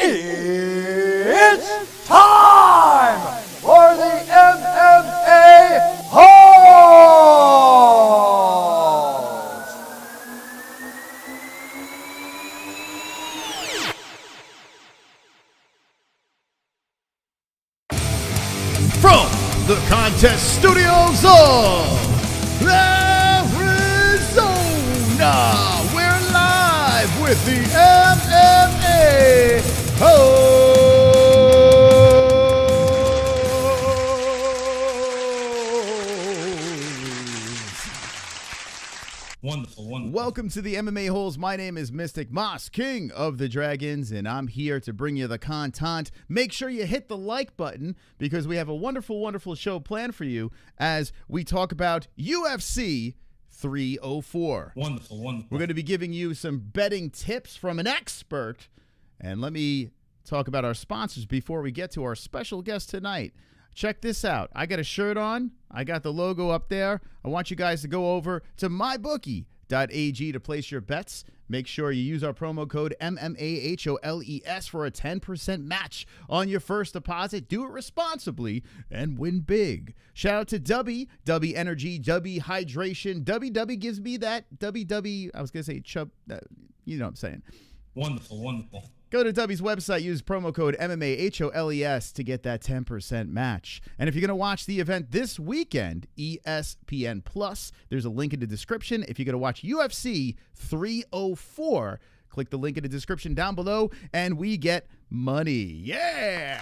It's time for the MMA-Holes! From the contest studios of Arizona, we're live with the MMA-Holes. Wonderful. Welcome to the MMA Holes. My name is Mystic Moss, King of the Dragons, and I'm here to bring you the content. Make sure you hit the like button because we have a wonderful, wonderful show planned for you as we talk about UFC 304. Wonderful. We're going to be giving you some betting tips from an expert. And let me talk about our sponsors before we get to our special guest tonight. Check this out. I got a shirt on. I got the logo up there. I want you guys to go over to MyBookie.ag to place your bets. Make sure you use our promo code MMAHOLES for a 10% match on your first deposit. Do it responsibly and win big. Shout out to Dubby Energy, Dubby Hydration. Dubby gives me that Dubby, I was going to say chub, you know what I'm saying. Wonderful. Go to Dubby's website, use promo code MMAHOLES to get that 10% match. And if you're going to watch the event this weekend, ESPN Plus, there's a link in the description. If you're going to watch UFC 304, click the link in the description down below, and we get money. Yeah!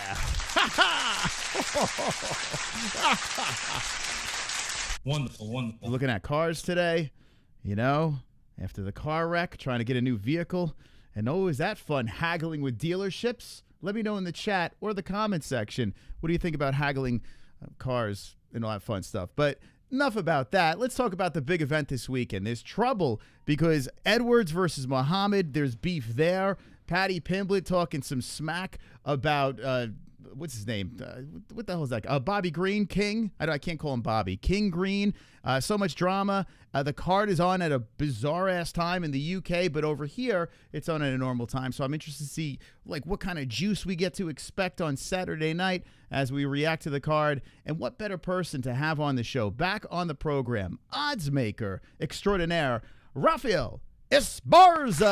Wonderful. Looking at cars today, you know, after the car wreck, trying to get a new vehicle. And oh, is that fun, haggling with dealerships? Let me know in the chat or the comment section. What do you think about haggling cars and all that fun stuff? But enough about that. Let's talk about the big event this weekend. There's trouble because Edwards versus Muhammad, there's beef there. Paddy Pimblett talking some smack about, what's his name? What the hell is that? Bobby Green, King. I can't call him Bobby. King Green. So much drama. The card is on at a bizarre-ass time in the UK, but over here, it's on at a normal time. So I'm interested to see what kind of juice we get to expect on Saturday night as we react to the card. And what better person to have on the show? Back on the program, odds maker extraordinaire, Rafael Esparza.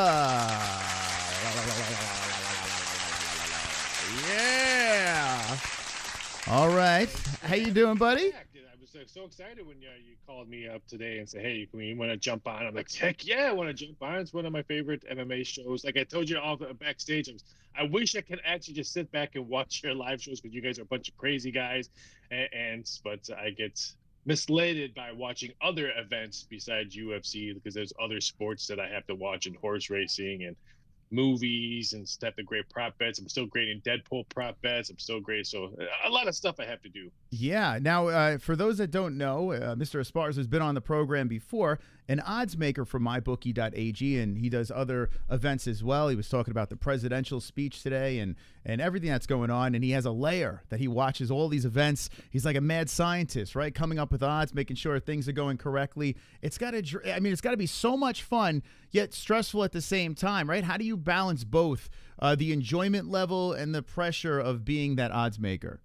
Yeah. All right. How you doing, buddy? I was so excited when you called me up today and said, "Hey, you want to jump on?" I'm like, "Heck yeah, I want to jump on." It's one of my favorite MMA shows. Like I told you off backstage, I wish I could actually just sit back and watch your live shows because you guys are a bunch of crazy guys, but I get misled by watching other events besides UFC because there's other sports that I have to watch and horse racing and movies and stuff, the great prop bets. I'm still great in Deadpool prop bets. I'm still great. So a lot of stuff I have to do. Yeah. Now, for those that don't know, Mr. Esparza has been on the program before, an odds maker for MyBookie.ag, and he does other events as well. He was talking about the presidential speech today and everything that's going on, and he has a layer that he watches all these events. He's like a mad scientist, right? Coming up with odds, making sure things are going correctly. It's got to be so much fun, yet stressful at the same time, right? How do you balance both the enjoyment level and the pressure of being that odds maker?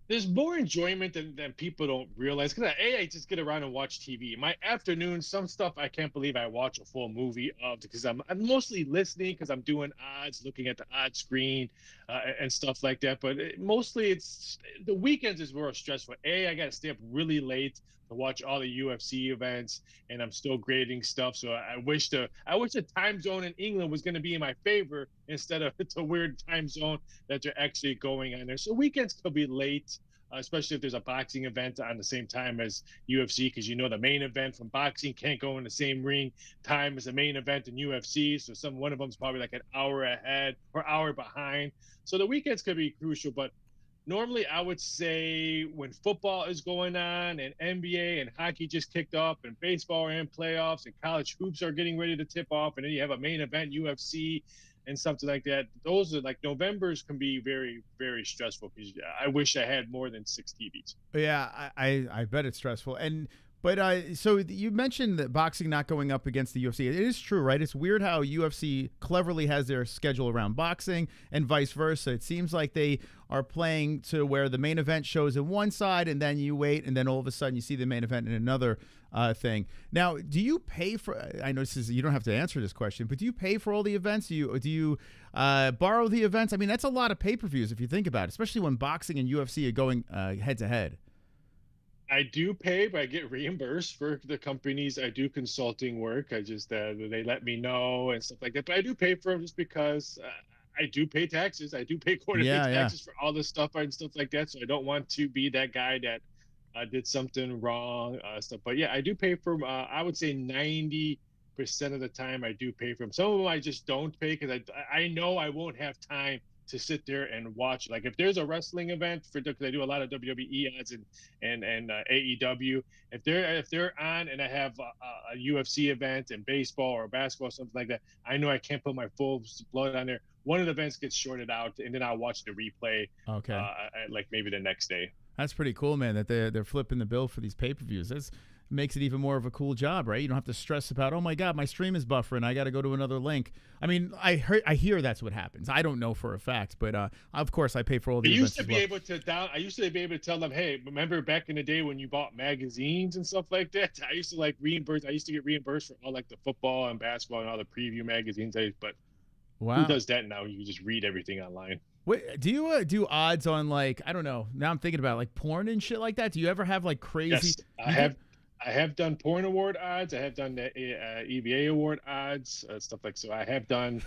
There's more enjoyment than people don't realize. Because I just get around and watch TV. My afternoon, some stuff I can't believe I watch a full movie of because I'm mostly listening because I'm doing odds, looking at the odds screen and stuff like that. But mostly it's the weekends is more stressful. I got to stay up really late to watch all the UFC events, and I'm still grading stuff. So I wish the time zone in England was going to be in my favor instead of it's a weird time zone that they're actually going on there. So weekends could be late, especially if there's a boxing event on the same time as UFC, because the main event from boxing can't go in the same ring time as the main event in UFC. So one of them's probably like an hour ahead or hour behind. So the weekends could be crucial, but normally I would say when football is going on and NBA and hockey just kicked off and baseball and playoffs and college hoops are getting ready to tip off, and then you have a main event UFC and something like that. Those are Novembers can be very, very stressful because I wish I had more than 6 TVs. Yeah, I bet it's stressful. And But so you mentioned that boxing not going up against the UFC. It is true, right? It's weird how UFC cleverly has their schedule around boxing and vice versa. It seems like they are playing to where the main event shows in one side, and then you wait, and then all of a sudden you see the main event in another thing. Now, do you pay for? I know you don't have to answer this question, but do you pay for all the events? Do you borrow the events? I mean, that's a lot of pay-per-views if you think about it, especially when boxing and UFC are going head to head. I do pay, but I get reimbursed for the companies. I do consulting work. I just they let me know and stuff like that. But I do pay for them just because I do pay taxes. I do pay quarterly taxes for all this stuff and stuff like that. So I don't want to be that guy that did something wrong stuff. But yeah, I do pay for them. I would say 90% of the time I do pay for them. Some of them I just don't pay because I know I won't have time to sit there and watch. Like if there's a wrestling event because I do a lot of WWE ads and AEW. If they're on and I have a UFC event and baseball or basketball or something like that, I know I can't put my full blood on there. One of the events gets shorted out, and then I'll watch the replay. Okay. Like maybe the next day. That's pretty cool, man. That they're flipping the bill for these pay-per-views. That's makes it even more of a cool job, right? You don't have to stress about, oh my God, my stream is buffering, I got to go to another link. I mean, I hear that's what happens. I don't know for a fact, but of course I pay for all the events. I used to be able to tell them, hey, remember back in the day when you bought magazines and stuff like that? I used to get reimbursed for all like the football and basketball and all the preview magazines. But wow, who does that now? You can just read everything online. Wait, do you do odds on like, I don't know, now I'm thinking about like porn and shit like that? Do you ever have like crazy? Yes, I have done porn award odds. I have done the EVA award odds, stuff like so. I have done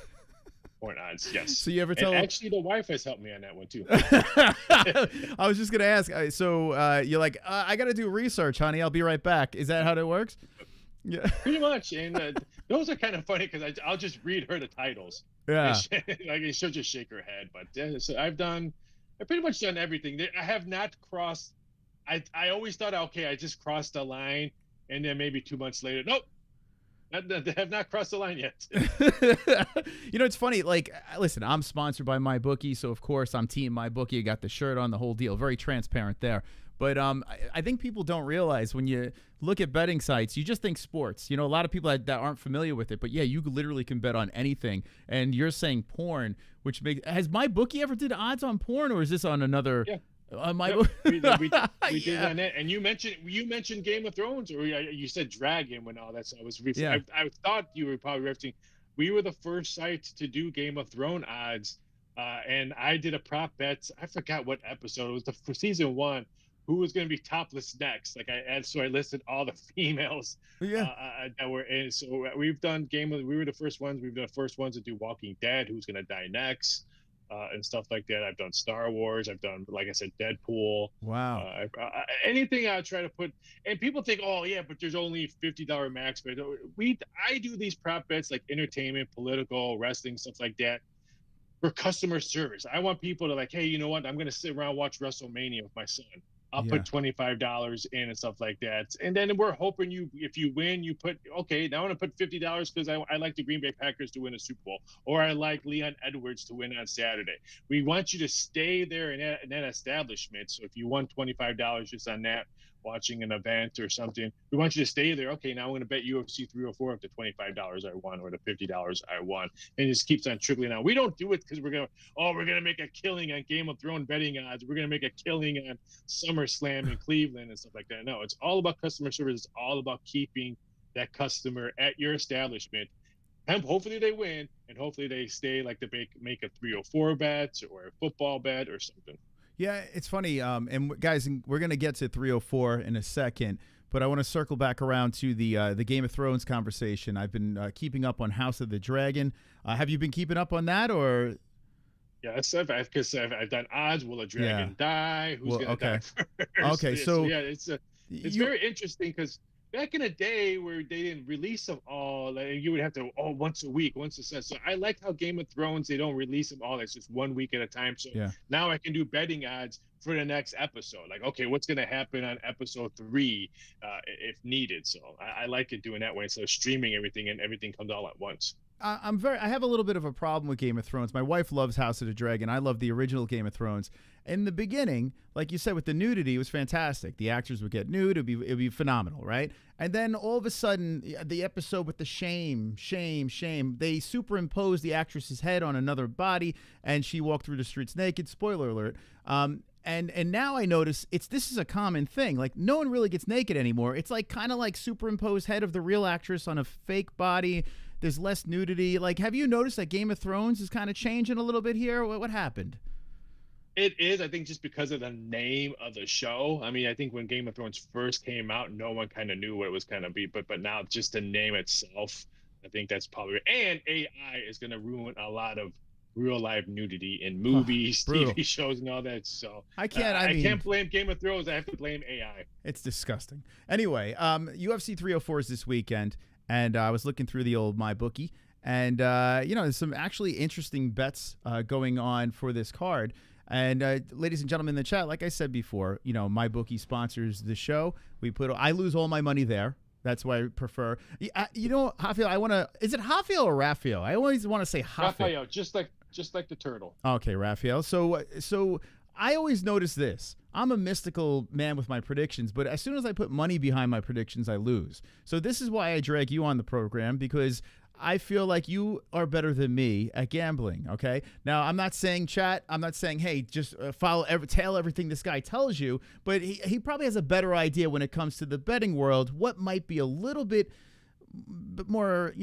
porn odds. Yes. So you ever tell? And actually, the wife has helped me on that one too. I was just gonna ask. So you're like, I got to do research, honey. I'll be right back. Is that how that works? Yeah. Pretty much. And those are kind of funny because I'll just read her the titles. Yeah. She'll just shake her head. But so I've pretty much done everything. I have not crossed. I always thought, okay, I just crossed the line, and then maybe 2 months later, nope, I have not crossed the line yet. You know, it's funny. Like, listen, I'm sponsored by MyBookie, so of course I'm Team MyBookie. I got the shirt on, the whole deal. Very transparent there. But I think people don't realize when you look at betting sites, you just think sports. You know, a lot of people that aren't familiar with it. But yeah, you literally can bet on anything. And you're saying porn, which has MyBookie ever did odds on porn, or is this on another? Yeah. We did on that, and you mentioned Game of Thrones, or you said Dragon when all that. So I thought you were probably referencing. We were the first site to do Game of Thrones odds, and I did a prop bet. I forgot what episode it was for season 1. Who was going to be topless next? Like I listed all the females that were in. So we've done we were the first ones. We've been the first ones to do Walking Dead. Who's going to die next? And stuff like that. I've done Star Wars. I've done, like I said, Deadpool. Wow. Anything I try to put, and people think, oh yeah, but there's only $50 max. But I do these prop bets like entertainment, political, wrestling, stuff like that, for customer service. I want people to like, hey, you know what? I'm going to sit around and watch WrestleMania with my son. I'll put $25 in and stuff like that. And then we're hoping if you win, you put, okay, now I want to put $50 because I like the Green Bay Packers to win a Super Bowl, or I like Leon Edwards to win on Saturday. We want you to stay there in that establishment. So if you won $25 just on that, watching an event or something, we want you to stay there. Okay, now I'm going to bet UFC 304 up to $25 I won, or the $50 I won. And it just keeps on trickling out. We don't do it because we're going to make a killing on Game of Thrones betting odds. We're going to make a killing on SummerSlam in Cleveland and stuff like that. No, it's all about customer service. It's all about keeping that customer at your establishment. And hopefully they win, and hopefully they stay, like to make a 304 bet or a football bet or something. Yeah, it's funny. And guys, we're going to get to 304 in a second, but I want to circle back around to the Game of Thrones conversation. I've been keeping up on House of the Dragon. Have you been keeping up on that, or? Yes, because I've done odds. Will a dragon die? Who's going to die first? Okay, so yeah, it's very interesting because back in the day where they didn't release them all, like, you would have to once a week, once a set. So I like how Game of Thrones, they don't release them all. It's just 1 week at a time. So now I can do betting odds for the next episode. Like, okay, what's going to happen on episode 3 if needed? So I like it doing that way instead of streaming everything and everything comes all at once. I have a little bit of a problem with Game of Thrones. My wife loves House of the Dragon. I love the original Game of Thrones. In the beginning, like you said, with the nudity, it was fantastic. The actors would get nude. It'd be phenomenal, right? And then all of a sudden, the episode with the shame, they superimposed the actress's head on another body, and she walked through the streets naked. Spoiler alert. And now I notice this is a common thing. Like, no one really gets naked anymore. It's like kind of like superimposed head of the real actress on a fake body. There's less nudity. Like, have you noticed that Game of Thrones is kind of changing a little bit here? What happened? It is, I think, just because of the name of the show. I mean, I think when Game of Thrones first came out, no one kind of knew what it was going to be. But now just the name itself, I think that's probably. And AI is going to ruin a lot of real life nudity in movies, TV shows, and all that. So I can't blame Game of Thrones. I have to blame AI. It's disgusting. Anyway, UFC 304 is this weekend, and I was looking through the old MyBookie, and there's some actually interesting bets going on for this card. And ladies and gentlemen in the chat, like I said before, MyBookie sponsors the show. I lose all my money there. That's why I prefer. Rafael, is it Rafael or Rafael? I always want to say Rafael, just like the turtle. Okay, Rafael. So I always notice this. I'm a mystical man with my predictions, but as soon as I put money behind my predictions, I lose. So this is why I drag you on the program, because I feel like you are better than me at gambling, okay? Now, I'm not saying, chat, I'm not saying, hey, just tail everything this guy tells you, but he probably has a better idea when it comes to the betting world, what might be a little bit more,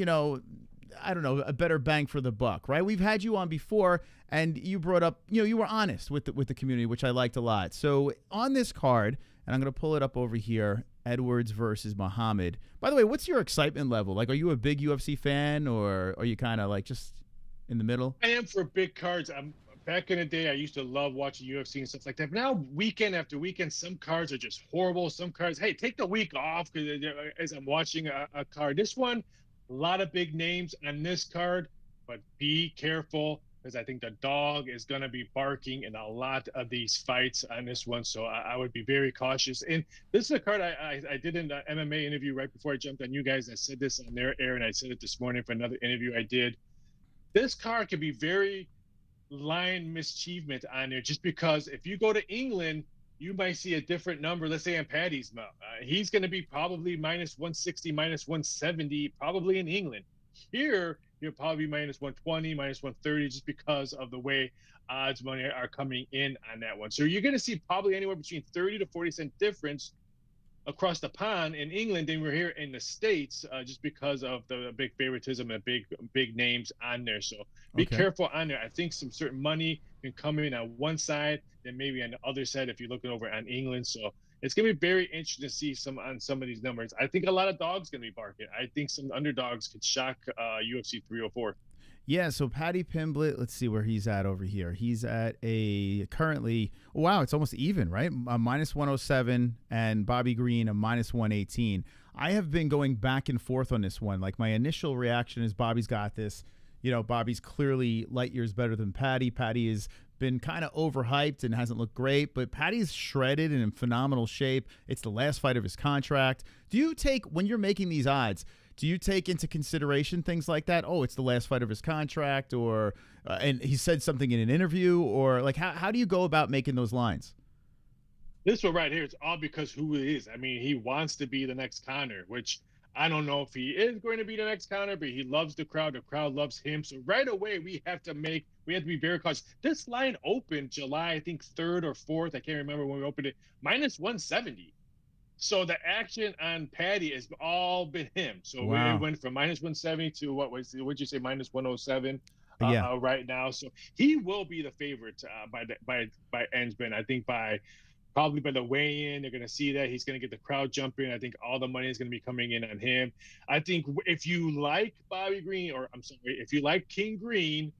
I don't know, a better bang for the buck, right? We've had you on before, and you brought up, you were honest with the community, which I liked a lot. So on this card, and I'm going to pull it up over here, Edwards versus Muhammad. By the way, what's your excitement level? Like, are you a big UFC fan, or are you kind of like just in the middle? I am for big cards. Back in the day, I used to love watching UFC and stuff like that. But now, weekend after weekend, some cards are just horrible. Some cards, hey, take the week off as I'm watching a card. This one, a lot of big names on this card, but be careful, because I think the dog is going to be barking in a lot of these fights on this one. So I would be very cautious. And this is a card I did in the MMA interview right before I jumped on you guys. I said this on their air, and I said it this morning for another interview I did. This card could be very line mischievement on there, just because if you go to England, you might see a different number. Let's say on Paddy's mouth. He's going to be probably minus 160, minus 170, probably in England. Here, you'll probably be minus 120, minus 130, just because of the way odds money are coming in on that one. So you're going to see probably anywhere between 30 to 40 cent difference across the pond in England than we're here in the States, just because of the big favoritism and big names on there. So be careful on there. I think some certain money can come in on one side, then maybe on the other side if you're looking over on England. So it's going to be very interesting to see some of these numbers. I think a lot of dogs going to be barking. I think some underdogs could shock UFC 304. Yeah, so Paddy Pimblett, let's see where he's at over here. He's at a currently, wow, it's almost even, right? A minus 107, and Bobby Green a minus 118. I have been going back and forth on this one. Like, my initial reaction is Bobby's got this. Bobby's clearly light years better than Paddy. Paddy has been kind of overhyped and hasn't looked great, but Paddy's shredded and in phenomenal shape. It's the last fight of his contract. Do you take, when you're making these odds, do you take into consideration things like that? Oh, it's the last fight of his contract, or and he said something in an interview, or like how do you go about making those lines? This one right here, it's all because who it is. I mean, he wants to be the next Conor, which I don't know if he is going to be the next Conor, but he loves the crowd. The crowd loves him. So right away, we have to be very cautious. This line opened July, I think 3rd or 4th. I can't remember when we opened it. Minus 170. So the action on Paddy has all been him. So we went from minus 170 to what'd you say, minus 107 right now. So he will be the favorite by Ensben. I think probably by the weigh-in, they're going to see that he's going to get the crowd jumping. I think all the money is going to be coming in on him. I think if you like Bobby Green, or I'm sorry, if you like King Green,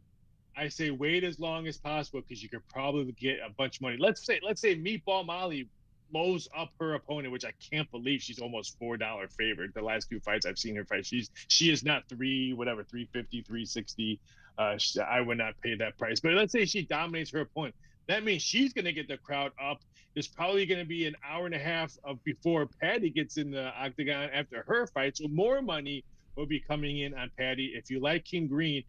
I say wait as long as possible, because you could probably get a bunch of money. Let's say Meatball Molly blows up her opponent, which I can't believe she's almost $4 favorite. The last 2 fights I've seen her fight, she is not 350, 360. I would not pay that price. But let's say she dominates her opponent. That means she's going to get the crowd up. There's probably going to be an hour and a half before Paddy gets in the octagon after her fight. So more money will be coming in on Paddy. If you like King Green,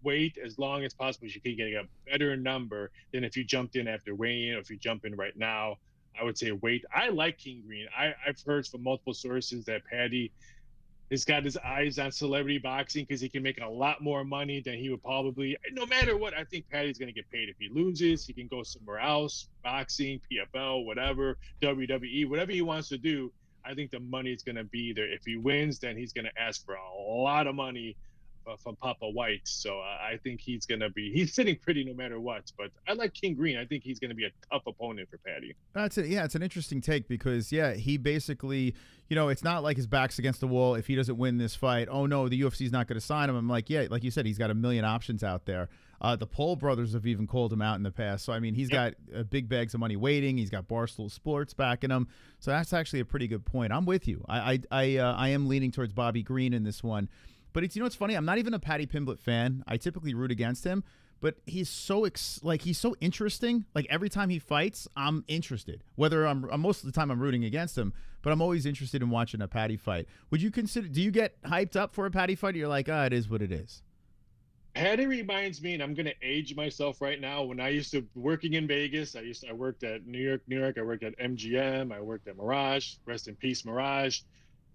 wait as long as possible. You can get a better number than if you jumped in after weighing in, or if you jump in right now. I would say wait. I like King Green. I've heard from multiple sources that Paddy has got his eyes on celebrity boxing because he can make a lot more money than he would probably. No matter what, I think Paddy's going to get paid. If he loses, he can go somewhere else, boxing, PFL, whatever, WWE, whatever he wants to do. I think the money is going to be there. If he wins, then he's going to ask for a lot of money from Papa White. So I think he's sitting pretty no matter what. But I like King Green. I think he's going to be a tough opponent for Paddy. That's it. Yeah, it's an interesting take because, he basically, it's not like his back's against the wall. If he doesn't win this fight, oh no, the UFC's not going to sign him. I'm like, yeah, like you said, he's got a million options out there. The Paul brothers have even called him out in the past. So, I mean, he's got big bags of money waiting. He's got Barstool Sports backing him. So that's actually a pretty good point. I'm with you. I am leaning towards Bobby Green in this one. But it's funny. I'm not even a Paddy Pimblett fan. I typically root against him, but he's so he's so interesting. Like every time he fights, I'm interested. Whether I'm most of the time I'm rooting against him, but I'm always interested in watching a Paddy fight. Would you consider? Do you get hyped up for a Paddy fight? Or you're like, it is what it is. Paddy reminds me, and I'm going to age myself right now. When I used to working in Vegas, I worked at New York. I worked at MGM. I worked at Mirage. Rest in peace, Mirage.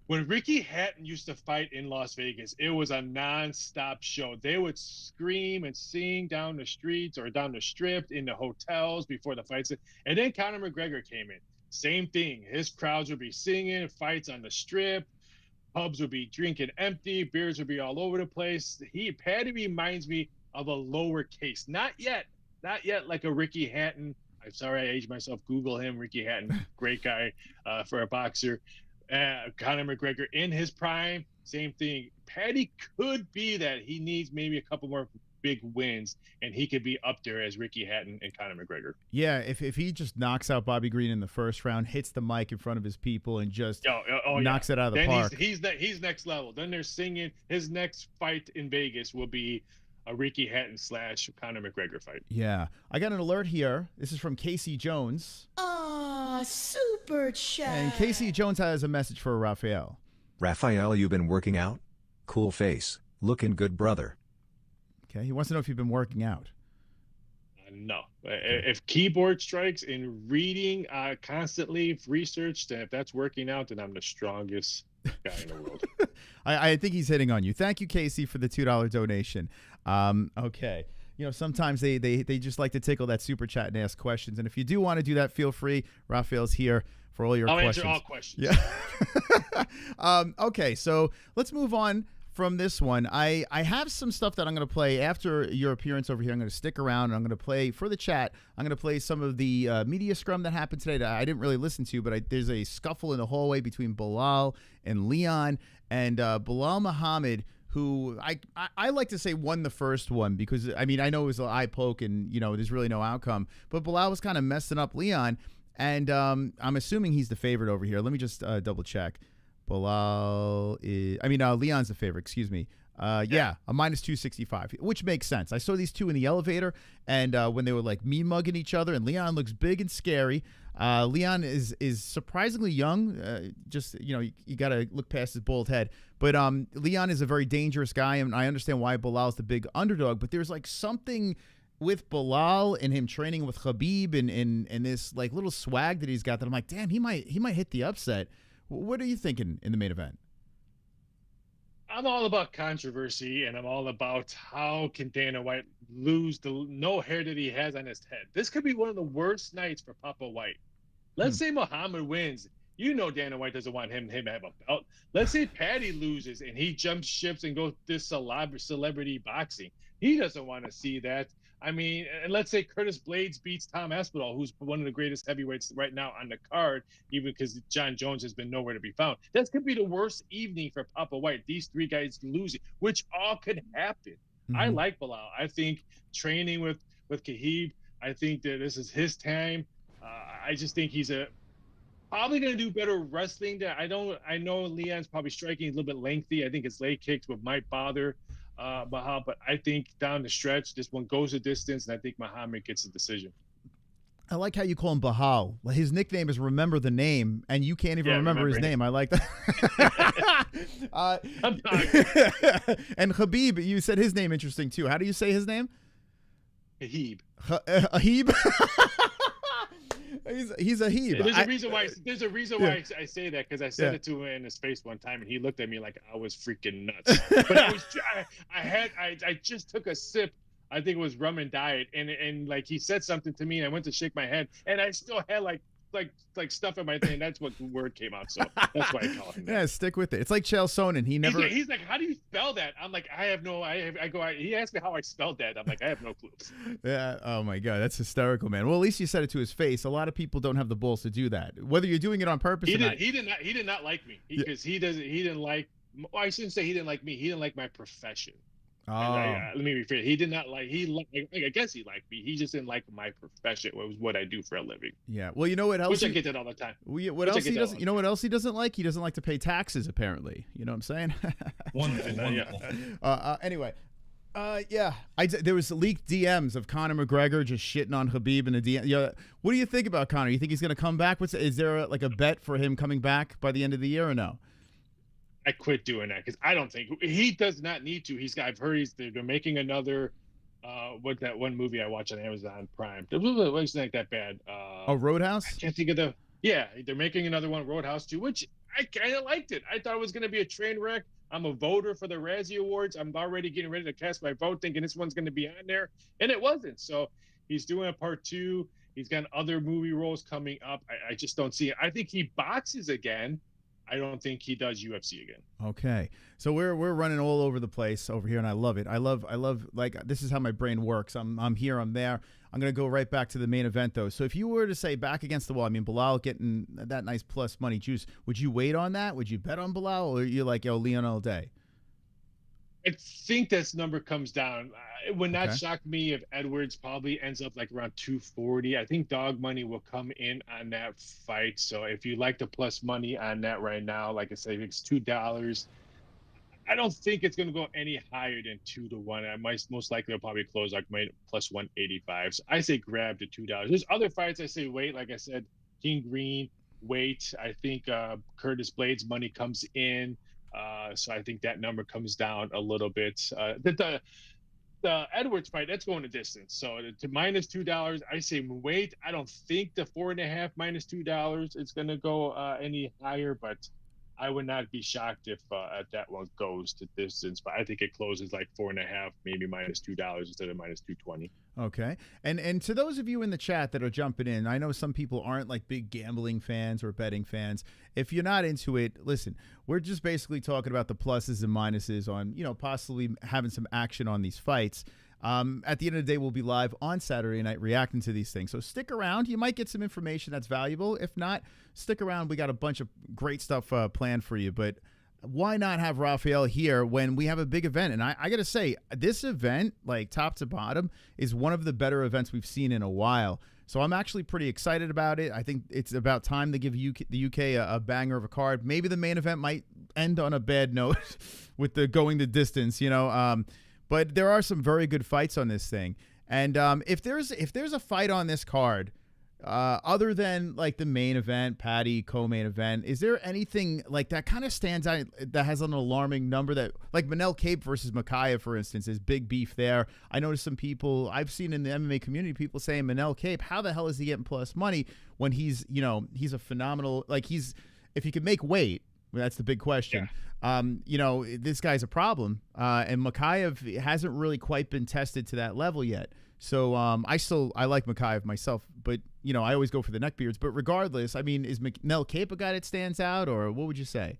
When Ricky Hatton used to fight in Las Vegas, it was a nonstop show. They would scream and sing down the streets or down the strip in the hotels before the fights. And then Conor McGregor came in. Same thing. His crowds would be singing, fights on the strip. Pubs would be drinking empty. Beers would be all over the place. Paddy reminds me of a lower case. Not yet like a Ricky Hatton. I'm sorry I aged myself. Google him, Ricky Hatton. Great guy for a boxer. Conor McGregor in his prime, same thing. Paddy could be that. He needs maybe a couple more big wins, and he could be up there as Ricky Hatton and Conor McGregor. Yeah, if he just knocks out Bobby Green in the first round, hits the mic in front of his people, and just knocks it out of the park. He's next level. Then they're singing. His next fight in Vegas will be a Ricky Hatton / Conor McGregor fight. Yeah. I got an alert here. This is from Casey Jones. Super chat. And Casey Jones has a message for Raphael. Raphael, you been working out? Cool face. Looking good, brother. Okay. He wants to know if you've been working out. No. If keyboard strikes and reading constantly, research, then if that's working out, then I'm the strongest guy in the world. I think he's hitting on you. Thank you, Casey, for the $2 donation. Okay. Sometimes they just like to tickle that super chat and ask questions. And if you do want to do that, feel free. Raphael's here for all your questions. I'll answer all questions. Yeah. Okay, so let's move on from this one. I have some stuff that I'm going to play after your appearance over here. I'm going to stick around, and I'm going to play for the chat. I'm going to play some of the media scrum that happened today that I didn't really listen to, but there's a scuffle in the hallway between Belal and Leon, and Belal Muhammad, who I like to say won the first one because, I know it was an eye poke and, there's really no outcome. But Belal was kind of messing up Leon, and I'm assuming he's the favorite over here. Let me just double check. Leon's the favorite, excuse me. Yeah, a -265, which makes sense. I saw these two in the elevator, and when they were like mugging each other, and Leon looks big and scary. Leon is surprisingly young. You got to look past his bald head. But Leon is a very dangerous guy, and I understand why Belal's the big underdog. But there's like something with Belal and him training with Khabib and this like little swag that he's got that I'm like, damn, he might hit the upset. What are you thinking in the main event? I'm all about controversy, and I'm all about how can Dana White lose the no hair that he has on his head. This could be one of the worst nights for Papa White. Let's say Muhammad wins. Dana White doesn't want him to have a belt. Let's say Paddy loses and he jumps ships and goes this celebrity boxing. He doesn't want to see that. And let's say Curtis Blades beats Tom Aspinall, who's one of the greatest heavyweights right now on the card, even because John Jones has been nowhere to be found. That could be the worst evening for Papa White. These three guys losing, which all could happen. Mm-hmm. I like Belal. I think training with Khabib, I think that this is his time. I just think he's probably going to do better wrestling. I know Leon's probably striking a little bit lengthy. I think his leg kicks might bother Muhammad, but I think down the stretch, this one goes a distance, and I think Muhammad gets a decision. I like how you call him Belal. His nickname is Remember the Name, and you can't even remember his name. I like that. And Khabib, you said his name interesting too. How do you say his name? Habib. Habib. He's a Habib. There's a reason why. There's a reason why I say that, because I said it to him in his face one time, and he looked at me like I was freaking nuts. But I just took a sip. I think it was rum and diet, and like he said something to me, and I went to shake my head, and I still had like stuff in my thing. That's what the word came out. So that's why I call him that. Yeah, stick with it. It's like Chael Sonnen. He's like, how do you spell that? I'm like, I have no. He asked me how I spelled that. I'm like, I have no clue. Yeah. Oh my God, that's hysterical, man. Well, at least you said it to his face. A lot of people don't have the balls to do that. Whether you're doing it on purpose or not. He did not like me because he didn't like. Well, I shouldn't say he didn't like me. He didn't like my profession. Oh. Let me rephrase. He did not like. I guess he liked me. He just didn't like my profession. What was what I do for a living. Yeah. Well, you know what else? Which I get that all the time. What else he doesn't? You know what else he doesn't like? He doesn't like to pay taxes. Apparently. You know what I'm saying? Wonderful. Anyway. Yeah. There was leaked DMs of Conor McGregor just shitting on Khabib in the DM. Yeah. What do you think about Conor? You think he's going to come back? Is there a bet for him coming back by the end of the year or no? I quit doing that because I don't think he does not need to. I've heard they're making another. What that one movie I watched on Amazon Prime? It wasn't like that bad. Roadhouse. I can't think of the. Yeah, they're making another one, Roadhouse 2, which I kind of liked it. I thought it was going to be a train wreck. I'm a voter for the Razzie Awards. I'm already getting ready to cast my vote, thinking this one's going to be on there, and it wasn't. So he's doing a part 2. He's got other movie roles coming up. I just don't see it. I think he boxes again. I don't think he does UFC again. Okay. So we're running all over the place over here, and I love it. I love like this is how my brain works. I'm here, I'm there. I'm gonna go right back to the main event though. So if you were to say back against the wall, I mean Belal getting that nice plus money juice, would you wait on that? Would you bet on Belal, or are you like, yo, Leon all day? I think this number comes down. It would not shock me if Edwards probably ends up like around 240. I think dog money will come in on that fight. So if you like the plus money on that right now, like I said, if it's $2, I don't think it's going to go any higher than 2-1. I might most likely will probably close like plus 185. So I say grab the $2. There's other fights I say wait. Like I said, King Green, wait. I think Curtis Blades money comes in. So I think that number comes down a little bit. The Edwards fight, that's going a distance. So to minus $2, I say wait. I don't think the 4.5 minus $2 is going to go any higher, but I would not be shocked if that one goes to distance. But I think it closes like 4.5, maybe minus $2 instead of minus 220. Okay. And to those of you in the chat that are jumping in, I know some people aren't like big gambling fans or betting fans. If you're not into it, listen, we're just basically talking about the pluses and minuses on, possibly having some action on these fights. At the end of the day, we'll be live on Saturday night reacting to these things. So stick around. You might get some information that's valuable. If not, stick around. We got a bunch of great stuff planned for you. But why not have Rafael here when we have a big event? And I got to say, this event, like top to bottom, is one of the better events we've seen in a while. So I'm actually pretty excited about it. I think it's about time to give the UK a banger of a card. Maybe the main event might end on a bad note with the going the distance, but there are some very good fights on this thing. And if there's a fight on this card, other than like the main event, Paddy co-main event, is there anything like that kind of stands out that has an alarming number that like Manel Cape versus Makayev, for instance, is big beef there? I noticed some people I've seen in the MMA community, people saying Manel Cape, how the hell is he getting plus money when he's a phenomenal, like if he could make weight, that's the big question. Yeah. This guy's a problem. And Makayev hasn't really quite been tested to that level yet. So I like Makayev myself, but I always go for the neckbeards. But regardless, I mean, is Manel Cape a guy that stands out, or what would you say?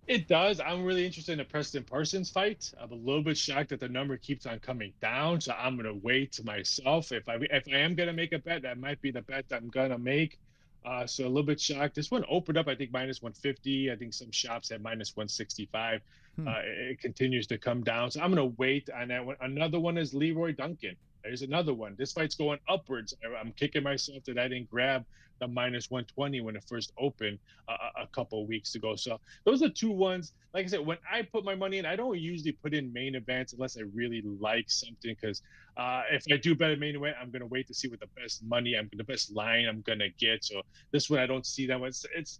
It does. I'm really interested in the Preston Parsons fight. I'm a little bit shocked that the number keeps on coming down, so I'm gonna wait myself. If I am gonna make a bet, that might be the bet I'm gonna make. So a little bit shocked. This one opened up, I think, minus 150. I think some shops had minus 165. It continues to come down. So I'm going to wait on that one. Another one is Leroy Duncan. There's another one. This fight's going upwards. I'm kicking myself that I didn't grab the -120 when it first opened a couple of weeks ago. So those are 2 ones. Like I said, when I put my money in, I don't usually put in main events unless I really like something. Because if I do bet a main event, I'm gonna wait to see what the best line I'm gonna get. So this one I don't see that one. It's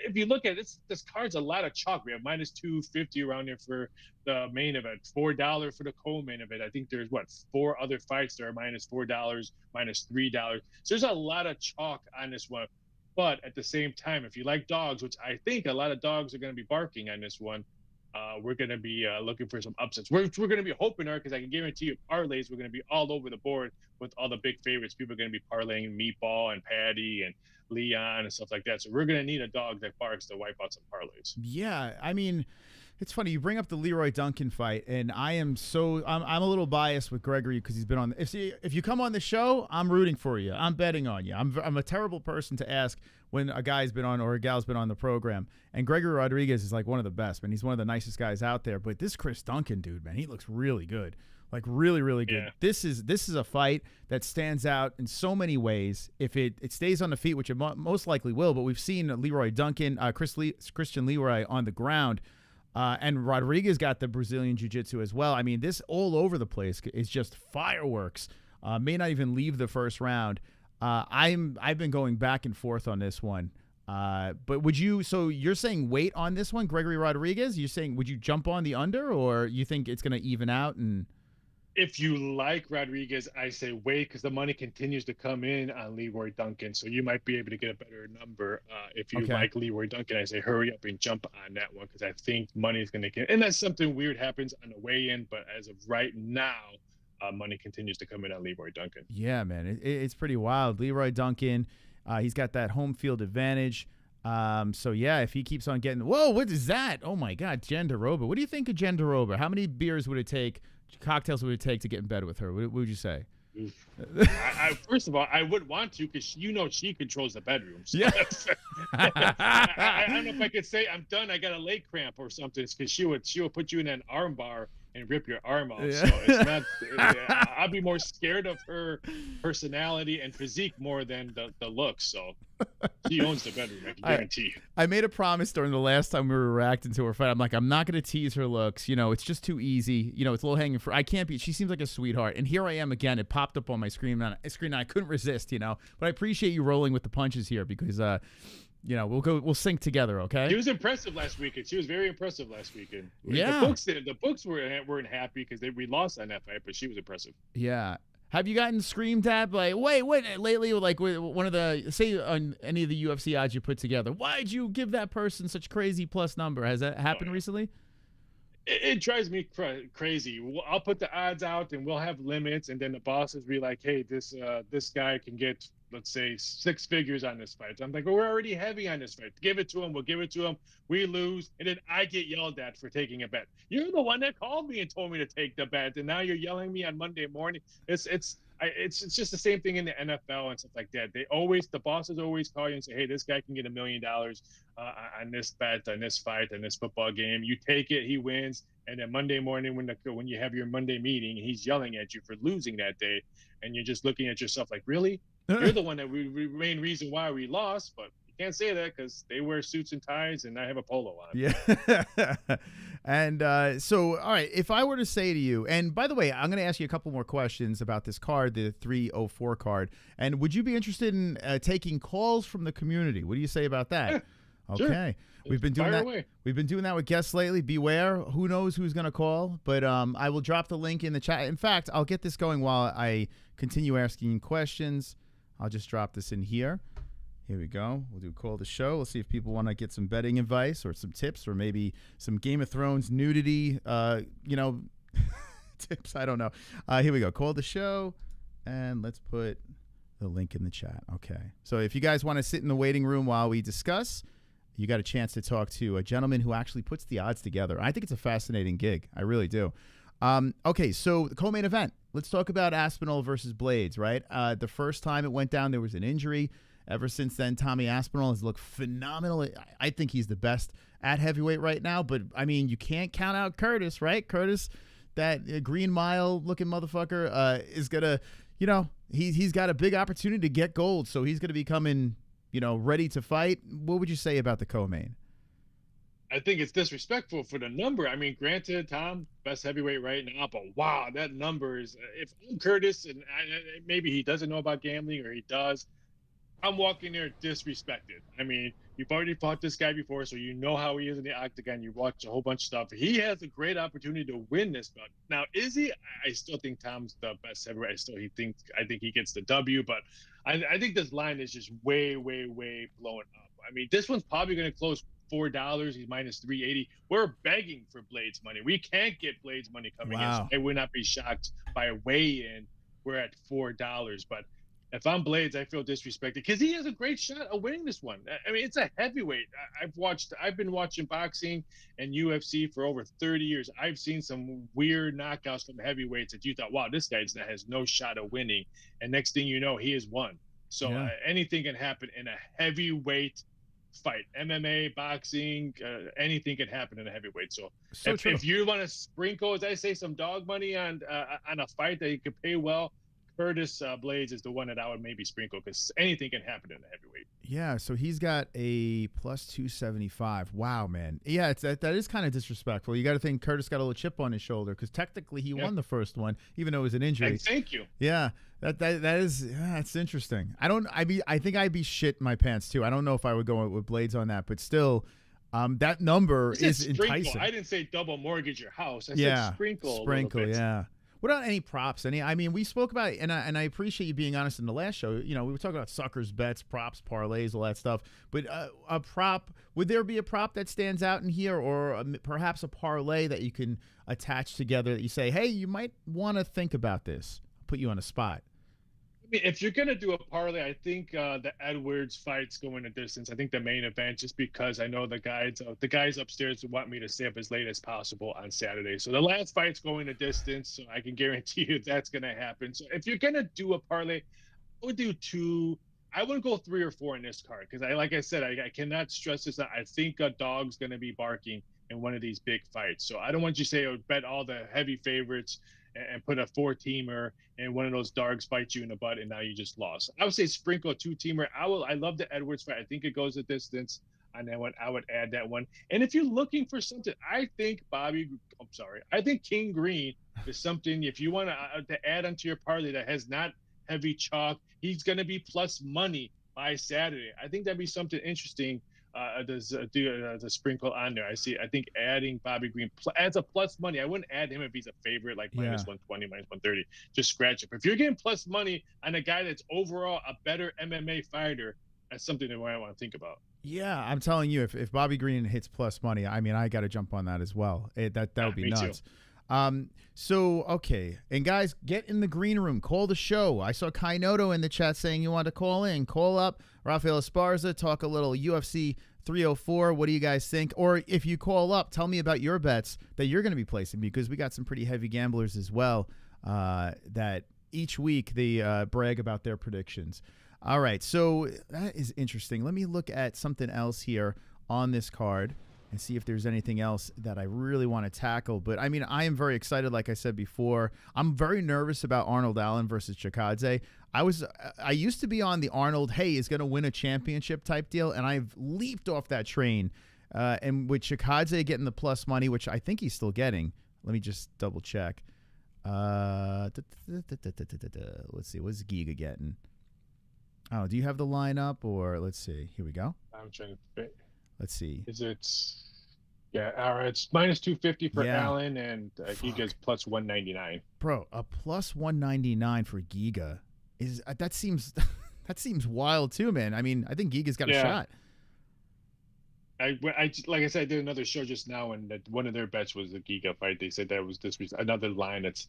if you look at it, this card's a lot of chalk. We have -250 around here for the main event, $4 for the co-main event. I think there's 4 other fights that are -$4, -$3. So there's a lot of chalk on this one. But at the same time, if you like dogs, which I think a lot of dogs are going to be barking on this one, we're going to be looking for some upsets. We're going to be hoping, because I can guarantee you parlays, we're going to be all over the board with all the big favorites. People are going to be parlaying Meatball and Paddy and Leon and stuff like that. So we're going to need a dog that barks to wipe out some parlays. Yeah, I mean, it's funny you bring up the Leroy Duncan fight, and I'm a little biased with Gregory because he's been on. If you come on the show, I'm rooting for you. I'm betting on you. I'm a terrible person to ask when a guy's been on or a gal's been on the program. And Gregory Rodriguez is like one of the best, man. He's one of the nicest guys out there. But this Chris Duncan dude, man, he looks really good. Like really, really good. Yeah. This is a fight that stands out in so many ways. If it stays on the feet, which it most likely will, but we've seen Leroy Duncan, Christian Leroy on the ground. And Rodriguez got the Brazilian Jiu-Jitsu as well. I mean, this all over the place is just fireworks. May not even leave the first round. I've been going back and forth on this one. But would you? So you're saying wait on this one, Gregory Rodriguez? You're saying would you jump on the under, or you think it's going to even out? And if you like Rodriguez, I say wait because the money continues to come in on Leroy Duncan. So you might be able to get a better number. If you like Leroy Duncan, I say hurry up and jump on that one because I think money is going to get. Unless something weird happens on the way in, but as of right now, money continues to come in on Leroy Duncan. Yeah, man, it's pretty wild. Leroy Duncan, he's got that home field advantage. So yeah, if he keeps on getting, whoa, what is that? Oh my God, Jen DeRoba. What do you think of Jen DeRoba? How many beers would it take? Cocktails would it take to get in bed with her? What would you say? First of all, I would want to because she controls the bedroom. So yeah. I don't know if I could say I'm done. I got a leg cramp or something because she would put you in an arm bar and rip your arm off. Yeah. So it's not. I'd be more scared of her personality and physique more than the looks. So she owns the bedroom. I can guarantee you. I made a promise during the last time we were reacting to her fight. I'm like, I'm not going to tease her looks. It's just too easy. It's low hanging fruit. I can't be. She seems like a sweetheart. And here I am again. It popped up on my screen. And I couldn't resist. But I appreciate you rolling with the punches here because. We'll sync together, okay? She was impressive last weekend. She was very impressive last weekend. Yeah. The books weren't happy because we lost on that fight, but she was impressive. Yeah. Have you gotten screamed at like, wait, what lately? Like one of the say on any of the UFC odds you put together? Why'd you give that person such crazy plus number? Has that happened recently? It drives me crazy. I'll put the odds out and we'll have limits, and then the bosses be like, "Hey, this guy can get." Let's say 6 figures on this fight. I'm like, well, we're already heavy on this fight. Give it to him. We'll give it to him. We lose. And then I get yelled at for taking a bet. You're the one that called me and told me to take the bet. And now you're yelling at me on Monday morning. It's just the same thing in the NFL and stuff like that. The bosses always call you and say, hey, this guy can get $1 million on this bet, on this fight, on this football game. You take it, he wins. And then Monday morning when you have your Monday meeting, he's yelling at you for losing that day. And you're just looking at yourself like, really? You're the one that main reason why we lost, but you can't say that because they wear suits and ties and I have a polo on. Yeah. And so, all right, if I were to say to you, and by the way, I'm going to ask you a couple more questions about this card, the 304 card. And would you be interested in taking calls from the community? What do you say about that? Yeah, okay. Sure. We've been doing that. Away. We've been doing that with guests lately. Beware. Who knows who's going to call? But I will drop the link in the chat. In fact, I'll get this going while I continue asking questions. I'll just drop this in here. Here we go. We'll do call the show. We'll see if people want to get some betting advice or some tips or maybe some Game of Thrones nudity, tips. I don't know. Here we go. Call the show, and let's put the link in the chat. Okay. So if you guys want to sit in the waiting room while we discuss, you got a chance to talk to a gentleman who actually puts the odds together. I think it's a fascinating gig. I really do. Okay, so the co-main event. Let's talk about Aspinall versus Blades, right? The first time it went down, there was an injury. Ever since then, Tommy Aspinall has looked phenomenal. I think he's the best at heavyweight right now. But, I mean, you can't count out Curtis, right? Curtis that Green Mile looking motherfucker is gonna, he's got a big opportunity to get gold, so he's gonna be coming, ready to fight. What would you say about the co-main? I think it's disrespectful for the number. I mean, granted, Tom, best heavyweight right now, but wow, that number is. If I'm Curtis, and maybe he doesn't know about gambling, or he does, I'm walking there disrespected. I mean, you've already fought this guy before, so you know how he is in the octagon. You watch a whole bunch of stuff. He has a great opportunity to win this belt. Now, is he? I still think Tom's the best heavyweight. I think he gets the W, but I think this line is just way, way, way blowing up. I mean, this one's probably going to close $4. He's minus 380. We're begging for Blades money. We can't get Blades money coming in. So I would not be shocked by a weigh-in. We're at $4, but if I'm Blades, I feel disrespected because he has a great shot of winning this one. I mean, it's a heavyweight. I've been watching boxing and UFC for over 30 years. I've seen some weird knockouts from heavyweights that you thought, wow, this guy has no shot of winning. And next thing you know, he has won. So anything can happen in a heavyweight fight. MMA, boxing, anything can happen in a heavyweight. So if you want to sprinkle, as I say, some dog money on a fight that you could pay well, Curtis Blades is the one that I would maybe sprinkle because anything can happen in the heavyweight. Yeah, so he's got a plus 275. Wow, man. Yeah, that is kind of disrespectful. You got to think Curtis got a little chip on his shoulder because technically he won the first one, even though it was an injury. And thank you. Yeah, that's interesting. I think I'd be shit my pants too. I don't know if I would go with Blades on that, but still, that number is enticing. I didn't say double mortgage your house. I said sprinkle. Sprinkle, yeah. What about any props? I mean, we spoke about it, and I appreciate you being honest in the last show. We were talking about suckers, bets, props, parlays, all that stuff. But a prop, would there be a prop that stands out in here, or perhaps a parlay that you can attach together that you say, hey, you might want to think about this? Put you on a spot. I mean, if you're going to do a parlay, I think the Edwards fight's going a distance. I think the main event, just because I know the guys upstairs want me to stay up as late as possible on Saturday. So the last fight's going a distance, so I can guarantee you that's going to happen. So if you're going to do a parlay, I would do two. I wouldn't go 3 or 4 in this card because, like I said, I cannot stress this out. I think a dog's going to be barking in one of these big fights. So I don't want you to say, bet all the heavy favorites and put a 4-teamer and one of those dogs fight you in the butt and now you just lost. I would say sprinkle a 2-teamer. I love the Edwards fight. I think it goes a distance on that one. I would add that one. And if you're looking for something, I think King Green is something, if you want to add onto your parlay that has not heavy chalk, he's going to be plus money by Saturday. I think that'd be something interesting to sprinkle on there. I think adding Bobby Green adds a plus money. I wouldn't add him if he's a favorite, like minus 120, minus 130. Just scratch it. But if you're getting plus money on a guy that's overall a better MMA fighter, that's something that I want to think about. Yeah, I'm telling you, if Bobby Green hits plus money, I mean, I got to jump on that as well. That would be nuts. So, okay. And guys, get in the green room. Call the show. I saw Kainotto in the chat saying you want to call in. Call up Rafael Esparza, talk a little UFC 304. What do you guys think? Or if you call up, tell me about your bets that you're going to be placing, because we got some pretty heavy gamblers as well that each week they brag about their predictions. All right, so that is interesting. Let me look at something else here on this card and see if there's anything else that I really want to tackle. But, I mean, I am very excited, like I said before. I'm very nervous about Arnold Allen versus Chikadze. I used to be on the Arnold, hey, is going to win a championship type deal, and I've leaped off that train. And with Chikadze getting the plus money, which I think he's still getting. Let me just double check. Let's see, what's Giga getting? Oh, do you have the lineup, or let's see. Here we go. I'm trying to fit. Let's see. It's all right. It's minus 250 for Allen, and Giga's plus 199. Bro, a plus 199 for Giga is that seems wild too, man. I mean, I think Giga's got a shot. Like I said, I did another show just now, and that one of their bets was the Giga fight. They said that was another line that's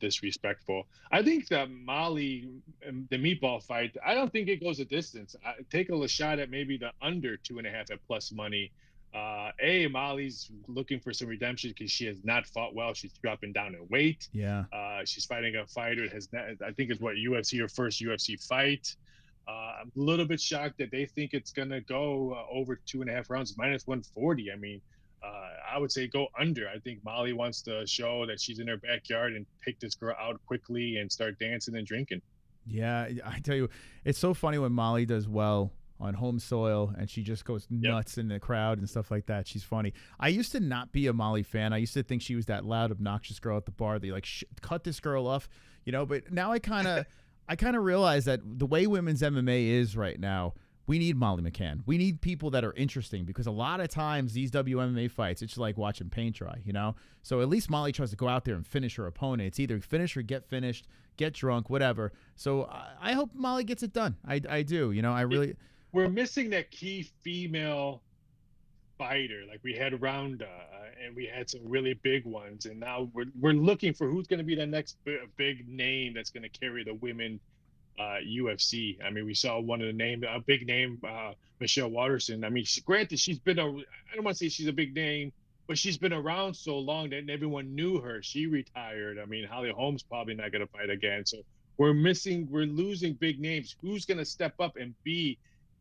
disrespectful. I think the Molly, the meatball fight, I don't think it goes a distance. Take a shot at maybe the under 2.5 at plus money. Molly's looking for some redemption because she has not fought well. She's dropping down in weight. Yeah. She's fighting a fighter I think it's UFC, her first UFC fight. I'm a little bit shocked that they think it's going to go over 2.5 rounds, minus 140. I mean, I would say go under. I think Molly wants to show that she's in her backyard and take this girl out quickly and start dancing and drinking. Yeah, I tell you, it's so funny when Molly does well on home soil and she just goes nuts in the crowd and stuff like that. She's funny. I used to not be a Molly fan. I used to think she was that loud, obnoxious girl at the bar. They like cut this girl off, you know. But now I kind of realize that the way women's MMA is right now, we need Molly McCann. We need people that are interesting, because a lot of times these WMMA fights, it's like watching paint dry, you know? So at least Molly tries to go out there and finish her opponent. It's either finish or get finished, get drunk, whatever. So I hope Molly gets it done. I do. You know, I really... We're missing that key female fighter. Like we had Ronda, and we had some really big ones. And now we're looking for who's going to be the next big name that's going to carry the women UFC. I mean, we saw one of the a big name, Michelle Waterson. I mean, granted, she's been I don't want to say she's a big name, but she's been around so long that everyone knew her. She retired. I mean, Holly Holm's probably not going to fight again. So we're losing big names. Who's going to step up and be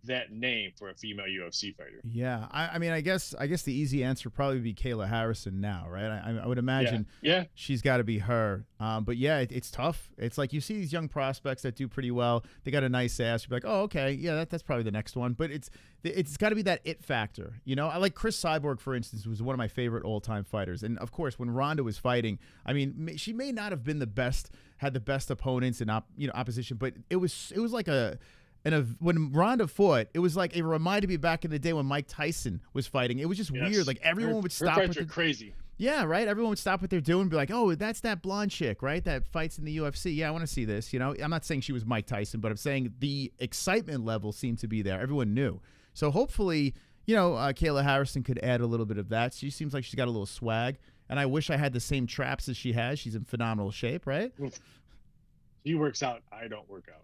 that name for a female UFC fighter? Yeah, I mean, I guess the easy answer would probably be Kayla Harrison now, right? I would imagine she's got to be her. But yeah, it's tough. It's like you see these young prospects that do pretty well. They got a nice ass. You're like, oh, okay, yeah, that's probably the next one. But it's got to be that it factor, you know? I like Chris Cyborg, for instance, was one of my favorite all-time fighters. And of course, when Ronda was fighting, I mean, she may not have been the best, had the best opponents and opposition, but it was like when Ronda fought, it was like it reminded me back in the day when Mike Tyson was fighting. It was just weird. Like everyone would stop. Her fights are crazy. Yeah, right. Everyone would stop what they're doing and be like, "Oh, that's that blonde chick, right? That fights in the UFC. Yeah, I want to see this." You know, I'm not saying she was Mike Tyson, but I'm saying the excitement level seemed to be there. Everyone knew. So hopefully, Kayla Harrison could add a little bit of that. She seems like she's got a little swag, and I wish I had the same traps as she has. She's in phenomenal shape, right? She works out. I don't work out.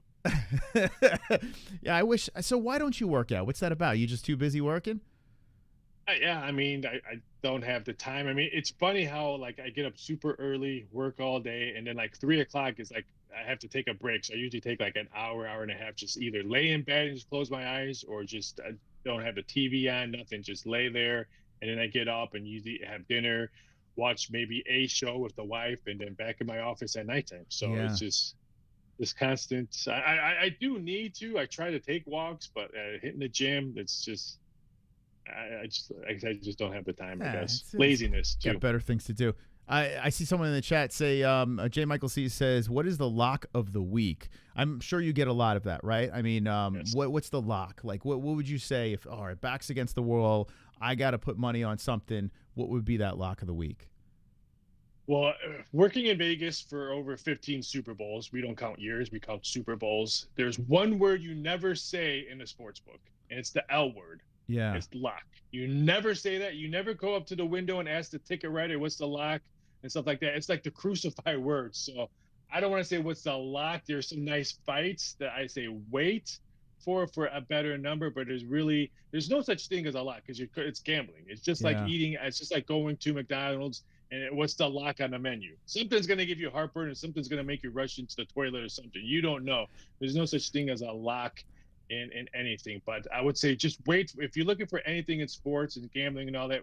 Yeah, I wish. So why don't you work out? What's that about? You just too busy working? Yeah, I mean, I don't have the time. I mean, it's funny how like I get up super early, work all day, and then like 3 o'clock is like I have to take a break. So I usually take like an hour and a half, just either lay in bed and just close my eyes, or just don't have the TV on, nothing, just lay there. And then I get up and usually have dinner, watch maybe a show with the wife, and then back in my office at nighttime. So it's just this constant. I do need to. I try to take walks, but hitting the gym, it's just. I just don't have the time. I guess laziness too. Got better things to do. I see someone in the chat say, J. Michael C says, "What is the lock of the week?" I'm sure you get a lot of that, right? I mean, yes. What's the lock? Like, what would you say if all right, back's against the wall, I got to put money on something? What would be that lock of the week? Well, working in Vegas for over 15 Super Bowls, we don't count years, we count Super Bowls. There's one word you never say in a sports book, and it's the L word. Yeah. It's lock. You never say that. You never go up to the window and ask the ticket writer, what's the lock and stuff like that. It's like the crucify words. So I don't want to say what's the lock. There's some nice fights that I say wait for a better number, but there's no such thing as a lock because it's gambling. It's just like eating. It's just like going to McDonald's and what's the lock on the menu? Something's going to give you heartburn and something's going to make you rush into the toilet or something. You don't know. There's no such thing as a lock in anything, but I would say just wait. If you're looking for anything in sports and gambling and all that,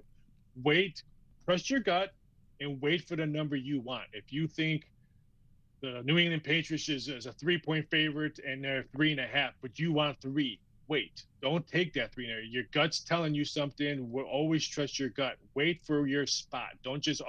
wait, trust your gut and wait for the number you want. If you think the New England Patriots is a 3-point favorite and they're 3.5, but you want 3, wait, don't take that 3. Your gut's telling you something. We'll always trust your gut. Wait for your spot. Don't just,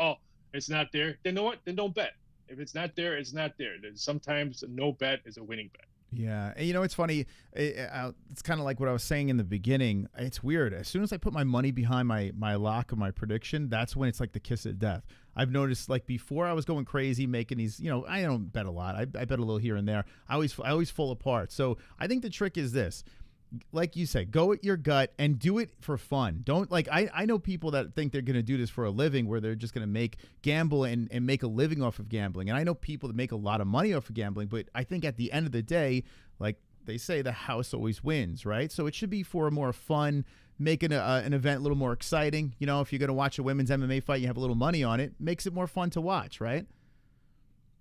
it's not there. Then know what? Then don't bet. If it's not there, it's not there. Sometimes no bet is a winning bet. Yeah. And it's funny. It's kind of like what I was saying in the beginning. It's weird. As soon as I put my money behind my lock of my prediction, that's when it's like the kiss of death. I've noticed like before I was going crazy making these, I don't bet a lot. I bet a little here and there. I always fall apart. So I think the trick is this. Like you said, go with your gut and do it for fun. Don't I know people that think they're going to do this for a living where they're just going to gamble and make a living off of gambling. And I know people that make a lot of money off of gambling, but I think at the end of the day, like they say, the house always wins, right? So it should be for a more fun, making an event a little more exciting. If you're going to watch a women's MMA fight, you have a little money on it, makes it more fun to watch, right?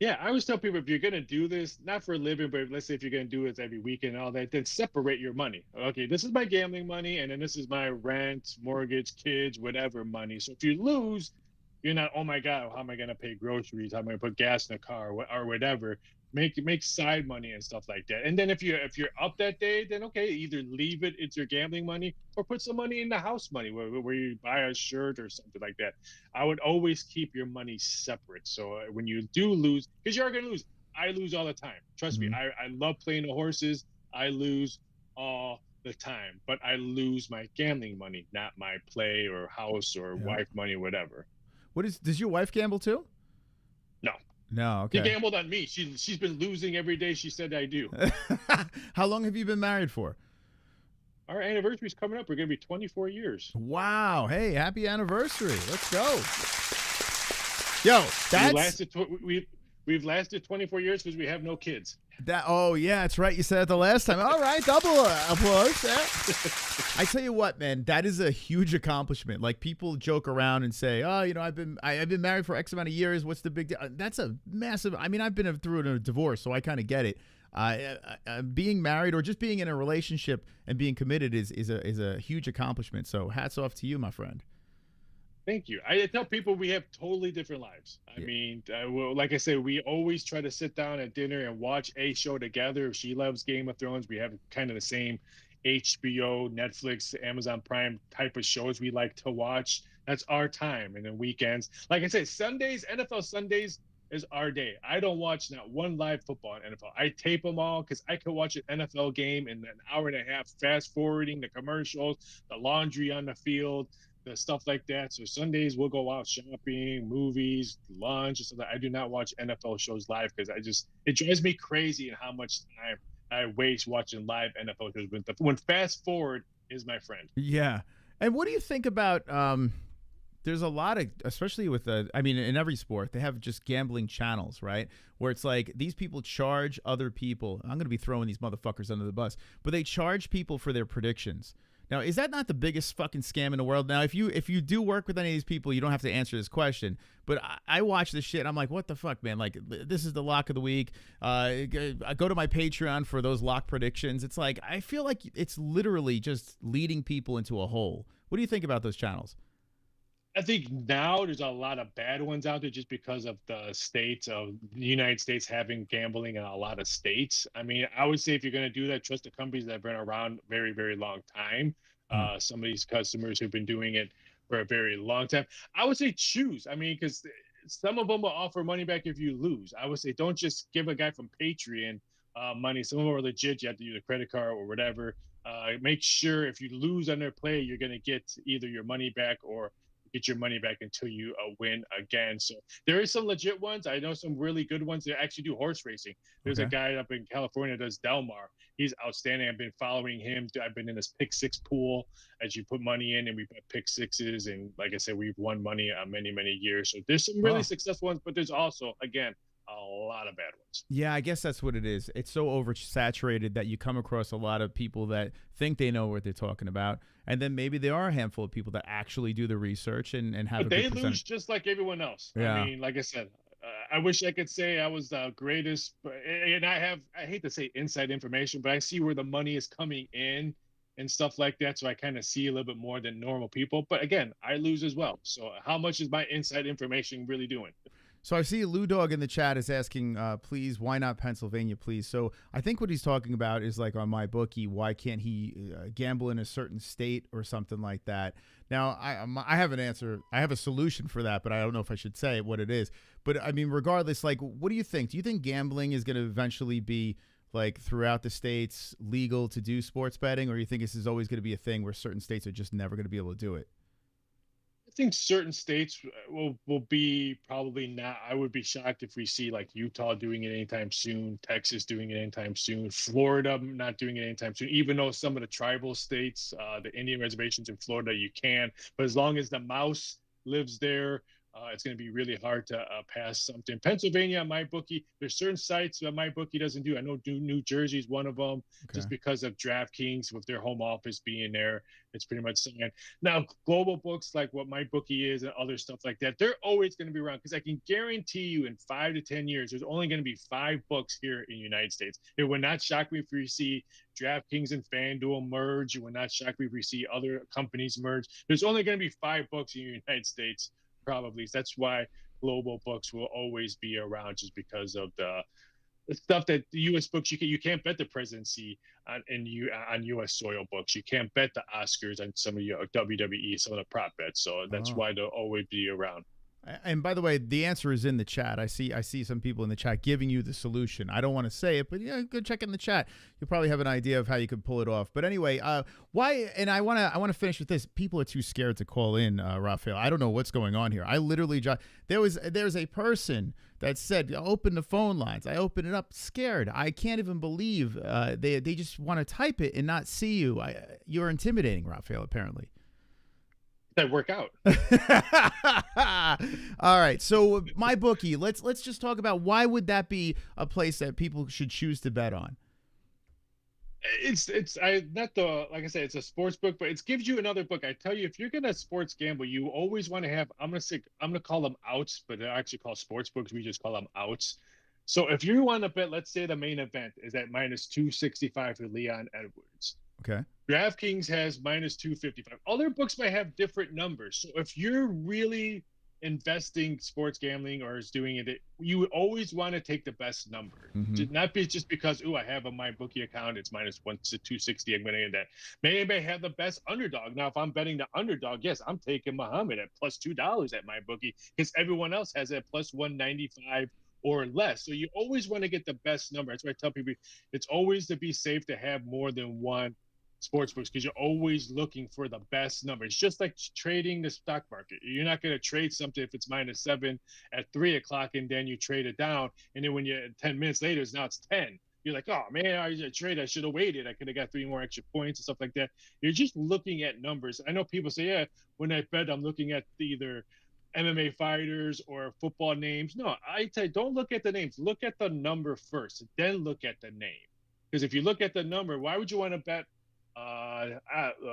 Yeah, I always tell people if you're gonna do this, not for a living, but let's say if you're gonna do it every weekend and all that, then separate your money. Okay, this is my gambling money, and then this is my rent, mortgage, kids, whatever money. So if you lose, you're not, oh my God, how am I gonna pay groceries? How am I gonna put gas in the car or whatever? Make side money and stuff like that. And then if you're up that day, then okay, either leave it, it's your gambling money, or put some money in the house money where you buy a shirt or something like that. I would always keep your money separate. So when you do lose, because you're going to lose, I lose all the time. Trust me, Mhm. I love playing the horses. I lose all the time, but I lose my gambling money, not my play or house or Yeah. wife money, whatever. Does your wife gamble too? No, No, she okay. gambled on me. She's been losing every day. She said I do. How long have you been married for? Our anniversary's coming up. We're going to be 24 years. Wow. Hey, happy anniversary. Let's go. Yo, that's We've lasted 24 years because we have no kids. that. Oh, yeah, that's right. You said it the last time. All right, double applause. Yeah. I tell you what, man, that is a huge accomplishment. Like people joke around and say, "Oh, I've been married for X amount of years. What's the big deal?" That's a massive. I mean, I've been through a divorce, so I kind of get it. Being married or just being in a relationship and being committed is a huge accomplishment. So hats off to you, my friend. Thank you. I tell people we have totally different lives. I Yeah. mean, well, like I said, we always try to sit down at dinner and watch a show together. If she loves Game of Thrones, we have kind of the same HBO, Netflix, Amazon Prime type of shows we like to watch. That's our time. And then weekends, like I said, Sundays, NFL Sundays is our day. I don't watch not one live football in NFL. I tape them all because I could watch an NFL game in an hour and a half, fast forwarding the commercials, the laundry on the field, the stuff like that. So Sundays we'll go out shopping, movies, lunch, and stuff. I do not watch NFL shows live because it drives me crazy and how much time I waste watching live NFL shows. When fast forward is my friend. Yeah. And what do you think about there's a lot of, especially with I mean, in every sport, they have just gambling channels, right? Where it's like these people charge other people. I'm going to be throwing these motherfuckers under the bus, but they charge people for their predictions. Now, is that not the biggest fucking scam in the world? Now, if you do work with any of these people, you don't have to answer this question. But I watch this shit. I'm like, what the fuck, man? Like, this is the lock of the week. I go to my Patreon for those lock predictions. It's like I feel like it's literally just leading people into a hole. What do you think about those channels? I think now there's a lot of bad ones out there just because of the states of the United States having gambling in a lot of states. I mean, I would say if you're going to do that, trust the companies that have been around very, very long time. Some of these customers who've been doing it for a very long time. I would say choose. I mean, because some of them will offer money back if you lose. I would say don't just give a guy from Patreon money. Some of them are legit. You have to use a credit card or whatever. Make sure if you lose on their play, you're going to get either your money back or get your money back until you win again. So there is some legit ones. I know some really good ones that actually do horse racing. There's a guy up in California that does Del Mar. He's outstanding. I've been following him. I've been in this pick six pool as you put money in, and we put pick sixes. And like I said, we've won money many, many years. So there's some really successful ones, but there's also, again, a lot of bad ones. Yeah, I guess that's what it is. It's so oversaturated that you come across a lot of people that think they know what they're talking about, and then maybe there are a handful of people that actually do the research and have. But they lose just like everyone else. Yeah. I mean, like I said, I wish I could say I was the greatest, and I hate to say inside information, but I see where the money is coming in and stuff like that. So I kind of see a little bit more than normal people. But again, I lose as well. So how much is my inside information really doing? So I see Lou Dog in the chat is asking, please, why not Pennsylvania, please? So I think what he's talking about is like on MyBookie, why can't he gamble in a certain state or something like that? Now, I have an answer. I have a solution for that, but I don't know if I should say what it is. But, I mean, regardless, like, what do you think? Do you think gambling is going to eventually be, like, throughout the states legal to do sports betting, or do you think this is always going to be a thing where certain states are just never going to be able to do it? I think certain states will be probably not. I would be shocked if we see like Utah doing it anytime soon, Texas doing it anytime soon, Florida not doing it anytime soon, even though some of the tribal states, the Indian reservations in Florida, you can. But as long as the mouse lives there, It's going to be really hard to pass something. Pennsylvania, MyBookie, there's certain sites that MyBookie doesn't do. I know New Jersey is one of them, just because of DraftKings with their home office being there. It's pretty much saying. Now, global books like what MyBookie is and other stuff like that, they're always going to be around because I can guarantee you in 5 to 10 years, there's only going to be 5 books here in the United States. It would not shock me if we see DraftKings and FanDuel merge. It would not shock me if we see other companies merge. There's only going to be 5 books in the United States. Probably. That's why global books will always be around, just because of the stuff that the U.S. books you can't bet the presidency on U.S. soil books. You can't bet the Oscars on some of your WWE, some of the prop bets. So that's why they'll always be around. And by the way, the answer is in the chat. I see some people in the chat giving you the solution. I don't want to say it, but yeah, go check in the chat. You'll probably have an idea of how you could pull it off. But anyway, why? And I want to finish with this. People are too scared to call in, Raphael. I don't know what's going on here. I literally there's a person that said open the phone lines. I open it up, scared. I can't even believe they just want to type it and not see you. You're intimidating, Raphael. Apparently. That work out. All right, so MyBookie, let's just talk about why would that be a place that people should choose to bet on. It's not the, like I said, it's a sports book, but it gives you another book. I tell you, if you're gonna sports gamble, you always want to have, I'm gonna call them outs, but they're actually called sports books. We just call them outs. So if you want to bet, let's say the main event is at -265 for Leon Edwards. Okay. DraftKings has -255. Other books might have different numbers. So if you're really investing sports gambling or is doing it, you always want to take the best number. Not be just because, I have a MyBookie account, it's -260, I'm going to get that. Maybe I have the best underdog. Now, if I'm betting the underdog, yes, I'm taking Muhammad at +$2 at MyBookie because everyone else has it at +195 or less. So you always want to get the best number. That's why I tell people it's always to be safe to have more than one sports books, because you're always looking for the best number. It's just like trading the stock market. You're not going to trade something if it's -7 at 3 o'clock and then you trade it down, and then when you're 10 minutes later, now it's 10. You're like, oh man, I should have waited. I could have got 3 more extra points and stuff like that. You're just looking at numbers. I know people say, yeah, when I bet, I'm looking at either MMA fighters or football names. No, I tell you, don't look at the names. Look at the number first, then look at the name. Because if you look at the number, why would you want to bet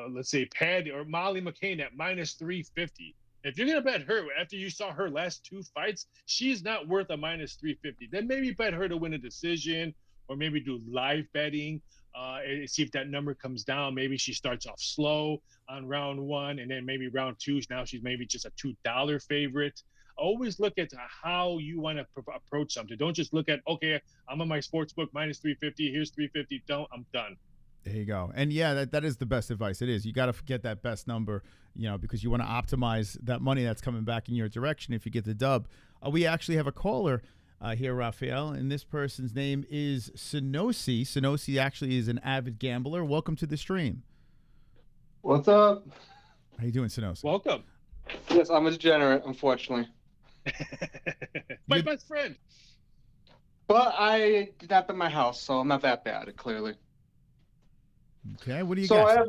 let's say Paddy or Molly McCain at -350? If you're gonna bet her after you saw her last 2 fights, she's not worth a -350. Then maybe bet her to win a decision, or maybe do live betting and see if that number comes down. Maybe she starts off slow on round 1, and then maybe round 2 now she's maybe just a $2 favorite. Always look at how you want to approach something. Don't just look at, okay, I'm on my sports book -350, here's 350, I'm done. There you go. And yeah, that is the best advice. It is. You got to get that best number, because you want to optimize that money that's coming back in your direction if you get the dub. We actually have a caller here, Raphael, and this person's name is Sonosi. Sonosi actually is an avid gambler. Welcome to the stream. What's up? How you doing, Sonosi? Welcome. Yes, I'm a degenerate, unfortunately. My best friend. But I did not bet my house, so I'm not that bad, clearly. Okay, what do you got?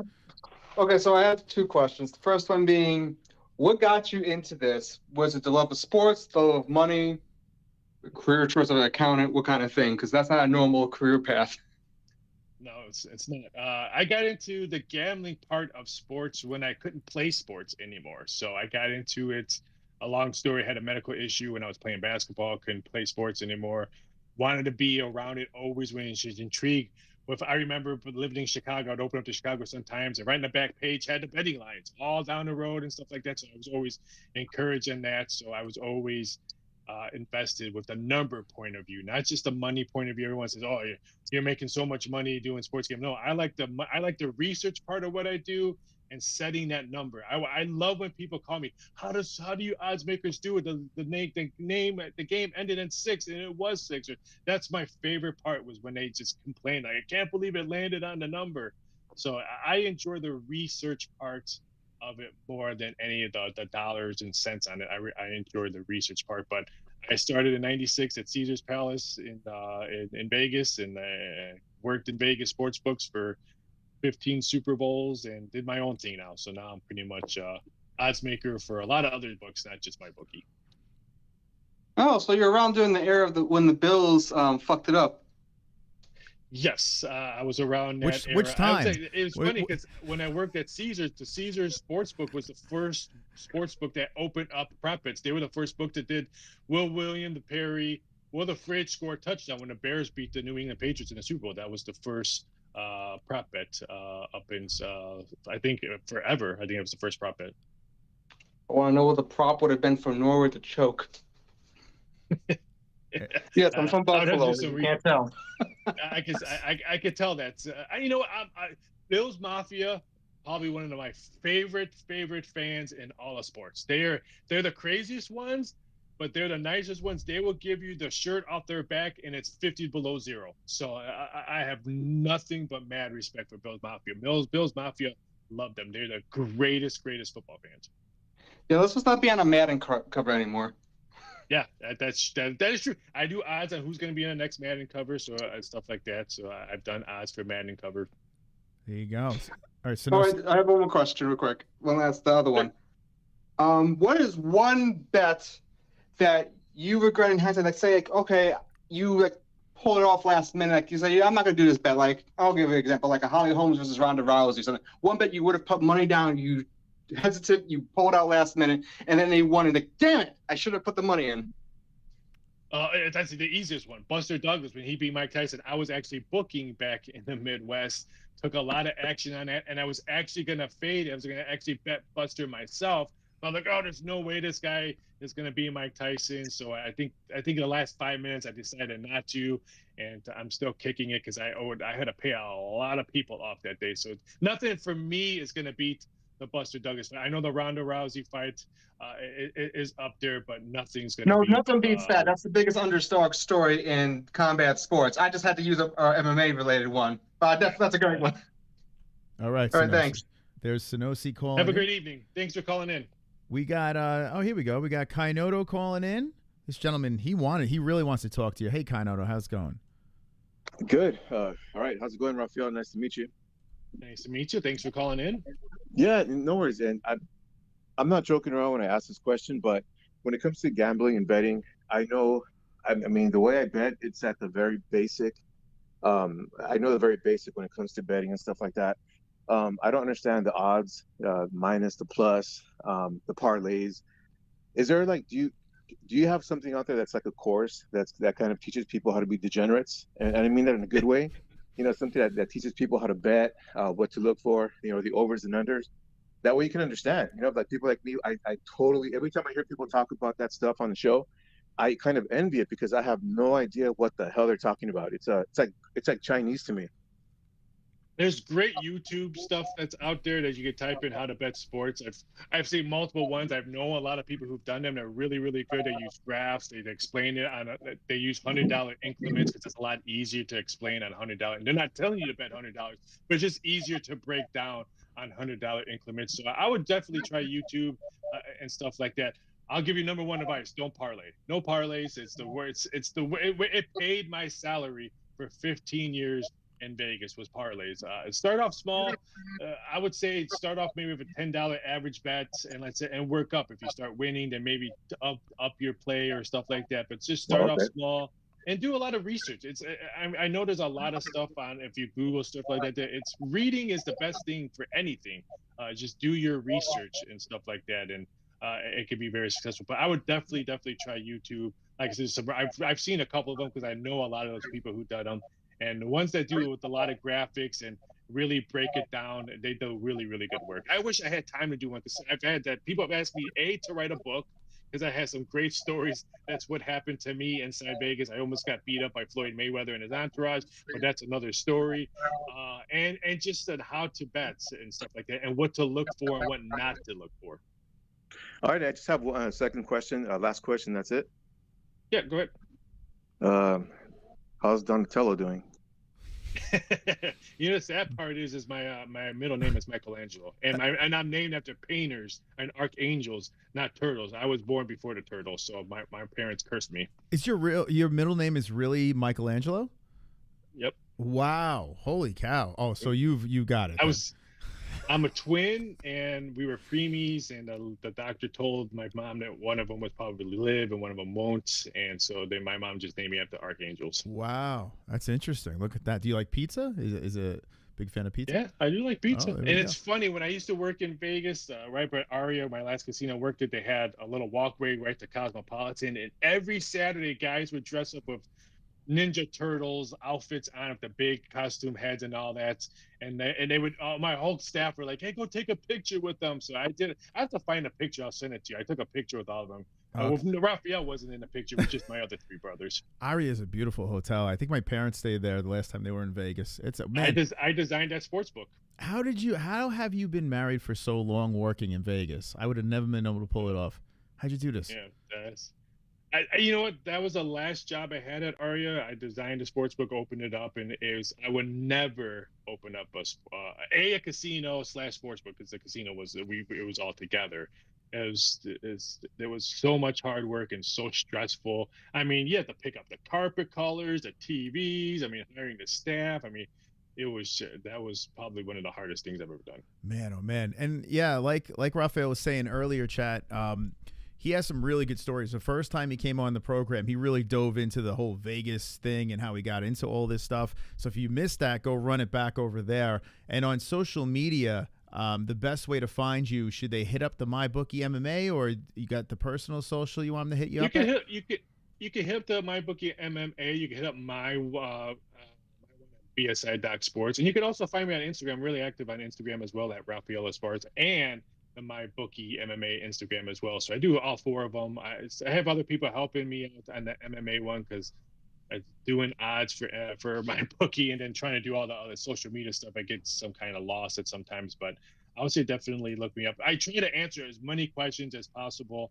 So I have 2 questions. The first one being, what got you into this? Was it the love of sports, the love of money, the career choice of an accountant, what kind of thing? Because that's not a normal career path. No, it's not. I got into the gambling part of sports when I couldn't play sports anymore. So I got into it. A long story, I had a medical issue when I was playing basketball, couldn't play sports anymore. Wanted to be around it always when she was intrigued. I remember living in Chicago, I'd open up to Chicago sometimes, and right in the back page had the betting lines all down the road and stuff like that. So I was always encouraged in that. So I was always invested with the number point of view, not just the money point of view. Everyone says, "Oh, you're making so much money doing sports games." No, I like the research part of what I do and setting that number. I love when people call me, how do you odds makers do it? The game ended in 6 and it was 6. That's my favorite part, was when they just complain, like, I can't believe it landed on the number. So I enjoy the research part of it more than any of the dollars and cents on it. I enjoy the research part. But I started in '96 at Caesar's Palace in Vegas, and worked in Vegas sports books for 15 Super Bowls and did my own thing now. So now I'm pretty much odds maker for a lot of other books, not just MyBookie. Oh, so you're around during the era of when the Bills fucked it up. Yes, I was around that era. Which time? I would say it was funny because when I worked at Caesars, the Caesars Sportsbook was the first sportsbook that opened up prop bets. They were the first book that did Will William, the Perry, Will the Fridge score a touchdown when the Bears beat the New England Patriots in the Super Bowl. That was the first prop bet up in, I think, forever. I think it was the first prop bet. I want to know what the prop would have been for Norwood to choke. Yes, I'm from Buffalo. You can't tell. I could tell that. You know, Bills Mafia, probably one of my favorite fans in all of sports. They're the craziest ones, but they're the nicest ones. They will give you the shirt off their back, and it's 50 below zero. So I have nothing but mad respect for Bills Mafia. Bills Mafia, love them. They're the greatest football fans. Yeah, let's just not be on a Madden cover anymore. Yeah, that is true. I do odds on who's going to be in the next Madden cover, so stuff like that. So I've done odds for Madden cover. There you go. All right, so All right, I have one more question real quick. The other one. What is one bet that you regret in hindsight? Like, say, like, okay, you pull it off last minute. Like, you say, yeah, I'm not going to do this bet. Like, I'll give you an example, like a Holly Holmes versus Ronda Rousey or something. One bet you would have put money down, you hesitant, you pull it out last minute, and then they won. And like, damn it, I should have put the money in. That's the easiest one. Buster Douglas, when he beat Mike Tyson, I was actually booking back in the Midwest. Took a lot of action on that, and I was actually going to fade. I was going to actually bet Buster myself. I'm like, oh, there's no way this guy is going to be Mike Tyson. So I think in the last 5 minutes, I decided not to, and I'm still kicking it because I had to pay a lot of people off that day. So nothing for me is going to beat the Buster Douglas fight. I know the Ronda Rousey fight is up there, but nothing's going to No, beat, nothing beats that. That's the biggest underdog story in combat sports. I just had to use a MMA-related one. That's a great one. All right, All right, thanks. There's Sonosi calling Have a in. great evening. Thanks for calling in. We got, here we go. We got Kainotto calling in. This gentleman, he really wants to talk to you. Hey, Kainotto, how's it going? Good. All right. How's it going, Rafael? Nice to meet you. Nice to meet you. Thanks for calling in. Yeah, no worries. And I'm not joking around when I ask this question, but when it comes to gambling and betting, I mean, the way I bet, it's at the very basic. I know the very basic when it comes to betting and stuff like that. I don't understand the odds, minus the plus, the parlays. Is there do you have something out there that's like a course that kind of teaches people how to be degenerates? And I mean that in a good way. You know, something that teaches people how to bet, what to look for, you know, the overs and unders. That way you can understand, you know, like people like me, I totally, every time I hear people talk about that stuff on the show, I kind of envy it because I have no idea what the hell they're talking about. It's like Chinese to me. There's great YouTube stuff that's out there that you can type in how to bet sports. I've seen multiple ones. I've known a lot of people who've done them. They're really, really good. They use graphs. They explain it they use $100 increments because it's a lot easier to explain on $100. And they're not telling you to bet $100, but it's just easier to break down on $100 increments. So I would definitely try YouTube and stuff like that. I'll give you number one advice: don't parlay. No parlays. It's the worst. It's the way it paid my salary for 15 years in Vegas was parlays. Start off small. I would say start off maybe with a $10 average bet, and let's say and work up. If you start winning, then maybe up your play or stuff like that. But just start off small and do a lot of research. I know there's a lot of stuff on if you Google stuff like that. It's reading is the best thing for anything. Just do your research and stuff like that, and it can be very successful. But I would definitely try YouTube. Like I said, I've seen a couple of them because I know a lot of those people who done them. And the ones that do it with a lot of graphics and really break it down, they do really, really good work. I wish I had time to do one because I've had that. People have asked me, to write a book because I had some great stories. That's what happened to me inside Vegas. I almost got beat up by Floyd Mayweather and his entourage, but that's another story. And just on how to bet and stuff like that, and what to look for and what not to look for. All right, I just have one second question, last question. That's it. Yeah, go ahead. How's Donatello doing? You know, the sad part is my my middle name is Michelangelo, and I'm named after painters and archangels, not turtles. I was born before the turtles, so my parents cursed me. Is your middle name is really Michelangelo? Yep. Wow! Holy cow! Oh, so you got it. I'm a twin, and we were preemies, and the doctor told my mom that one of them would probably live and one of them won't, and so then my mom just named me after archangels. Wow, that's interesting. Look at that. Do you like pizza? Is a big fan of pizza? Yeah, I do like pizza. Oh, there And we it's funny, when I used to work in Vegas, right by Aria, my last casino I worked at, they had a little walkway right to Cosmopolitan. And every Saturday, guys would dress up with Ninja Turtles outfits on with the big costume heads and all that. And they would, my whole staff were like, hey, go take a picture with them. So I did. I have to find a picture. I'll send it to you. I took a picture with all of them. Raphael wasn't in the picture, but just my other three brothers. Aria is a beautiful hotel. I think my parents stayed there the last time they were in Vegas. It's a man. I designed that sports book. How have you been married for so long working in Vegas? I would have never been able to pull it off. How'd you do this? Yeah, you know what? That was the last job I had at Aria. I designed a sports book, opened it up, and I would never open up a casino / sports book, because the casino it was all together. There was so much hard work and so stressful. I mean, you had to pick up the carpet colors, the TVs. I mean, hiring the staff. I mean, that was probably one of the hardest things I've ever done. Man, oh man. And yeah, like Raphael was saying earlier, chat, he has some really good stories. The first time he came on the program, he really dove into the whole Vegas thing and how he got into all this stuff. So if you missed that, go run it back over there. And on social media, the best way to find you, should they hit up the MyBookie MMA, or you got the personal social you want them to hit you up? You can hit up the MyBookie MMA. You can hit up my BSI Doc Sports, and you can also find me on Instagram. I'm really active on Instagram as well, at Rafael Sports, and the MyBookie MMA Instagram as well. So I do all four of them. I have other people helping me out on the MMA one, because doing odds for MyBookie and then trying to do all the other social media stuff, I get some kind of lost at sometimes. But I would say definitely look me up. I try to answer as many questions as possible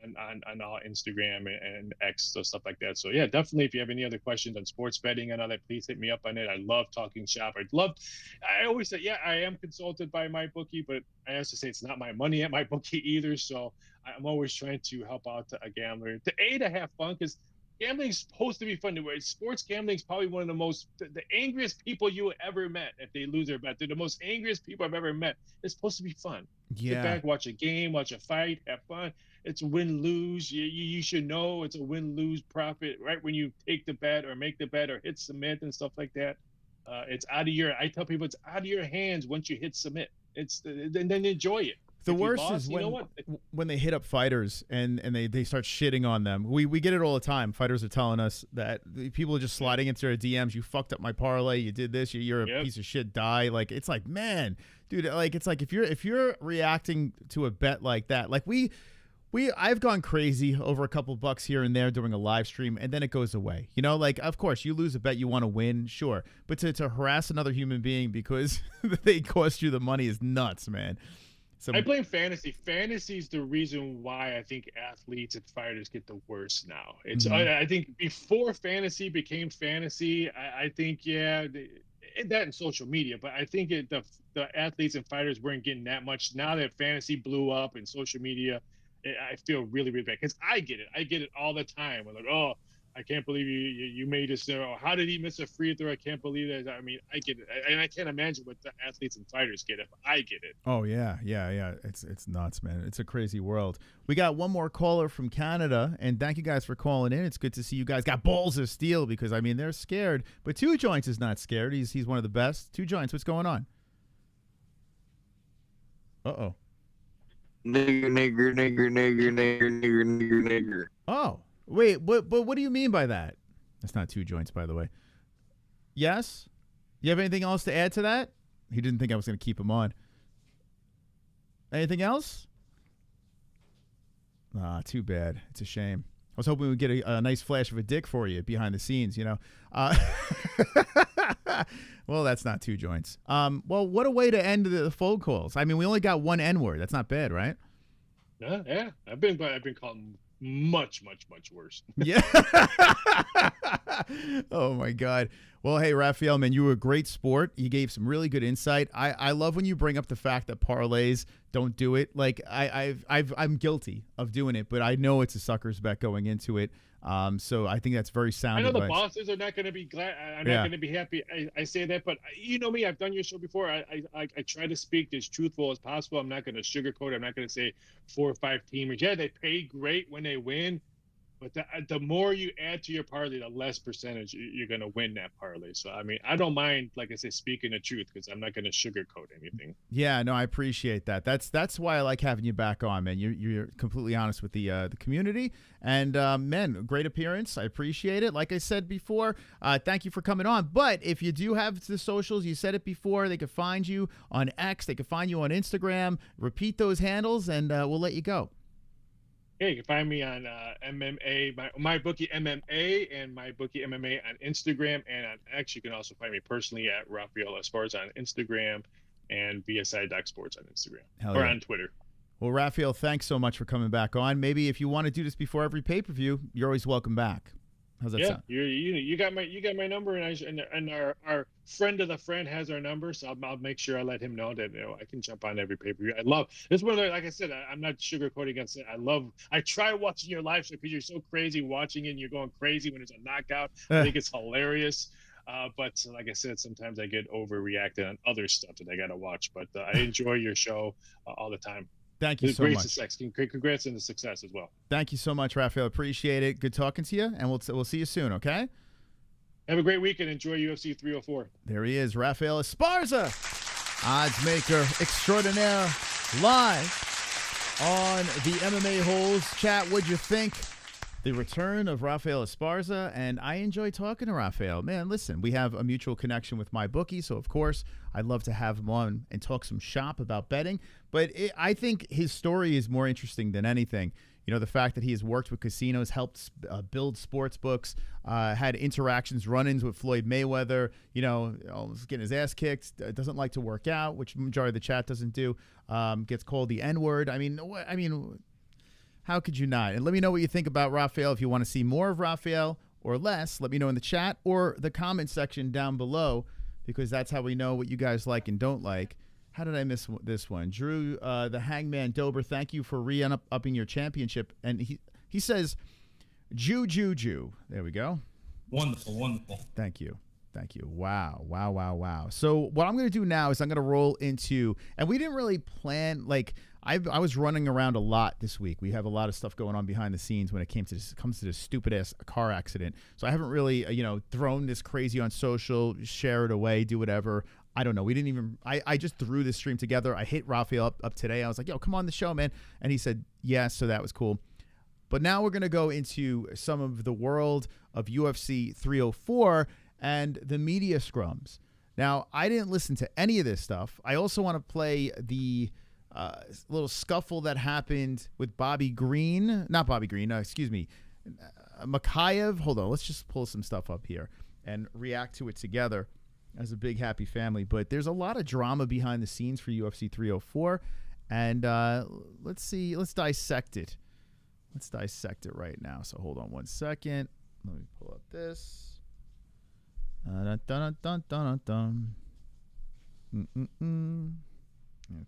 on all Instagram and X, so stuff like that. So yeah, definitely, if you have any other questions on sports betting and all that, please hit me up on it. I love talking shop. I always say, yeah, I am consulted by MyBookie, but I also say it's not my money at MyBookie either. So I'm always trying to help out a gambler to have fun, because gambling is supposed to be fun. Sports gambling is probably one of the angriest people you ever met if they lose their bet. They're the most angriest people I've ever met. It's supposed to be fun. Yeah. Sit back, watch a game, watch a fight, have fun. It's win-lose. You should know it's a win-lose profit right when you take the bet or make the bet or hit submit and stuff like that. It's out of I tell people it's out of your hands once you hit submit. Then enjoy it. The worst is when they hit up fighters and they start shitting on them. We get it all the time. Fighters are telling us that people are just sliding into their DMs. You fucked up my parlay. You did this. You're a piece of shit. Die. Like, it's like, man, dude. Like, it's like if you're reacting to a bet like that, like I've gone crazy over a couple bucks here and there during a live stream, and then it goes away. You know, like, of course, you lose a bet, you want to win, sure. But to harass another human being because they cost you the money is nuts, man. I blame fantasy. Fantasy is the reason why I think athletes and fighters get the worst now. It's I think before fantasy became fantasy, I think, that in social media, but I think the athletes and fighters weren't getting that much. Now that fantasy blew up in social media, I feel really, really bad, because I get it all the time. We're like, oh, I can't believe you made this. Or how did he miss a free throw? I can't believe that. I mean, I get it, and I can't imagine what the athletes and fighters get, if I get it. Oh yeah. It's nuts, man. It's a crazy world. We got one more caller from Canada, and thank you guys for calling in. It's good to see you guys got balls of steel, because I mean, they're scared, but Two Joints is not scared. He's one of the best. Two Joints, what's going on? Uh-oh. Nigger. Oh, wait, but what do you mean by that? That's not Two Joints, by the way. Yes? You have anything else to add to that? He didn't think I was going to keep him on. Anything else? Too bad. It's a shame. I was hoping we would get a nice flash of a dick for you behind the scenes, you know. Well, that's not Two Joints. Well, what a way to end the phone calls. I mean, we only got one N-word. That's not bad, right? Yeah. I've been called much, much, much worse. Yeah. Oh my God. Well, hey, Raphael, man, you were a great sport. You gave some really good insight. I love when you bring up the fact that parlays don't do it. Like I'm guilty of doing it, but I know it's a sucker's bet going into it. So I think that's very sound I know advice. the bosses are not going to be glad. I'm not going to be happy. I say that, but you know me. I've done your show before. I try to speak as truthful as possible. I'm not going to sugarcoat. I'm not going to say 4 or 5 teamers. Yeah, they pay great when they win. But the more you add to your parlay, the less percentage you're going to win that parlay. So, I mean, I don't mind, like I say, speaking the truth because I'm not going to sugarcoat anything. Yeah, no, I appreciate that. That's why I like having you back on, man. You're completely honest with the community. And, man, great appearance. I appreciate it. Like I said before, thank you for coming on. But if you do have the socials, you said it before, they could find you on X. They could find you on Instagram. Repeat those handles, and we'll let you go. Yeah, you can find me on MMA, MyBookie MMA, and MyBookie MMA on Instagram, and on X. You can also find me personally at Rafael Esparza on Instagram and BSI.sports on Instagram or on Twitter. Well, Raphael, thanks so much for coming back on. Maybe if you want to do this before every pay-per-view, you're always welcome back. How's that sound? You got my number, and our friend of the friend has our number, so I'll make sure I let him know that I can jump on every pay-per-view. I love this one. Like I said, I'm not sugarcoating against it. I try watching your live show because you're so crazy watching it. And you're going crazy when there's a knockout. I think it's hilarious. But like I said, sometimes I get overreacted on other stuff that I got to watch. But I enjoy your show all the time. Thank you so much. Congrats on the success as well. Thank you so much, Raphael. Appreciate it. Good talking to you, and we'll see you soon, okay? Have a great weekend. Enjoy UFC 304. There he is, Raphael Esparza, odds maker extraordinaire, live on the MMA-Holes chat. What'd you think? The return of Raphael Esparza, and I enjoy talking to Raphael. Man, listen, we have a mutual connection with MyBookie, so of course I'd love to have him on and talk some shop about betting. But I think his story is more interesting than anything. You know, the fact that he has worked with casinos, helped build sports books, had interactions, run-ins with Floyd Mayweather, you know, almost getting his ass kicked, doesn't like to work out, which majority of the chat doesn't do, gets called the N-word. I mean, how could you not? And let me know what you think about Raphael. If you want to see more of Raphael or less, let me know in the chat or the comment section down below, because that's how we know what you guys like and don't like. How did I miss this one? Drew, the Hangman Dober, thank you for re-upping your championship. And he says, Jew. There we go. Wonderful. Thank you. Wow. So what I'm going to do now is I'm going to roll into, and we didn't really plan, like, I was running around a lot this week. We have a lot of stuff going on behind the scenes when it comes to this stupid ass car accident. So I haven't really, thrown this crazy on social, share it away, do whatever. I don't know. We didn't even, I just threw this stream together. I hit Raphael up today. I was like, yo, come on the show, man. And he said, yes. So that was cool. But now we're going to go into some of the world of UFC 304 and the media scrums. Now, I didn't listen to any of this stuff. I also want to play the little scuffle that happened with Makayev. Hold on, let's just pull some stuff up here and react to it together as a big happy family. But there's a lot of drama behind the scenes for UFC 304, and let's dissect it. Let's dissect it right now. So hold on one second. Let me pull up this.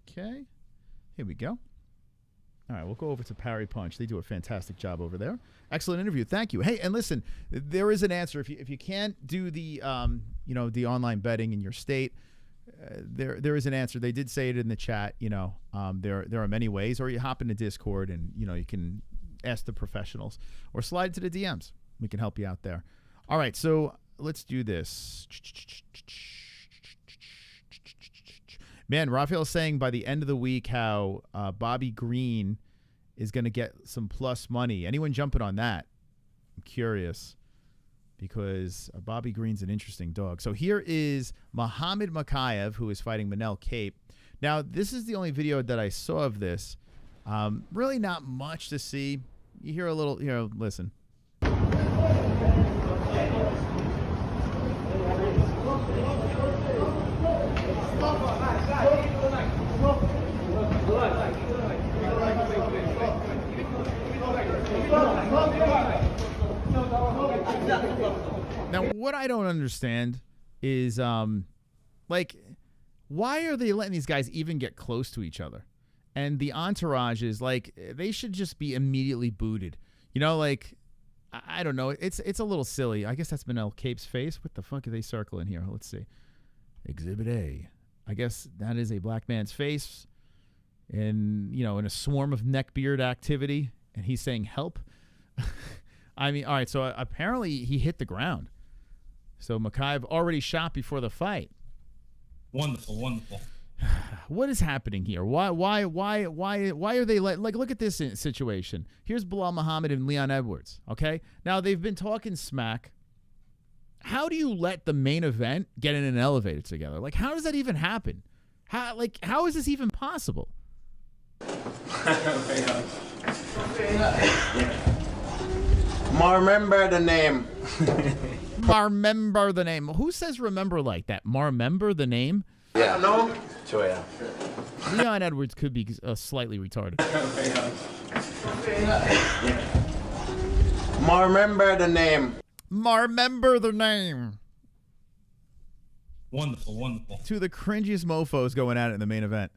Okay. Here we go. All right, we'll go over to Parry Punch. They do a fantastic job over there. Excellent interview. Thank you. Hey, and listen, there is an answer. If you can't do the the online betting in your state, there is an answer. They did say it in the chat. There are many ways, or you hop into Discord and you can ask the professionals or slide to the DMs. We can help you out there. All right, so let's do this. Man, Raphael's saying by the end of the week how Bobby Green is going to get some plus money. Anyone jumping on that? I'm curious because Bobby Green's an interesting dog. So here is Muhammad Makayev, who is fighting Manel Cape. Now, this is the only video that I saw of this. Really not much to see. You hear a little, listen. Now, what what I don't understand is, like, why are they letting these guys even get close to each other? And the entourage is like, they should just be immediately booted. You know, like, I don't know. It's a little silly. I guess that's Manel Cape's face. What the fuck are they circling here? Let's see. Exhibit A. I guess that is a black man's face in, you know, in a swarm of neckbeard activity. And he's saying help. I mean, all right. So apparently he hit the ground. So Makhachev already shot before the fight. Wonderful, wonderful. What is happening here? Why are they like look at this situation. Here's Belal Muhammad and Leon Edwards, okay? Now they've been talking smack. How do you let the main event get in an elevator together? Like, how does that even happen? How is this even possible? Remember the name. Remember the name. Who says remember like that? Remember the name? Yeah. No. Sure, yeah. Leon Edwards could be slightly retarded. Remember the name. Remember the name. Wonderful, wonderful. Two of the cringiest mofos going at it in the main event.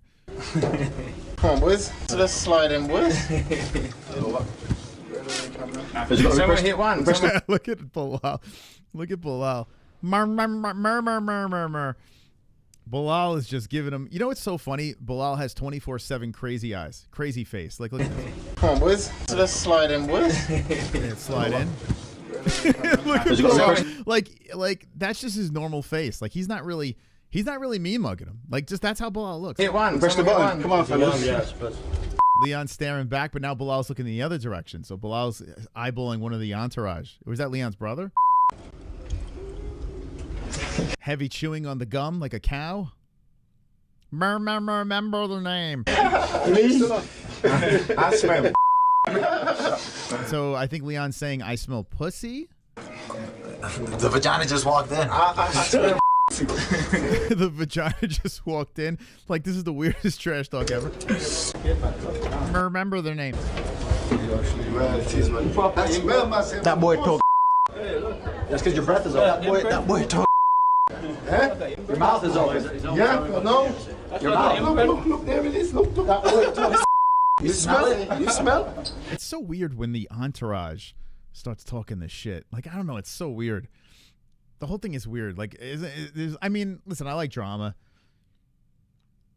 Come on, boys. So let's slide in, boys. Someone hit one. Look at Belal. Look at Belal. Murmur. Belal is just giving him. You know what's so funny? Belal has 24/7 crazy eyes, crazy face. Like, look at this. Come on, boys. So let's slide in, boys. Yeah, slide in. Look at Belal. Like that's just his normal face. Like he's not really mean mugging him. Like just that's how Belal looks. Hit one. Press the button. Come on, fellas. Yes, Leon's staring back, but now Belal's looking the other direction. So Belal's eyeballing one of the entourage. Was that Leon's brother? Heavy chewing on the gum like a cow. Remember the name. I smell. So I think Leon's saying, I smell pussy. The vagina just walked in. I smell. The vagina just walked in. Like, this is the weirdest trash talk ever. Remember their names. That boy told. That's because your breath is off. That boy told. Your mouth is open. Yeah, no. Your mouth. Look, there it is. Look. That boy told. You smell it? You smell it? It's so weird when the entourage starts talking this shit. Like, I don't know. It's so weird. The whole thing is weird. Like, I mean, listen, I like drama.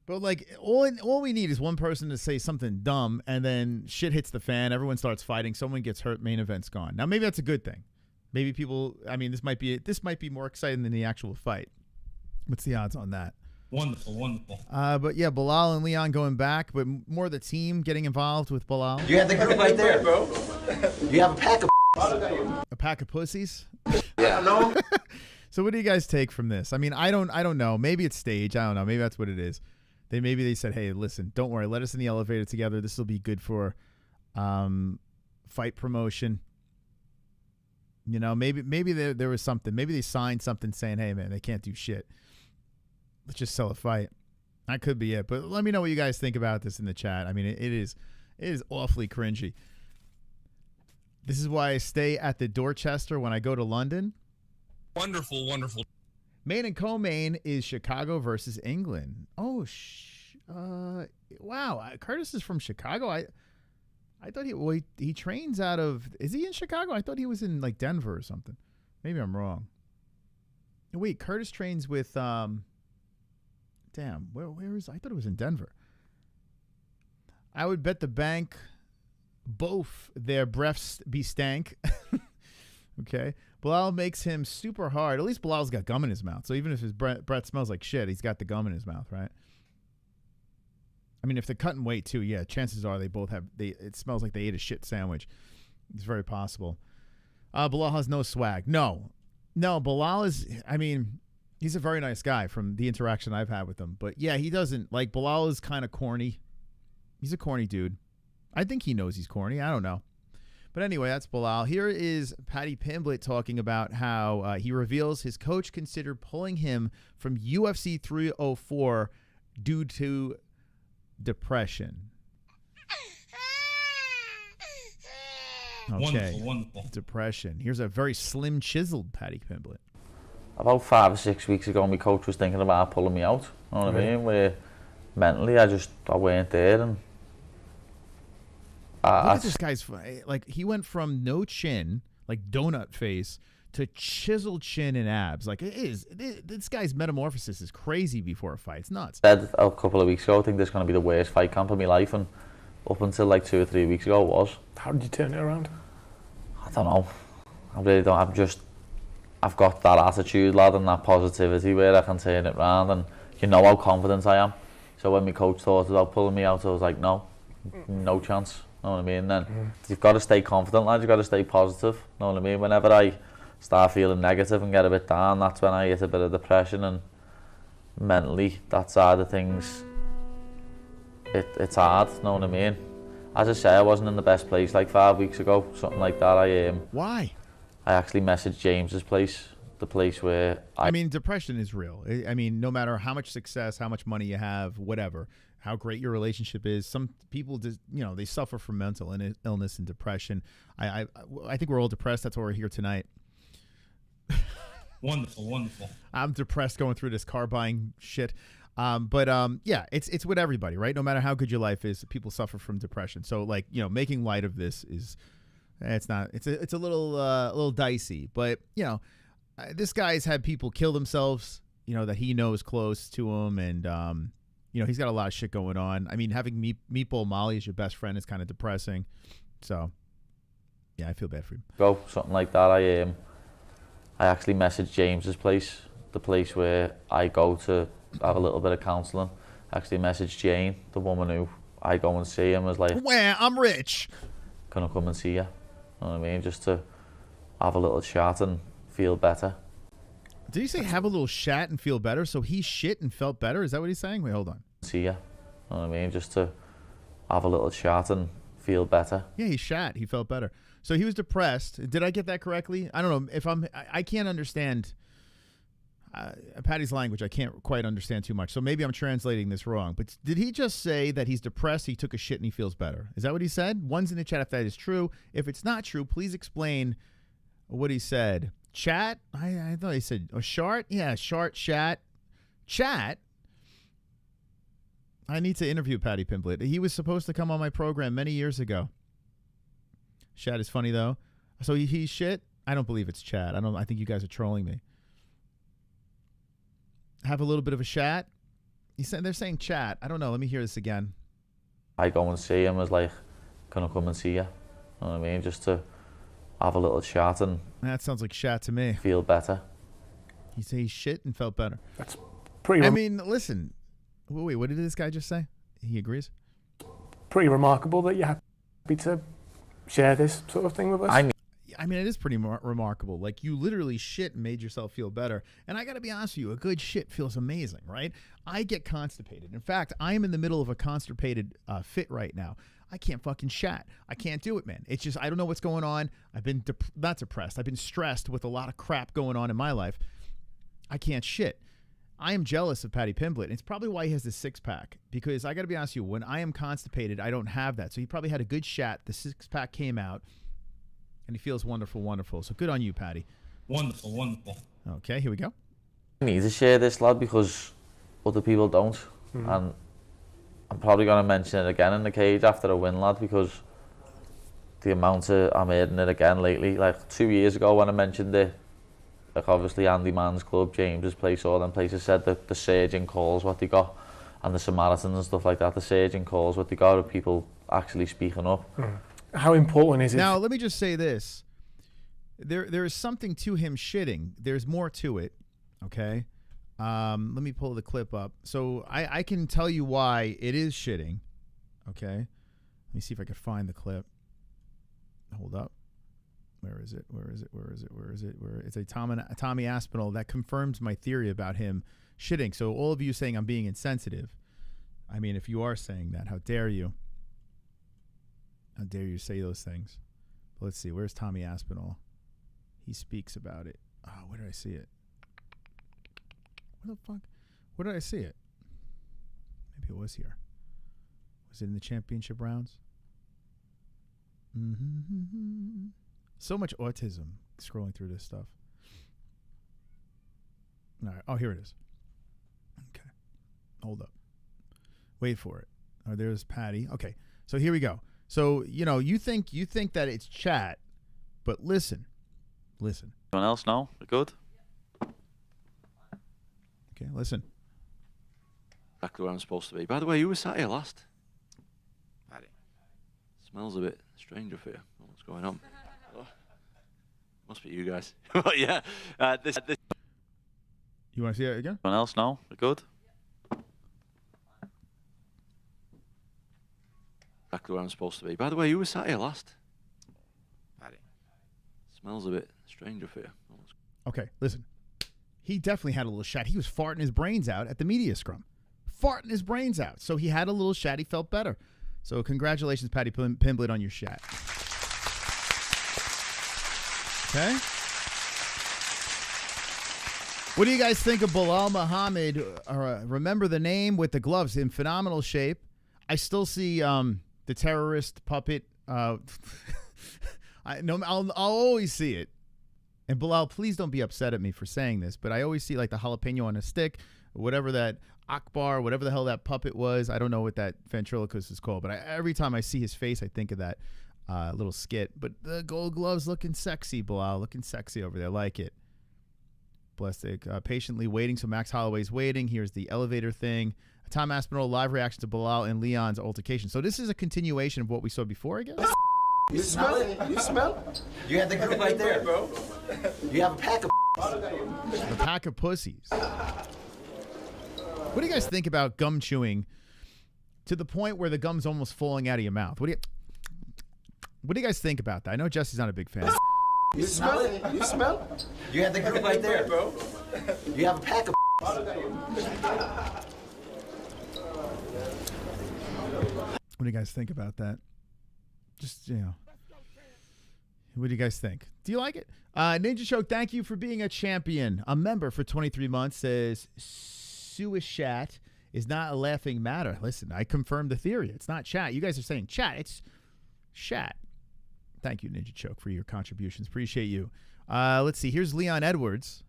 But, like, all we need is one person to say something dumb, and then shit hits the fan. Everyone starts fighting. Someone gets hurt. Main event's gone. Now, maybe that's a good thing. Maybe people, I mean, this might be more exciting than the actual fight. What's the odds on that? Wonderful, wonderful. But, yeah, Belal and Leon going back, but more the team getting involved with Belal. You have the group right there, bro. You have a pack of. A pack of pussies? Yeah, no. So what do you guys take from this? I mean, I don't know. Maybe it's stage. I don't know. Maybe that's what it is. Maybe they said, hey, listen, don't worry. Let us in the elevator together. This will be good for fight promotion. You know, maybe there was something. Maybe they signed something saying, hey, man, they can't do shit. Let's just sell a fight. That could be it. But let me know what you guys think about this in the chat. I mean, it is awfully cringy. This is why I stay at the Dorchester when I go to London. Wonderful, wonderful. Main and co-main is Chicago versus England. Oh, wow. Curtis is from Chicago. I thought he trains out of. Is he in Chicago? I thought he was in like Denver or something. Maybe I'm wrong. Wait, Curtis trains with. Damn, where is? I thought it was in Denver. I would bet the bank. Both their breaths be stank. Okay. Belal makes him super hard. At least Belal's got gum in his mouth. So even if his breath smells like shit, he's got the gum in his mouth, right? I mean, if they're cutting weight too, yeah, chances are they both have. It smells like they ate a shit sandwich. It's very possible. Belal has no swag. No, Belal is. I mean, he's a very nice guy from the interaction I've had with him. But yeah, he doesn't like. Belal is kind of corny. He's a corny dude. I think he knows he's corny. I don't know. But anyway, that's Belal. Here is Paddy Pimblett talking about how he reveals his coach considered pulling him from UFC 304 due to depression. Okay. Wonderful. Depression. Here's a very slim, chiseled Paddy Pimblett. about 5 or 6 weeks ago, my coach was thinking about pulling me out. You know what I mean? Where mentally, I weren't there, and look at this guy's like he went from no chin, like donut face, to chiseled chin and abs. Like this guy's metamorphosis is crazy before a fight. It's nuts. Said a couple of weeks ago, I think this is going to be the worst fight camp of my life, and up until like 2 or 3 weeks ago, it was. How did you turn it around? I don't know. I really don't. I've got that attitude, lad, and that positivity where I can turn it around, and you know how confident I am. So when my coach thought about pulling me out, I was like, no chance. Know what I mean? Then you've got to stay confident, lad. You've got to stay positive. Know what I mean? Whenever I start feeling negative and get a bit down, that's when I hit a bit of depression, and mentally, that side of things, it's hard. Know what I mean? As I say, I wasn't in the best place like 5 weeks ago, something like that. Why? I actually messaged James's place, the place where I mean, depression is real. I mean, no matter how much success, how much money you have, whatever, how great your relationship is, some people just, they suffer from mental illness and depression. I think we're all depressed. That's why we're here tonight. Wonderful. I'm depressed going through this car buying shit. Yeah, it's with everybody, right? No matter how good your life is, people suffer from depression. So like, making light of this is, it's a little dicey, but this guy's had people kill themselves, that he knows close to him. And, he's got a lot of shit going on. I mean, having Meatball Molly as your best friend is kind of depressing. So yeah, I feel bad for him. Go, something like that. I actually messaged James's place, the place where I go to have a little bit of counselling. Actually messaged Jane, the woman who I go and see, and was like, "Well, I'm rich. Can I come and see you?" You know what I mean? Just to have a little chat and feel better. Did he say have a little chat and feel better? So he shit and felt better? Is that what he's saying? Wait, hold on. See you. You know what I mean? Just to have a little chat and feel better. Yeah, he shat. He felt better. So he was depressed. Did I get that correctly? I don't know if I can't understand Paddy's language. I can't quite understand too much. So maybe I'm translating this wrong. But did he just say that he's depressed, he took a shit, and he feels better? Is that what he said? One's in the chat if that is true. If it's not true, please explain what he said. Chat? I thought he said a shart? Yeah, shart, chat. Chat? I need to interview Paddy Pimblett. He was supposed to come on my program many years ago. Chat is funny though. So he's shit? I don't believe it's chat. I think you guys are trolling me. Have a little bit of a chat? They're saying chat. I don't know. Let me hear this again. I go and see him, was like, can I come and see you? You know what I mean? Just to have a little chat and that sounds like chat to me. Feel better. He said he shit and felt better. That's pretty. I mean, listen. Wait, what did this guy just say? He agrees. Pretty remarkable that you're happy to share this sort of thing with us. I mean, it is pretty remarkable. Like, you literally shit and made yourself feel better. And I got to be honest with you, a good shit feels amazing, right? I get constipated. In fact, I am in the middle of a constipated fit right now. I can't fucking shat. I can't do it, man. It's just, I don't know what's going on. I've been not depressed. I've been stressed with a lot of crap going on in my life. I can't shit. I am jealous of Paddy Pimblett. It's probably why he has the six-pack. Because I got to be honest with you, when I am constipated, I don't have that. So he probably had a good shat. The six-pack came out. And he feels wonderful, wonderful. So good on you, Paddy. Wonderful. Okay, here we go. I need to share this, lad, because other people don't. Mm-hmm. And I'm probably going to mention it again in the cage after a win, lad, because the amount I'm hearing it again lately. Like 2 years ago when I mentioned it, like obviously Andy Mann's club, James's place, all them places said that the surge in calls, what they got, and the Samaritans and stuff like that, the surge in calls, what they got of people actually speaking up. Mm. How important is it? Now, let me just say this. There is something to him shitting. There's more to it, okay? Let me pull the clip up. So I can tell you why it is shitting, okay? Let me see if I can find the clip. Hold up. Where is it? It's a Tommy Aspinall that confirms my theory about him shitting. So all of you saying I'm being insensitive. I mean, if you are saying that, how dare you? How dare you say those things? But let's see. Where's Tommy Aspinall? He speaks about it. Oh, where did I see it? Where the fuck? Where did I see it? Maybe it was here. Was it in the championship rounds? So much autism scrolling through this stuff. All right. Oh, here it is. Okay. Hold up. Wait for it. Oh, there's Paddy. Okay. So here we go. So, you think that it's chat, but listen. Anyone else know? We're good? Okay, listen. Exactly where I'm supposed to be. By the way, you were sat here last. Paddy. Smells a bit strange up here. What's going on? Oh. Must be you guys. But yeah, this. You want to see it again? Anyone else know? We're good? Exactly where I'm supposed to be. By the way, you were sat here last. Paddy. Smells a bit strange up here. Okay, listen. He definitely had a little shat. He was farting his brains out at the media scrum. Farting his brains out. So he had a little shat. He felt better. So congratulations, Paddy Pimblett, on your shat. Okay? What do you guys think of Belal Muhammad? Remember the name with the gloves, in phenomenal shape. I still see the terrorist puppet. I'll always see it. And Belal, please don't be upset at me for saying this, but I always see like the jalapeno on a stick, or whatever that Akbar, whatever the hell that puppet was. I don't know what that ventriloquist is called, but every time I see his face, I think of that little skit. But the gold gloves looking sexy, Belal, looking sexy over there. Like it. Blessed, patiently waiting. So Max Holloway's waiting. Here's the elevator thing. Tom Aspinall live reaction to Belal and Leon's altercation. So this is a continuation of what we saw before, I guess. You smell it? You smell? You have the group right there, bro. You have a pack of A pack of pussies. What do you guys think about gum chewing to the point where the gum's almost falling out of your mouth? What do you guys think about that? I know Jesse's not a big fan. You smell it? You smell? You have the group right there, bro. You have a pack of What do you guys think about that? Just, what do you guys think? Do you like it? Ninja Choke, thank you for being a champion. A member for 23 months says, Suishat is not a laughing matter. Listen, I confirmed the theory. It's not chat. You guys are saying chat. It's shat. Thank you, Ninja Choke, for your contributions. Appreciate you. Let's see. Here's Leon Edwards.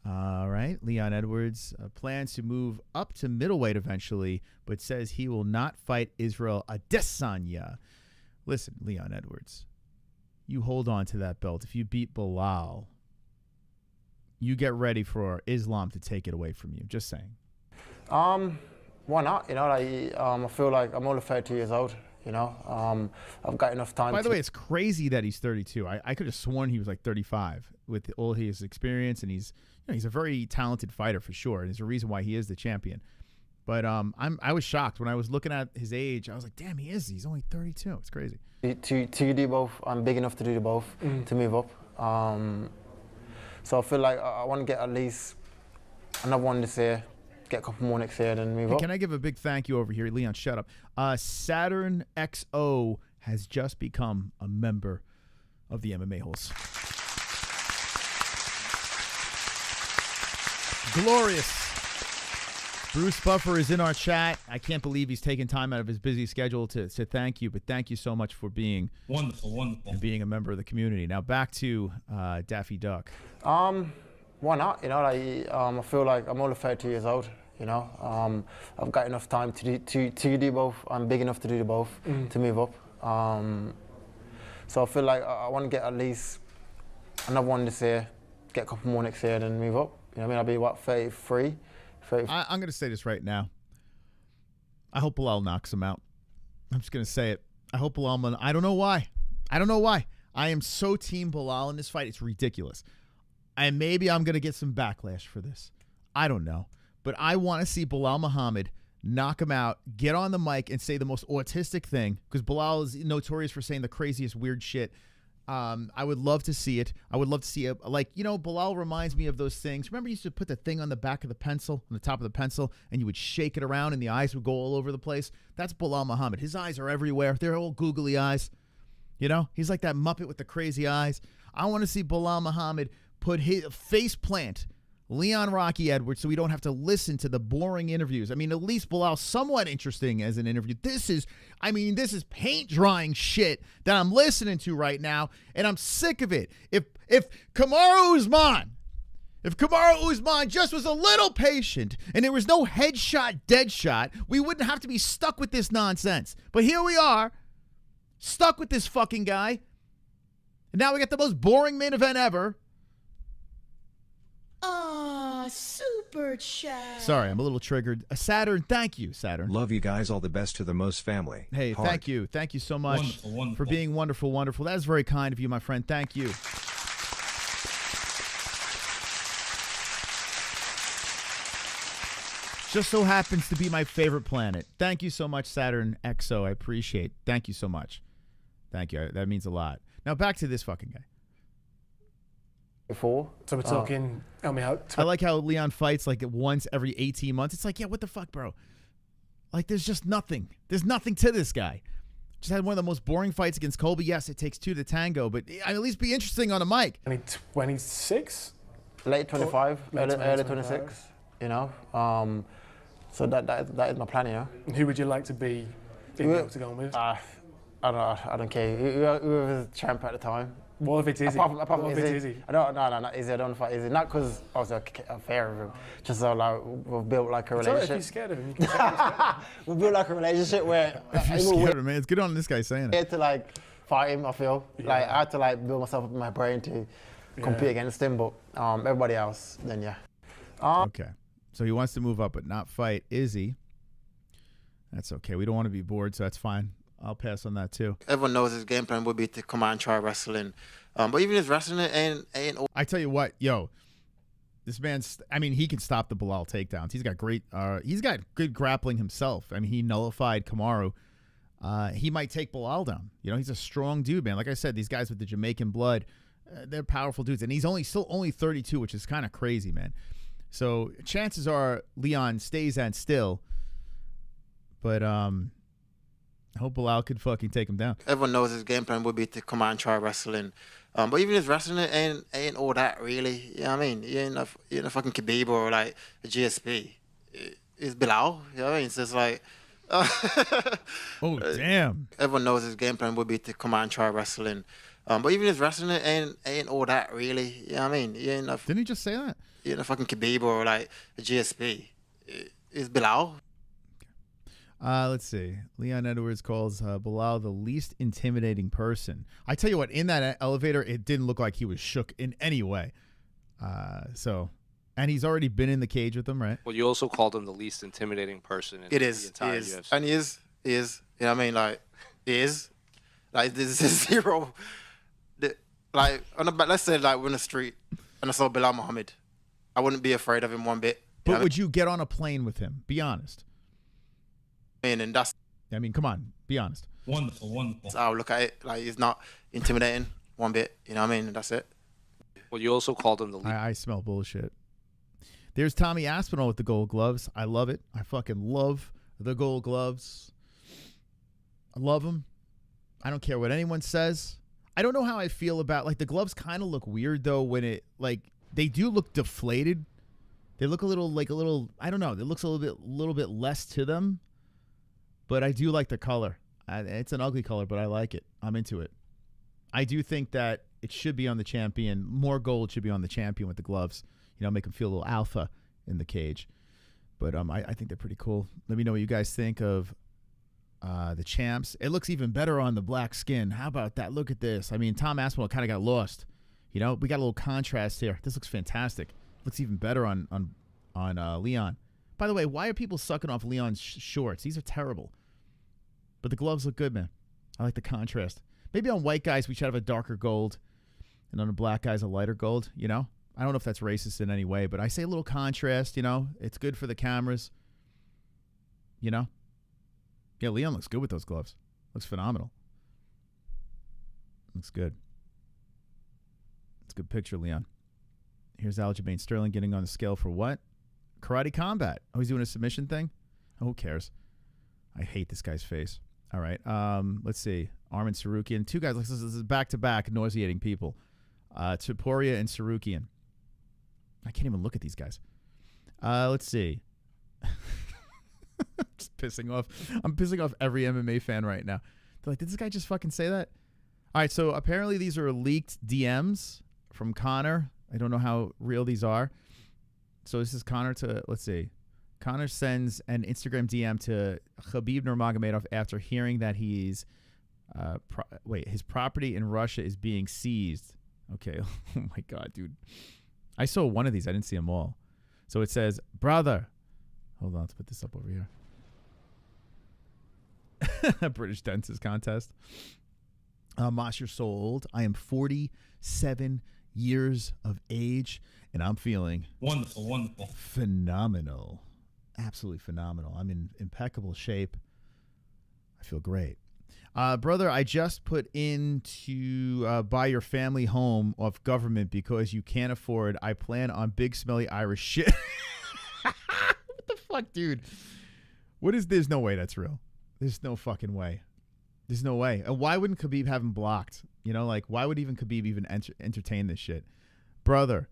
All right. Leon Edwards plans to move up to middleweight eventually, but says he will not fight Israel Adesanya. Listen, Leon Edwards, you hold on to that belt. If you beat Belal, you get ready for Islam to take it away from you. Just saying. Why not? I feel like I'm only 30 years old. I've got enough time. By the way, it's crazy that he's 32. I could have sworn he was like 35 with all his experience, and he's a very talented fighter for sure. And there's a reason why he is the champion. But I was shocked when I was looking at his age. I was like, damn, he's only 32. It's crazy. To do both, I'm big enough to do both, to move up. So I feel like I want to get at least another one this year, get a couple more next year, and then move up. Can I give a big thank you over here? Leon, shut up. Saturn XO has just become a member of the MMA-Holes. Glorious. Bruce Buffer is in our chat. I can't believe he's taking time out of his busy schedule to thank you, but thank you so much for being wonderful and being a member of the community. Now back to Daffy Duck. Why not? I feel like I'm only 30 years old. I've got enough time to do both. I'm big enough to do both, to move up. So I feel like I want to get at least another one this year, get a couple more next year, and then move up. I'll be, 33? I'm going to say this right now. I hope Belal knocks him out. I'm just going to say it. I hope Belal. I don't know why. I am so team Belal in this fight. It's ridiculous. And maybe I'm going to get some backlash for this. I don't know. But I want to see Belal Muhammad knock him out, get on the mic, and say the most autistic thing, because Belal is notorious for saying the craziest weird shit. I would love to see it. I would love to see it. Belal reminds me of those things. Remember, you used to put the thing on the back of the pencil, on the top of the pencil, and you would shake it around, and the eyes would go all over the place? That's Belal Muhammad. His eyes are everywhere. They're all googly eyes. He's like that Muppet with the crazy eyes. I want to see Belal Muhammad put his face plant Leon Rocky Edwards, so we don't have to listen to the boring interviews. At least Belal's somewhat interesting as an interview. This is paint drying shit that I'm listening to right now, and I'm sick of it. If Kamaru Usman If Kamaru Usman just was a little patient and there was no headshot, dead shot, we wouldn't have to be stuck with this nonsense. But here we are, stuck with this fucking guy. And now we got the most boring main event ever. Super chat. Sorry, I'm a little triggered. Saturn, thank you, Saturn. Love you guys. All the best to the Most family. Hey, Heart. thank you. Thank you so much Wonderful. for being wonderful, wonderful. That is very kind of you, my friend. Thank you. Just so happens to be my favorite planet. Thank you so much, Saturn XO. I appreciate it. Thank you so much. Thank you. That means a lot. Now back to this fucking guy. So we're talking, I like how Leon fights like once every 18 months. It's like, yeah, what the fuck, bro? Like, there's just nothing. There's nothing to this guy. Just had one of the most boring fights against Colby. Yes, it takes two to tango, but at least be interesting on a mic. 26? Late 25, early 25. 26, you know. So that is my plan, you know. And who would you like to be in the octagon with? I don't care. Whoever's champ at the time. What if it's Izzy? Apart from What if it's Izzy? No, not Izzy. I don't fight Izzy. Not because obviously I'm fair of him. Just so like we've built like a relationship. If you're scared of him, you can say you're scared of him. We've built like a relationship where If you're scared of him, man, it's good on this guy saying it. I had to like fight him. I feel like I had to like build myself up in my brain to compete against him. But everybody else, then yeah. Okay, so he wants to move up, but not fight Izzy. That's okay. We don't want to be bored, so that's fine. I'll pass on that too. Everyone knows his game plan would be to come out and try wrestling. But even his wrestling ain't all. I tell you what, yo, this man's, I mean, he can stop the Belal takedowns. He's got good grappling himself. I mean, he nullified Kamaru. He might take Belal down. You know, he's a strong dude, man. Like I said, these guys with the Jamaican blood, they're powerful dudes. And he's still only 32, which is kind of crazy, man. So chances are Leon stays and still. But I hope Belal could fucking take him down. Everyone knows his game plan would be to come out and try wrestling. But even his wrestling ain't all that, really. You know what I mean? You ain't a fucking Khabib or like a GSP. It's Belal. You know what I mean? It's just like... oh, damn. Everyone knows his game plan would be to come out and try wrestling. But even his wrestling ain't all that, really. You know what I mean? You ain't a... Didn't he just say that? You ain't a fucking Khabib or like a GSP. It's Belal. Let's see. Leon Edwards calls Belal the least intimidating person. I tell you what, in that elevator, it didn't look like he was shook in any way. And he's already been in the cage with them, right? Well, you also called him the least intimidating person in the entire UFC. And he is. You know what I mean? Like, he is. Like, this is zero. Like, let's say, like, we're in the street and I saw Belal Muhammad. I wouldn't be afraid of him one bit. But would you get on a plane with him? Be honest. And that's... I mean, come on. Be honest. Wonderful. So I'll look at it. Like, he's not intimidating one bit. You know what I mean? That's it. Well, you also called him the least... I smell bullshit. There's Tommy Aspinall with the gold gloves. I love it. I fucking love the gold gloves. I love them. I don't care what anyone says. I don't know how I feel about... Like, the gloves kind of look weird, though, when it... Like, they do look deflated. They look a little... I don't know. It looks a little bit less to them. But I do like the color. It's an ugly color, but I like it. I'm into it. I do think that it should be on the champion. More gold should be on the champion with the gloves. You know, make him feel a little alpha in the cage. But I think they're pretty cool. Let me know what you guys think of the champs. It looks even better on the black skin. How about that? Look at this. I mean, Tom Aspinall kind of got lost. You know, we got a little contrast here. This looks fantastic. Looks even better on Leon. By the way, why are people sucking off Leon's shorts? These are terrible. But the gloves look good, man. I like the contrast. Maybe on white guys, we should have a darker gold. And on the black guys, a lighter gold, you know? I don't know if that's racist in any way, but I say a little contrast, you know? It's good for the cameras. You know? Yeah, Leon looks good with those gloves. Looks phenomenal. Looks good. It's a good picture, Leon. Here's Aljamain Sterling getting on the scale for what? Karate Combat. Oh, he's doing a submission thing? Oh, who cares? I hate this guy's face. All right. Let's see. Armin Sarukian. Two guys. This is back-to-back nauseating people. Tuporia and Sarukian. I can't even look at these guys. Let's see. Just pissing off. I'm pissing off every MMA fan right now. They're like, did this guy just fucking say that? All right. So apparently these are leaked DMs from Connor. I don't know how real these are. So this is Conor to, let's see. Conor sends an Instagram DM to Khabib Nurmagomedov after hearing that he's, his property in Russia is being seized. Okay. Oh my God, dude. I saw one of these. I didn't see them all. So it says, brother. Hold on, let's put this up over here. British dentist contest. Mosh, you're so old. I am 47 years of age, and I'm feeling wonderful. Phenomenal. Absolutely phenomenal. I'm in impeccable shape. I feel great. Brother, I just put in to buy your family home off government because you can't afford. I plan on big smelly Irish shit. What the fuck, dude? What is this? No way that's real. There's no fucking way. There's no way. And why wouldn't Khabib have him blocked? You know, like, why would even Khabib even entertain this shit? Brother.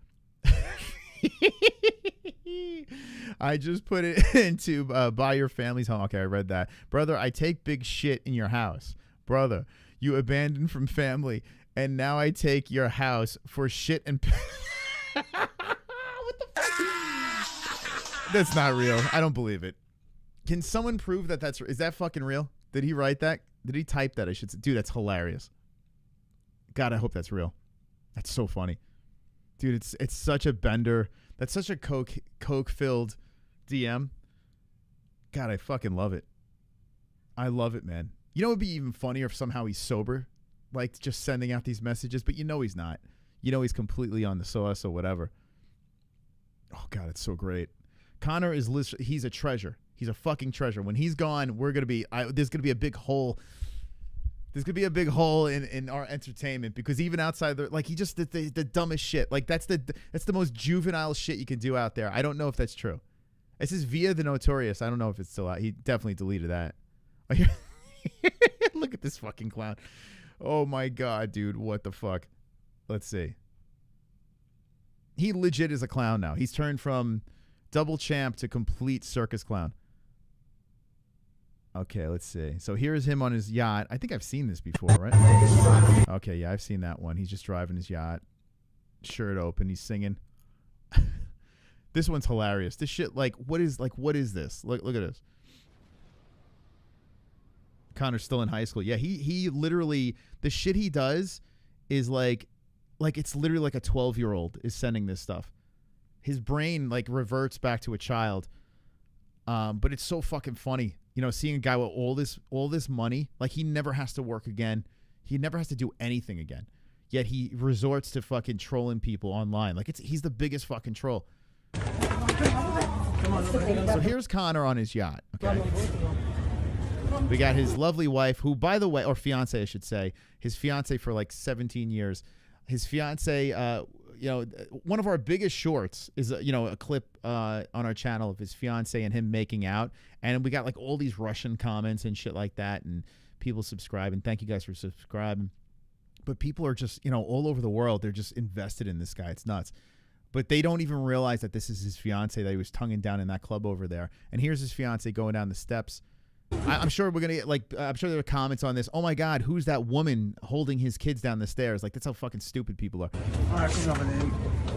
I just put it into buy your family's home. Okay, I read that. Brother, I take big shit in your house. Brother, you abandoned from family, and now I take your house for shit and... What the fuck? That's not real. I don't believe it. Can someone prove that is that fucking real? Did he write that? Did he type that? I should say. Dude, that's hilarious. God, I hope that's real. That's so funny. Dude, it's such a bender. That's such a coke-filled DM. God, I fucking love it. I love it, man. You know what would be even funnier if somehow he's sober? Like, just sending out these messages, but you know he's not. You know he's completely on the sauce or whatever. Oh, God, it's so great. Conor is he's a treasure. He's a fucking treasure. When he's gone, we're going to be... there's going to be a big hole... There's going to be a big hole in our entertainment because even outside like he just did the dumbest shit. Like that's the most juvenile shit you can do out there. I don't know if that's true. This is via the Notorious. I don't know if it's still out. He definitely deleted that. Look at this fucking clown. Oh my God, dude. What the fuck? Let's see. He legit is a clown now. He's turned from double champ to complete circus clown. Okay, let's see. So here's him on his yacht. I think I've seen this before, right? Okay, yeah, I've seen that one. He's just driving his yacht, shirt open. He's singing. This one's hilarious. This shit, what is this? Look at this. Conor's still in high school. Yeah, he literally, the shit he does is like it's literally like a 12-year-old is sending this stuff. His brain reverts back to a child. But it's so fucking funny. You know, seeing a guy with all this money, he never has to work again. He never has to do anything again. Yet he resorts to fucking trolling people online. He's the biggest fucking troll. So here's Conor on his yacht. Okay. We got his lovely wife, who, by the way, or fiance, I should say, his fiance for 17 years. His fiance, one of our biggest shorts is, a clip on our channel of his fiance and him making out. And we got all these Russian comments and shit like that. And people subscribe. And thank you guys for subscribing. But people are just, all over the world. They're just invested in this guy. It's nuts. But they don't even realize that this is his fiance that he was tonguing down in that club over there. And here's his fiance going down the steps. I'm sure we're going to get, I'm sure there are comments on this. Oh, my God, who's that woman holding his kids down the stairs? That's how fucking stupid people are.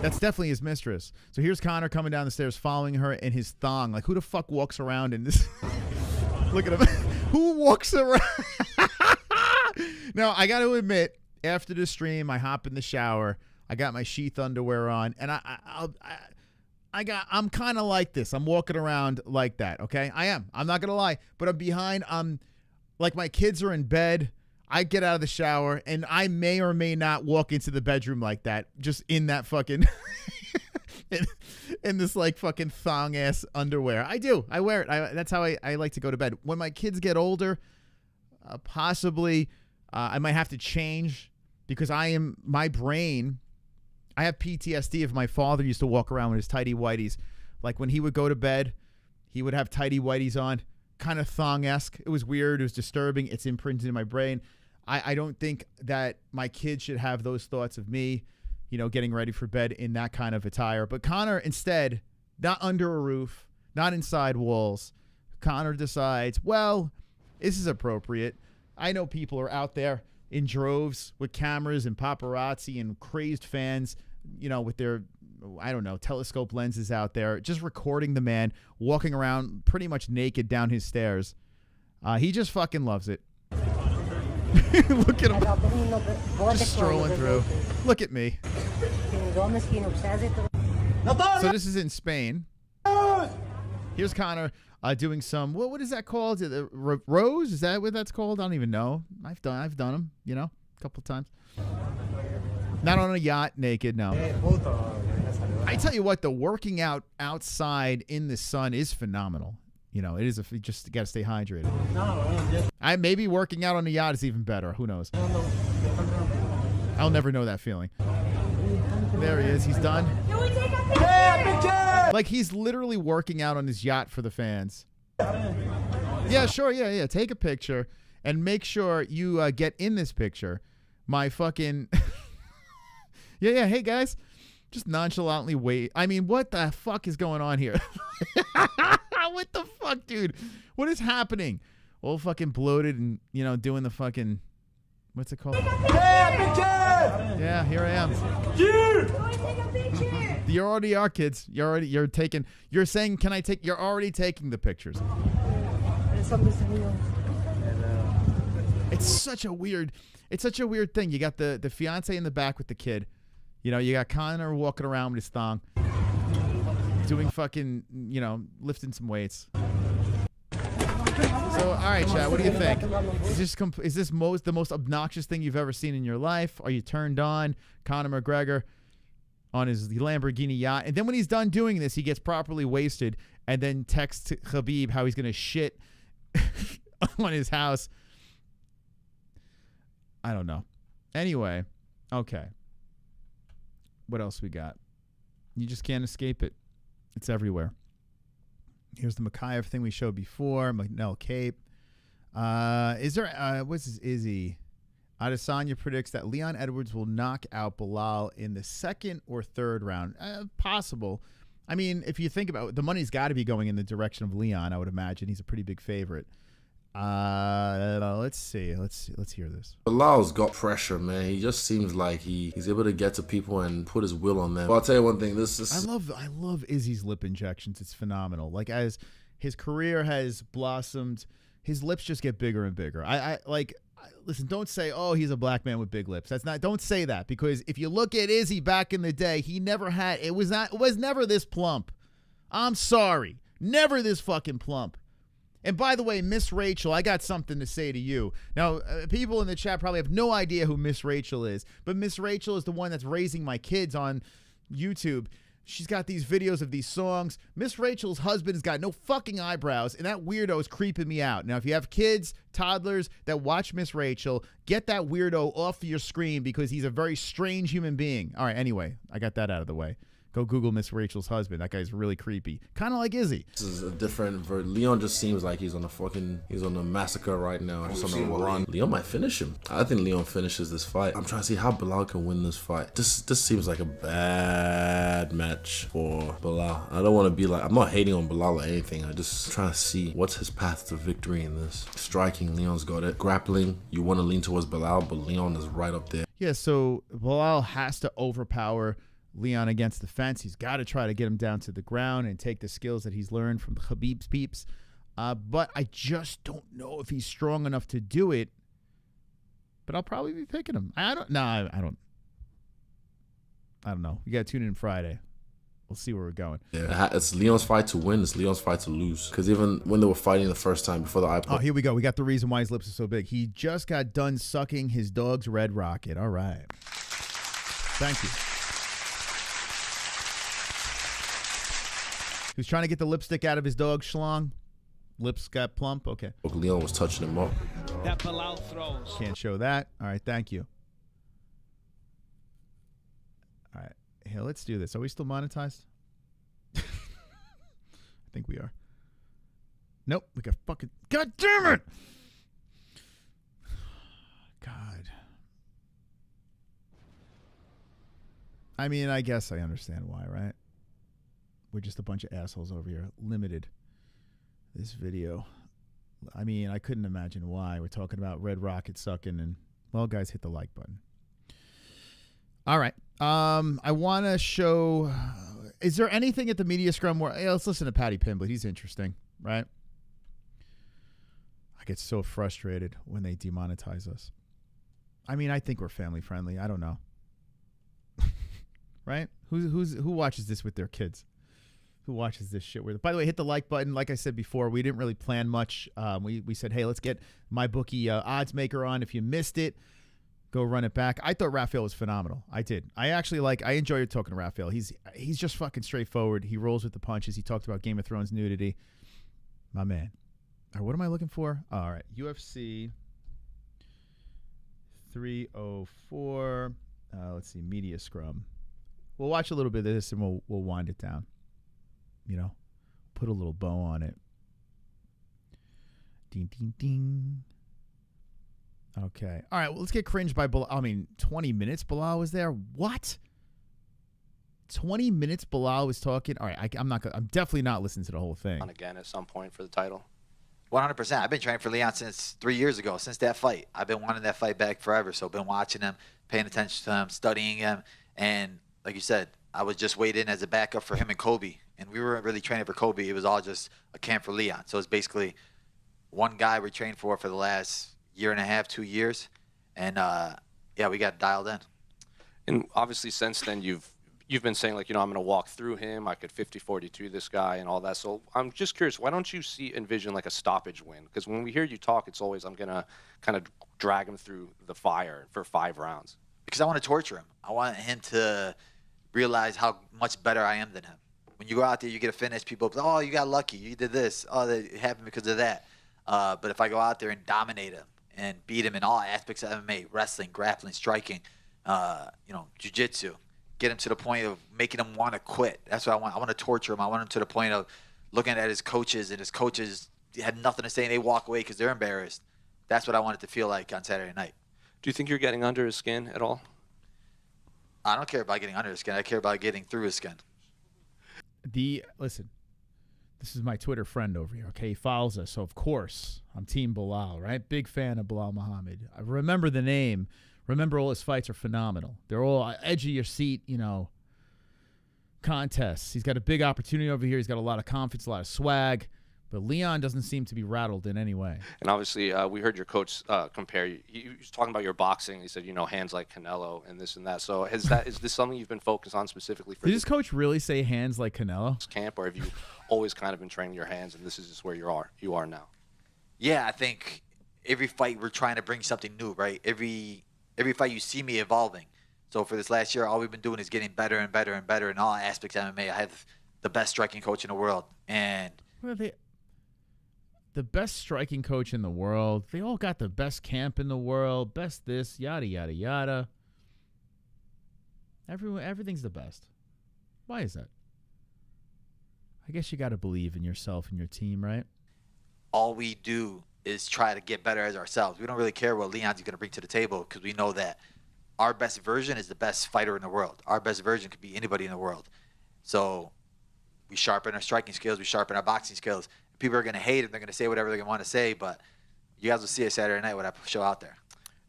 That's definitely his mistress. So here's Conor coming down the stairs, following her in his thong. Who the fuck walks around in this? Look at him. Who walks around? Now, I got to admit, after the stream, I hop in the shower. I got my sheath underwear on, and I'm kind of like this. I'm walking around like that, okay? I am. I'm not going to lie. But I'm behind. I'm my kids are in bed. I get out of the shower, and I may or may not walk into the bedroom like that, just in that fucking, in this fucking thong-ass underwear. I do. I wear it. That's how I like to go to bed. When my kids get older, possibly I might have to change because my brain... I have PTSD if my father used to walk around with his tighty whities. When he would go to bed, he would have tighty whities on, kind of thong-esque. It was weird. It was disturbing. It's imprinted in my brain. I don't think that my kids should have those thoughts of me, getting ready for bed in that kind of attire. But Conor, instead, not under a roof, not inside walls, Conor decides, well, this is appropriate. I know people are out there in droves with cameras and paparazzi and crazed fans you know, with their, I don't know, telescope lenses out there, just recording the man walking around pretty much naked down his stairs. He just fucking loves it. Look at him. Just strolling through. Look at me. So this is in Spain. Here's Connor doing some, what is that called? Rose? Is that what that's called? I don't even know. I've done them, you know, a couple times. Not on a yacht, naked, no. I tell you what, the working out outside in the sun is phenomenal. You know, it is. You just got to stay hydrated. Maybe working out on the yacht is even better. Who knows? I'll never know that feeling. There he is. He's done. Like he's literally working out on his yacht for the fans. Yeah, sure. Yeah. Take a picture and make sure you get in this picture. My fucking. Yeah. Hey guys, just nonchalantly wait. I mean, what the fuck is going on here? What the fuck, dude? What is happening? All fucking bloated and, you know, doing the fucking, what's it called? Yeah, here I am. Dude! You already are, kids. You're saying, can I take, you're already taking the pictures. It's such a weird thing. You got the fiance in the back with the kid. You know, you got Connor walking around with his thong. Doing fucking, you know, lifting some weights. So, all right, Chad, what do you think? Is this the most obnoxious thing you've ever seen in your life? Are you turned on? Conor McGregor on his Lamborghini yacht. And then when he's done doing this, he gets properly wasted and then texts Khabib how he's going to shit on his house. I don't know. Anyway, okay. What else we got? You just can't escape it. It's everywhere. Here's the Makayev thing we showed before. Manel Cape. Is there, what's this, Izzy? Adesanya predicts that Leon Edwards will knock out Belal in the second or third round. Possible. I mean, if you think about it, the money's got to be going in the direction of Leon, I would imagine. He's a pretty big favorite. Let's see. Let's hear this. Belal's got pressure, man. He just seems like he's able to get to people and put his will on them. Well, I'll tell you one thing. I love Izzy's lip injections. It's phenomenal. Like as his career has blossomed, his lips just get bigger and bigger. Listen, don't say, oh, he's a black man with big lips. Don't say that, because if you look at Izzy back in the day, he never had, it was never this plump. I'm sorry. Never this fucking plump. And by the way, Miss Rachel, I got something to say to you. Now, people in the chat probably have no idea who Miss Rachel is, but Miss Rachel is the one that's raising my kids on YouTube. She's got these videos of these songs. Miss Rachel's husband's got no fucking eyebrows, and that weirdo is creeping me out. Now, if you have kids, toddlers that watch Miss Rachel, get that weirdo off your screen, because he's a very strange human being. All right, anyway, I got that out of the way. Go Google Miss Rachel's husband. That guy's really creepy. Kind of like Izzy. This is a different Leon just seems like he's on a massacre right now. Just on a run. Leon might finish him. I think Leon finishes this fight. I'm trying to see how Belal can win this fight. This seems like a bad match for Belal. I don't want to be like, I'm not hating on Belal or anything. I'm just trying to see what's his path to victory in this. Striking, Leon's got it. Grappling, you want to lean towards Belal, but Leon is right up there. Yeah, so Belal has to overpower Leon against the fence. He's got to try to get him down to the ground and take the skills that he's learned from Khabib's peeps. But I just don't know if he's strong enough to do it. But I'll probably be picking him. I don't know. We got to tune in Friday. We'll see where we're going. Yeah, it's Leon's fight to win. It's Leon's fight to lose. Because even when they were fighting the first time before the iPod. Oh, here we go. We got the reason why his lips are so big. He just got done sucking his dog's red rocket. All right. Thank you. He was trying to get the lipstick out of his dog's schlong. Lips got plump. Okay. Leon was touching him up. That Belal throws. Can't show that. All right. Thank you. All right. Here, let's do this. Are we still monetized? I think we are. Nope. We got fucking. God damn it! God. I mean, I guess I understand why, right? We're just a bunch of assholes over here. Limited this video. I mean, I couldn't imagine why. We're talking about red rocket sucking, and, well, guys, hit the like button. All right. I want to show. Is there anything at the media scrum where? Hey, let's listen to Paddy Pimblett. He's interesting, right? I get so frustrated when they demonetize us. I mean, I think we're family friendly. I don't know. Right? Who watches this with their kids? Who watches this shit? By the way, hit the like button. Like I said before, we didn't really plan much. We said, hey, let's get MyBookie odds maker on. If you missed it, go run it back. I thought Raphael was phenomenal. I did. I enjoyed talking to Raphael. He's just fucking straightforward. He rolls with the punches. He talked about Game of Thrones nudity. My man. All right, what am I looking for? All right, UFC 304. Let's see, media scrum. We'll watch a little bit of this and we'll wind it down. You know, put a little bow on it. Ding, ding, ding. Okay. All right, well, let's get cringed by Belal. I mean, 20 minutes Belal was there? What? 20 minutes Belal was talking? All right, I'm definitely not listening to the whole thing. On again at some point for the title. 100%. I've been training for Leon since 3 years ago, since that fight. I've been wanting that fight back forever, so I've been watching him, paying attention to him, studying him, and like you said, I was just weighed in as a backup for him and Colby, and we weren't really training for Colby. It was all just a camp for Leon. So it's basically one guy we trained for the last year and a half, 2 years, and yeah, we got dialed in. And obviously since then you've been saying, like, you know, I'm going to walk through him. I could 50-42 this guy and all that. So I'm just curious, why don't you envision like a stoppage win? Because when we hear you talk, it's always I'm going to kind of drag him through the fire for 5 rounds. Because I want to torture him. I want him to realize how much better I am than him. When you go out there, you get a finish, people say, oh, you got lucky, you did this, oh, it happened because of that. But if I go out there and dominate him and beat him in all aspects of MMA, wrestling, grappling, striking, you know, jiu-jitsu, get him to the point of making him want to quit. That's what I want. I want to torture him. I want him to the point of looking at his coaches, and his coaches had nothing to say, and they walk away because they're embarrassed. That's what I want it to feel like on Saturday night. Do you think you're getting under his skin at all? I don't care about getting under his skin. I care about getting through his skin. Listen, this is my Twitter friend over here, okay? He follows us, so of course I'm Team Belal, right? Big fan of Belal Muhammad. I remember the name. Remember, all his fights are phenomenal. They're all edge of your seat, you know, contests. He's got a big opportunity over here. He's got a lot of confidence, a lot of swag. But Leon doesn't seem to be rattled in any way. And obviously, we heard your coach compare you. He was talking about your boxing. He said, you know, hands like Canelo and this and that. So is this something you've been focused on specifically for Did his coach really say hands like Canelo? Camp, or have you always kind of been training your hands, and this is just where you are now? Yeah, I think every fight we're trying to bring something new, right? Every fight you see me evolving. So for this last year, all we've been doing is getting better and better and better in all aspects of MMA. I have the best striking coach in the world, and the best striking coach in the world. They all got the best camp in the world, best this, yada, yada, yada. Everything's the best. Why is that? I guess you got to believe in yourself and your team, right? All we do is try to get better as ourselves. We don't really care what Leon's going to bring to the table because we know that our best version is the best fighter in the world. Our best version could be anybody in the world. So we sharpen our striking skills. We sharpen our boxing skills. People are going to hate it. They're going to say whatever they want to say, but you guys will see it Saturday night when I show out there.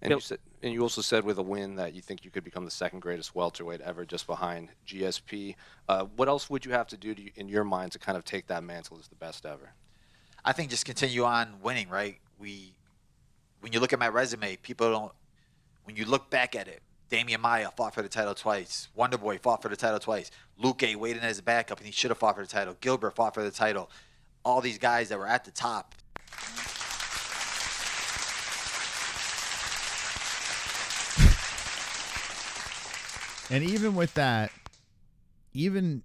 And you also said with a win that you think you could become the second greatest welterweight ever, just behind GSP. What else would you have to do in your mind to kind of take that mantle as the best ever? I think just continue on winning, right? When you look at my resume, people don't. When you look back at it, Damian Maia fought for the title twice. Wonderboy fought for the title twice. Luque weighed in as a backup, and he should have fought for the title. Gilbert fought for the title. All these guys that were at the top. And even with that, even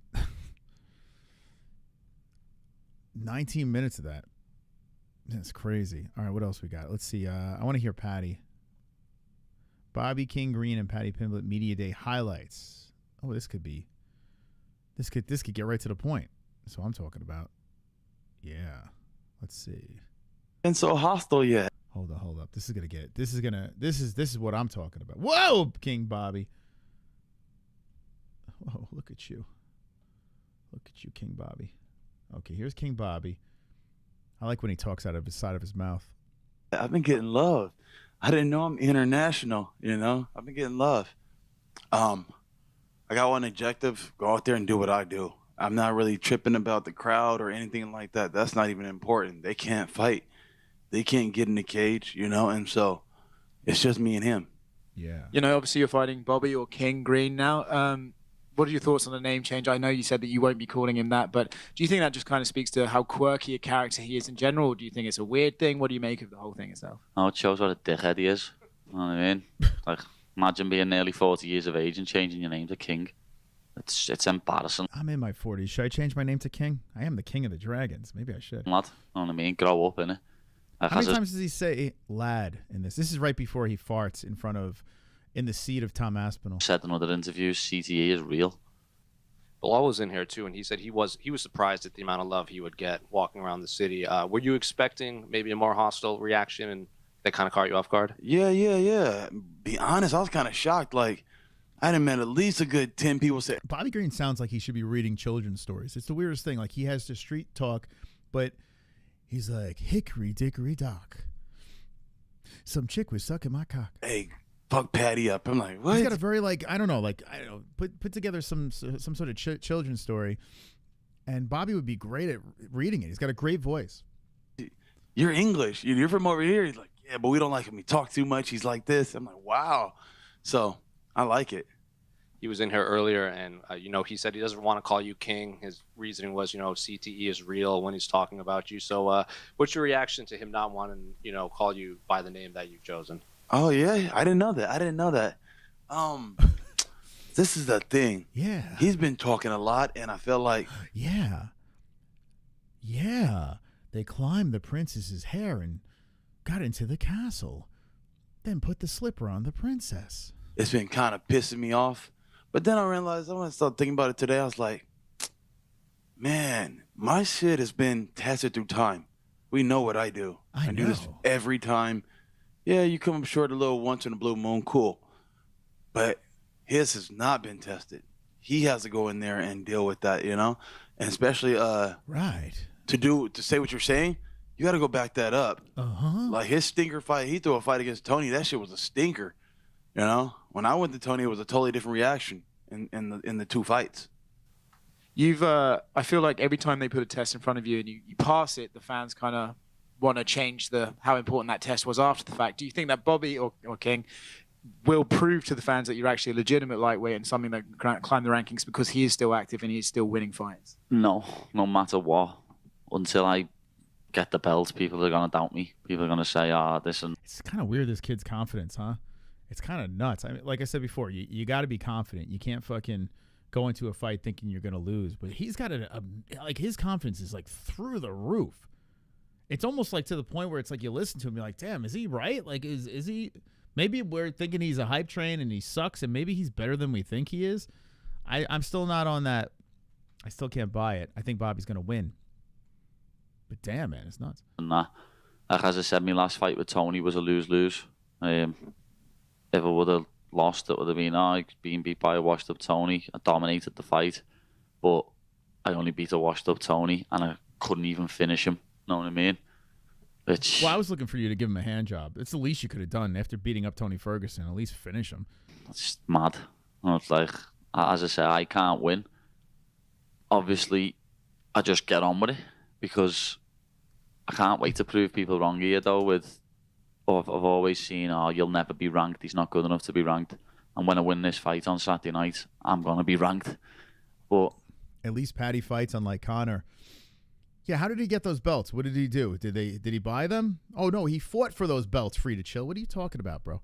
19 minutes of that, that's crazy. All right, what else we got? Let's see. I want to hear Paddy. Bobby King Green and Paddy Pimblett Media Day highlights. Oh, this could get right to the point. That's what I'm talking about. Yeah. Let's see. Been so hostile yet. Hold up. This is what I'm talking about. Whoa, King Bobby. Whoa, look at you. Look at you, King Bobby. Okay, here's King Bobby. I like when he talks out of his side of his mouth. I've been getting love. I didn't know I'm international, you know. I've been getting love. I got one objective: go out there and do what I do. I'm not really tripping about the crowd or anything like that. That's not even important. They can't fight. They can't get in the cage, you know, and so it's just me and him. Yeah. You know, obviously you're fighting Bobby or King Green now. What are your thoughts on the name change? I know you said that you won't be calling him that, but do you think that just kind of speaks to how quirky a character he is in general, or do you think it's a weird thing? What do you make of the whole thing itself? Oh, it shows what a dickhead he is. You know what I mean? Like, imagine being nearly 40 years of age and changing your name to King. It's embarrassing. I'm in my 40s. Should I change my name to King? I am the king of the dragons. Maybe I should. Lad, you know what I mean? Grow up, innit? How many times does he say lad in this? This is right before he farts in the seat of Tom Aspinall. Said in other interviews, CTE is real. Belal was in here too, and he said he was surprised at the amount of love he would get walking around the city. Were you expecting maybe a more hostile reaction, and that kind of caught you off guard? Yeah. Be honest, I was kind of shocked. Like, I done met at least a good 10 people say. Bobby Green sounds like he should be reading children's stories. It's the weirdest thing. Like, he has the street talk, but he's like, hickory dickory dock. Some chick was sucking my cock. Hey, fuck Paddy up. I'm like, what? He's got a very put together some sort of children's story, and Bobby would be great at reading it. He's got a great voice. You're English. You're from over here. He's like, yeah, but we don't like him. He talks too much. He's like this. I'm like, wow. So I like it. He was in here earlier, and he said he doesn't want to call you King. His reasoning was, CTE is real when he's talking about you. So, what's your reaction to him not wanting, call you by the name that you've chosen? Oh yeah, I didn't know that. This is the thing. Yeah. He's been talking a lot, and I feel like Yeah. They climbed the princess's hair and got into the castle, then put the slipper on the princess. It's been kind of pissing me off. But then I realized, when I started thinking about it today, I was like, man, my shit has been tested through time. We know what I do. I do this every time. Yeah, you come up short a little once in a blue moon, cool. But his has not been tested. He has to go in there and deal with that, And especially right. To say what you're saying, you got to go back that up. Like his stinker fight, he threw a fight against Tony. That shit was a stinker. When I went to Tony, it was a totally different reaction in the two fights. I feel like every time they put a test in front of you and you pass it, the fans kind of want to change how important that test was after the fact. Do you think that Bobby or King will prove to the fans that you're actually a legitimate lightweight and something that can climb the rankings because he is still active and he is still winning fights? No matter what. Until I get the belt, people are going to doubt me. People are going to say, this and... It's kind of weird, this kid's confidence, huh? It's kind of nuts. I mean, like I said before, you got to be confident. You can't fucking go into a fight thinking you're going to lose. But he's got his confidence is like through the roof. It's almost like to the point where it's like you listen to him, you're like, damn, is he right? Like, is he? Maybe we're thinking he's a hype train and he sucks, and maybe he's better than we think he is. I'm still not on that. I still can't buy it. I think Bobby's going to win. But damn, man, it's nuts. Nah. Like as I said, my last fight with Tony was a lose-lose. If I would have lost, it would have been, being beat by a washed-up Tony. I dominated the fight, but I only beat a washed-up Tony, and I couldn't even finish him. Know what I mean? Well, I was looking for you to give him a hand job. It's the least you could have done after beating up Tony Ferguson. At least finish him. It's mad. It's like, as I say, I can't win. Obviously, I just get on with it because I can't wait to prove people wrong here, though. I've always seen, you'll never be ranked. He's not good enough to be ranked. And when I win this fight on Saturday night, I'm going to be ranked. But at least Paddy fights, unlike Connor. Yeah, how did he get those belts? What did he do? Did he buy them? Oh, no, he fought for those belts free to chill. What are you talking about, bro?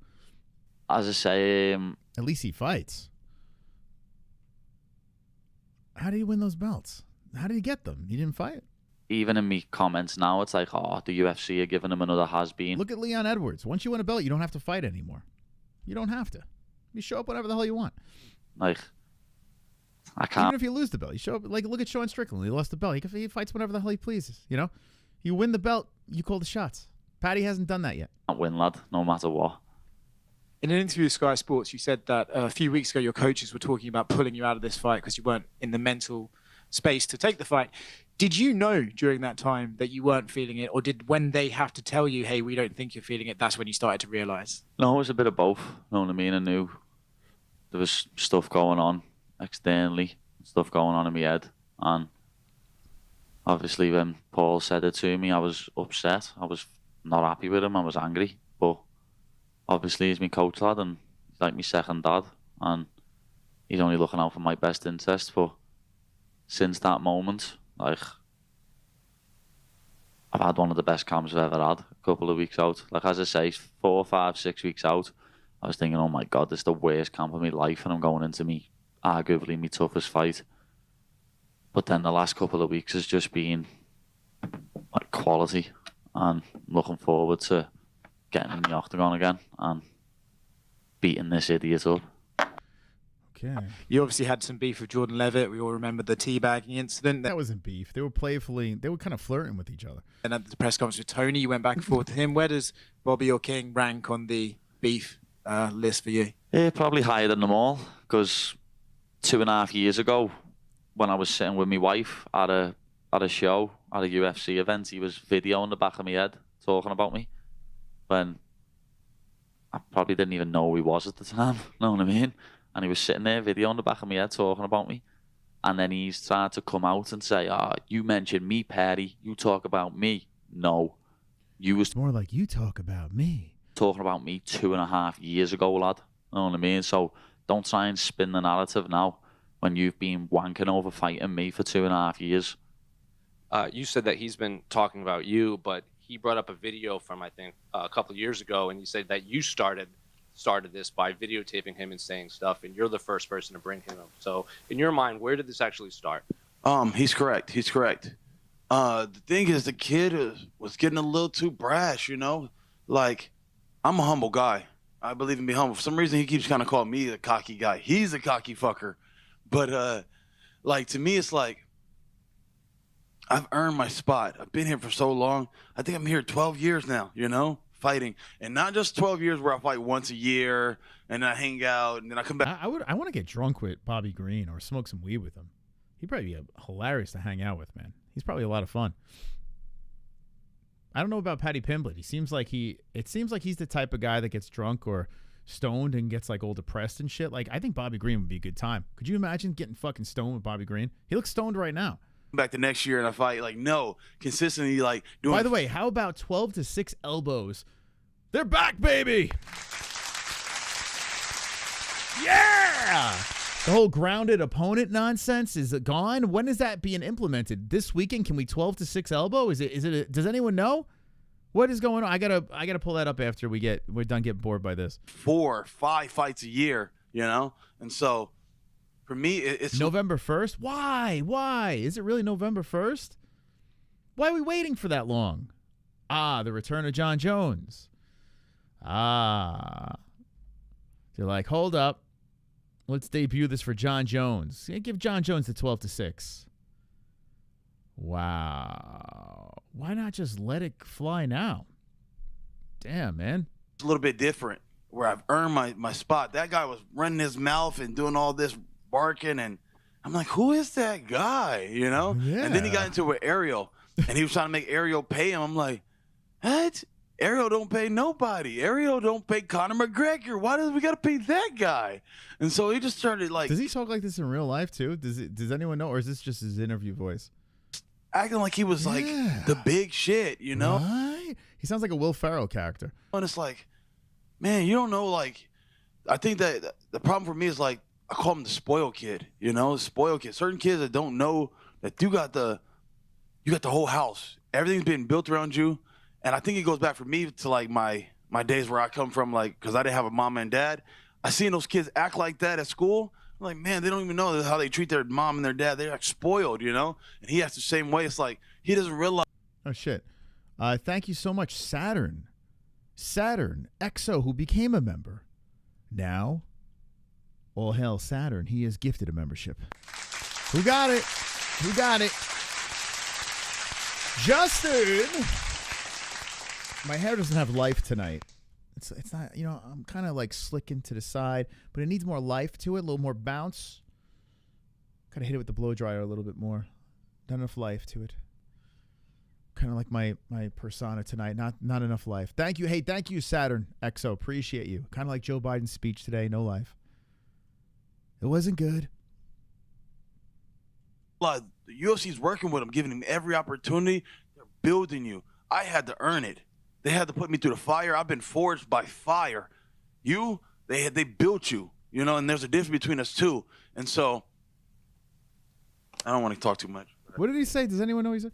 As I say... at least he fights. How did he win those belts? How did he get them? He didn't fight? Even in me comments now, it's like, the UFC are giving him another has-been. Look at Leon Edwards. Once you win a belt, you don't have to fight anymore. You don't have to. You show up whenever the hell you want. Like, I can't. Even if you lose the belt, you show up. Like, look at Sean Strickland. He lost the belt. He fights whenever the hell he pleases. You win the belt, you call the shots. Paddy hasn't done that yet. Can't win, lad, no matter what. In an interview with Sky Sports, you said that a few weeks ago your coaches were talking about pulling you out of this fight because you weren't in the mental space to take the fight. Did you know during that time that you weren't feeling it, or did when they have to tell you, hey, we don't think you're feeling it, that's when you started to realize? No, it was a bit of both. You know what I mean? I knew there was stuff going on externally, stuff going on in my head. And obviously when Paul said it to me, I was upset. I was not happy with him. I was angry. But obviously he's my coach lad and he's like my second dad. And he's only looking out for my best interest. But since that moment, like, I've had one of the best camps I've ever had. A couple of weeks out. Like, as I say, 4, 5, 6 weeks out, I was thinking, oh my God, this is the worst camp of my life. And I'm going into me, arguably, my toughest fight. But then the last couple of weeks has just been like quality, and I'm looking forward to getting in the octagon again and beating this idiot up. Okay. You obviously had some beef with Jordan Levitt. We all remember the teabagging incident. That wasn't beef. They were kind of flirting with each other. And at the press conference with Tony, you went back and forth with him. Where does Bobby or King rank on the beef list for you? Yeah, probably higher than them all, because 2.5 years ago, when I was sitting with my wife at a show, at a UFC event, he was videoing the back of my head, talking about me, when I probably didn't even know who he was at the time, know what I mean? And he was sitting there videoing the back of my head, talking about me. And then he's tried to come out and say, you mentioned me, Paddy, you talk about me. No, you was more like you talk about me. Talking about me 2.5 years ago, lad, know what I mean? So don't try and spin the narrative now, when you've been wanking over fighting me for 2.5 years. You said that he's been talking about you, but he brought up a video from, I think, a couple of years ago, and you said that you started this by videotaping him and saying stuff, and you're the first person to bring him up. So in your mind, where did this actually start? He's correct. The thing is, the kid was getting a little too brash, you know? Like, I'm a humble guy. I believe in being humble. For some reason, he keeps kind of calling me the cocky guy. He's a cocky fucker. But, like, to me, it's like, I've earned my spot. I've been here for so long. I think I'm here 12 years now, you know, fighting. And not just 12 years where I fight once a year and I hang out and then I come back. I want to get drunk with Bobby Green or smoke some weed with him. He'd probably be hilarious to hang out with, man. He's probably a lot of fun. I don't know about Paddy Pimblett. It seems like he's the type of guy that gets drunk or stoned and gets like all depressed and shit. Like, I think Bobby Green would be a good time. Could you imagine getting fucking stoned with Bobby Green? He looks stoned right now. Back the next year and I fight, like, no, consistently, like, doing. By the way, how about 12 to 6 elbows? They're back, baby. Yeah. The whole grounded opponent nonsense is gone. When is that being implemented? This weekend? Can we 12 to 6 elbow? Is it does anyone know? What is going on? I gotta pull that up after we're done getting bored by this. 4 or 5 fights a year, you know? And so for me, it's November 1st. Why? Is it really November 1st? Why are we waiting for that long? The return of John Jones. They're like, hold up. Let's debut this for John Jones. Give John Jones the 12 to 6. Wow. Why not just let it fly now? Damn, man. It's a little bit different where I've earned my spot. That guy was running his mouth and doing all this barking, and I'm like, who is that guy, you know? Yeah. And then he got into it with Ariel, and he was trying to make Ariel pay him. I'm like, what? Ariel don't pay nobody. Ariel don't pay Conor McGregor. Why do we got to pay that guy? And so he just started like. Does he talk like this in real life too? Does anyone know, or is this just his interview voice? Acting like he was like the big shit, you know? Right? He sounds like a Will Ferrell character. And it's like, man, you don't know, like, I think that the problem for me is like, I call him the spoiled kid, you know, the spoiled kid. Certain kids that don't know that you got the whole house. Everything's been built around you. And I think it goes back for me to like my days where I come from, like, because I didn't have a mom and dad. I seen those kids act like that at school. I'm like, man, they don't even know how they treat their mom and their dad. They're like spoiled, you know? And he acts the same way. It's like he doesn't realize. Oh, shit. Thank you so much, Saturn XO, who became a member. Now, all hail Saturn. He is gifted a membership. Who got it? Justin! My hair doesn't have life tonight. It's not, you know, I'm kind of like slicking to the side, but it needs more life to it, a little more bounce. Gotta hit it with the blow dryer a little bit more. Not enough life to it. Kind of like my persona tonight. Not enough life. Thank you. Hey, thank you, Saturn XO. Appreciate you. Kind of like Joe Biden's speech today. No life. It wasn't good. The UFC's working with him, giving him every opportunity. They're building you. I had to earn it. They had to put me through the fire. I've been forged by fire. They built you, you know, and there's a difference between us too. And so I don't want to talk too much. What did he say? Does anyone know what he said?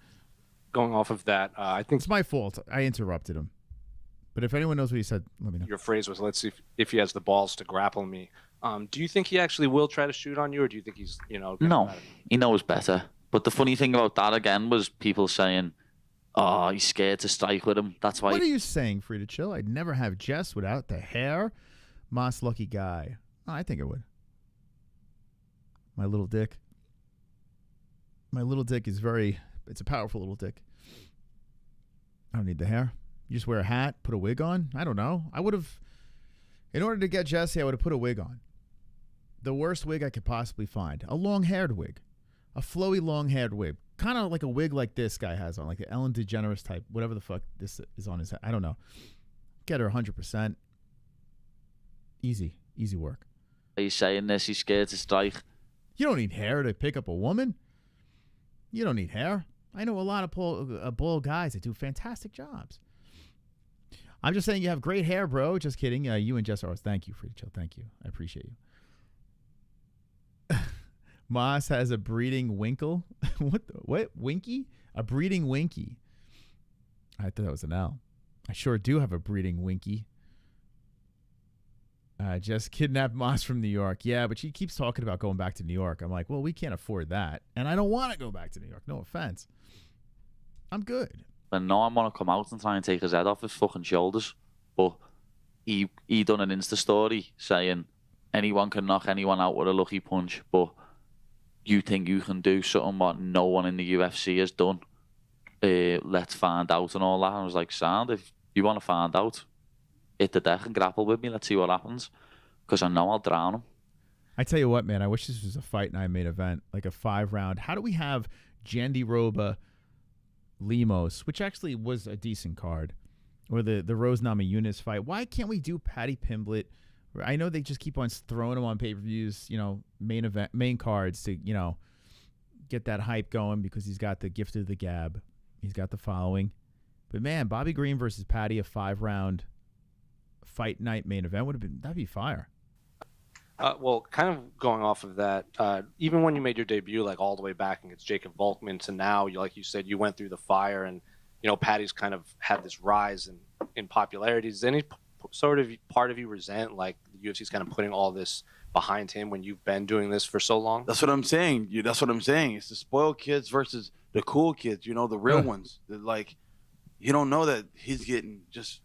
Going off of that, I think it's my fault. I interrupted him. But if anyone knows what he said, let me know. your phrase was, let's see if he has the balls to grapple me. Do you think he actually will try to shoot on you, or do you think he's, No, he knows better. But the funny thing about that, again, was people saying, oh, he's scared to strike with him. That's why. What are you saying, Free to Chill? I'd never have Jess without the hair. Moss lucky guy. Oh, I think it would. My little dick. My little dick is it's a powerful little dick. I don't need the hair. You just wear a hat, put a wig on? I don't know. I would have, in order to get Jesse, I would have put a wig on. The worst wig I could possibly find. A long-haired wig. A flowy, long-haired wig. Kind of like a wig like this guy has on, like the Ellen DeGeneres type, whatever the fuck this is on his head. I don't know. Get her 100%. Easy. Easy work. He's saying this, he's scared to strike. You don't need hair to pick up a woman. You don't need hair. I know a lot of bald guys that do fantastic jobs. I'm just saying you have great hair, bro. Just kidding. You and Jess are. Thank you, Free to Chill. Thank you. I appreciate you. Moss has a breeding winkle. What? Winky? A breeding winky. I thought that was an L. I sure do have a breeding winky. Just kidnapped Moss from New York. Yeah, but she keeps talking about going back to New York. I'm like, well, we can't afford that. And I don't want to go back to New York. No offense. I'm good. And now I want to come out and try and take his head off his fucking shoulders. But he done an Insta story saying anyone can knock anyone out with a lucky punch, but you think you can do something what no one in the UFC has done. Let's find out and all that. And I was like, sound, if you want to find out, hit the deck and grapple with me. Let's see what happens. Because I know I'll drown him. I tell you what, man, I wish this was a fight night main event, like a 5-round. How do we have Jandy Roba, Lemos, which actually was a decent card, or the Rose Namajunas fight? Why can't we do Paddy Pimblett? I know they just keep on throwing him on pay-per-views, main cards to, get that hype going because he's got the gift of the gab. He's got the following. But man, Bobby Green versus Paddy, a 5-round fight night main event that'd be fire. Well, kind of going off of that, even when you made your debut, like all the way back against Jacob Volkman to now, like you said, you went through the fire, and Paddy's kind of had this rise in popularity. Does any sort of part of you resent like the UFC's kind of putting all this behind him when you've been doing this for so long? That's what I'm saying. That's what I'm saying. It's the spoiled kids versus the cool kids. The real ones. Like, you don't know that he's getting just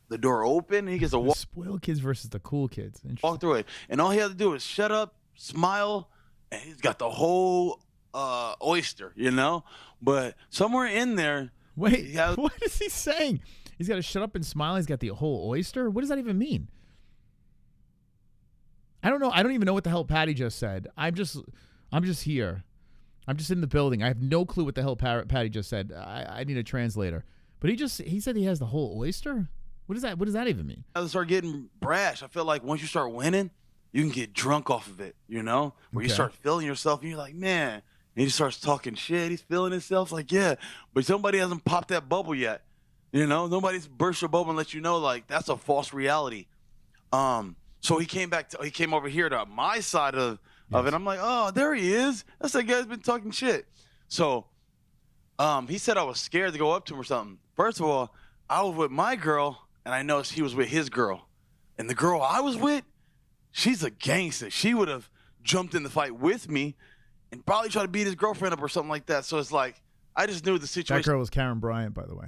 the door open. He gets a walk. Spoiled kids versus the cool kids. Walk through it, and all he had to do is shut up, smile, and he's got the whole oyster. But somewhere in there, wait, what is he saying? He's got to shut up and smile. He's got the whole oyster. What does that even mean? I don't know. I don't even know what the hell Paddy just said. I'm just here. I'm just in the building. I have no clue what the hell Paddy just said. I need a translator. But he said he has the whole oyster. What does that even mean? I start getting brash. I feel like once you start winning, you can get drunk off of it, where you start feeling yourself and you're like, man, and he starts talking shit. He's feeling himself like, yeah, but somebody hasn't popped that bubble yet. Nobody's burst your bubble and let you know, like, that's a false reality. So he came over here to my side of it. I'm like, oh, there he is. That's that guy's been talking shit. So he said I was scared to go up to him or something. First of all, I was with my girl, and I noticed he was with his girl. And the girl I was with, she's a gangster. She would have jumped in the fight with me and probably tried to beat his girlfriend up or something like that. So it's like, I just knew the situation. That girl was Karen Bryant, by the way.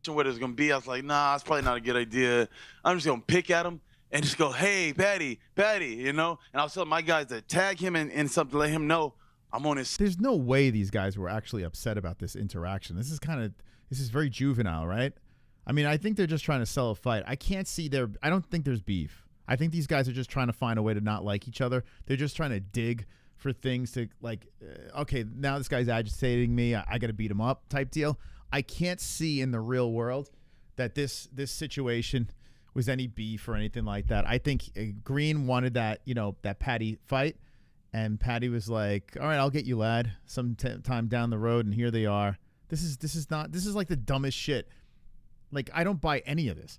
What it was going to be. I was like, nah, it's probably not a good idea. I'm just going to pick at him and just go, hey, Paddy, and I was telling my guys to tag him and something to let him know I'm on his. There's no way these guys were actually upset about this interaction. This is very juvenile, right? I mean, I think they're just trying to sell a fight. I don't think there's beef. I think these guys are just trying to find a way to not like each other. They're just trying to dig for things to like, okay, now this guy's agitating me. I got to beat him up type deal. I can't see in the real world that this situation was any beef or anything like that. I think Green wanted that, that Paddy fight, And Paddy was like, all right, I'll get you, lad, some time down the road. And here they are. This is like the dumbest shit. Like, I don't buy any of this.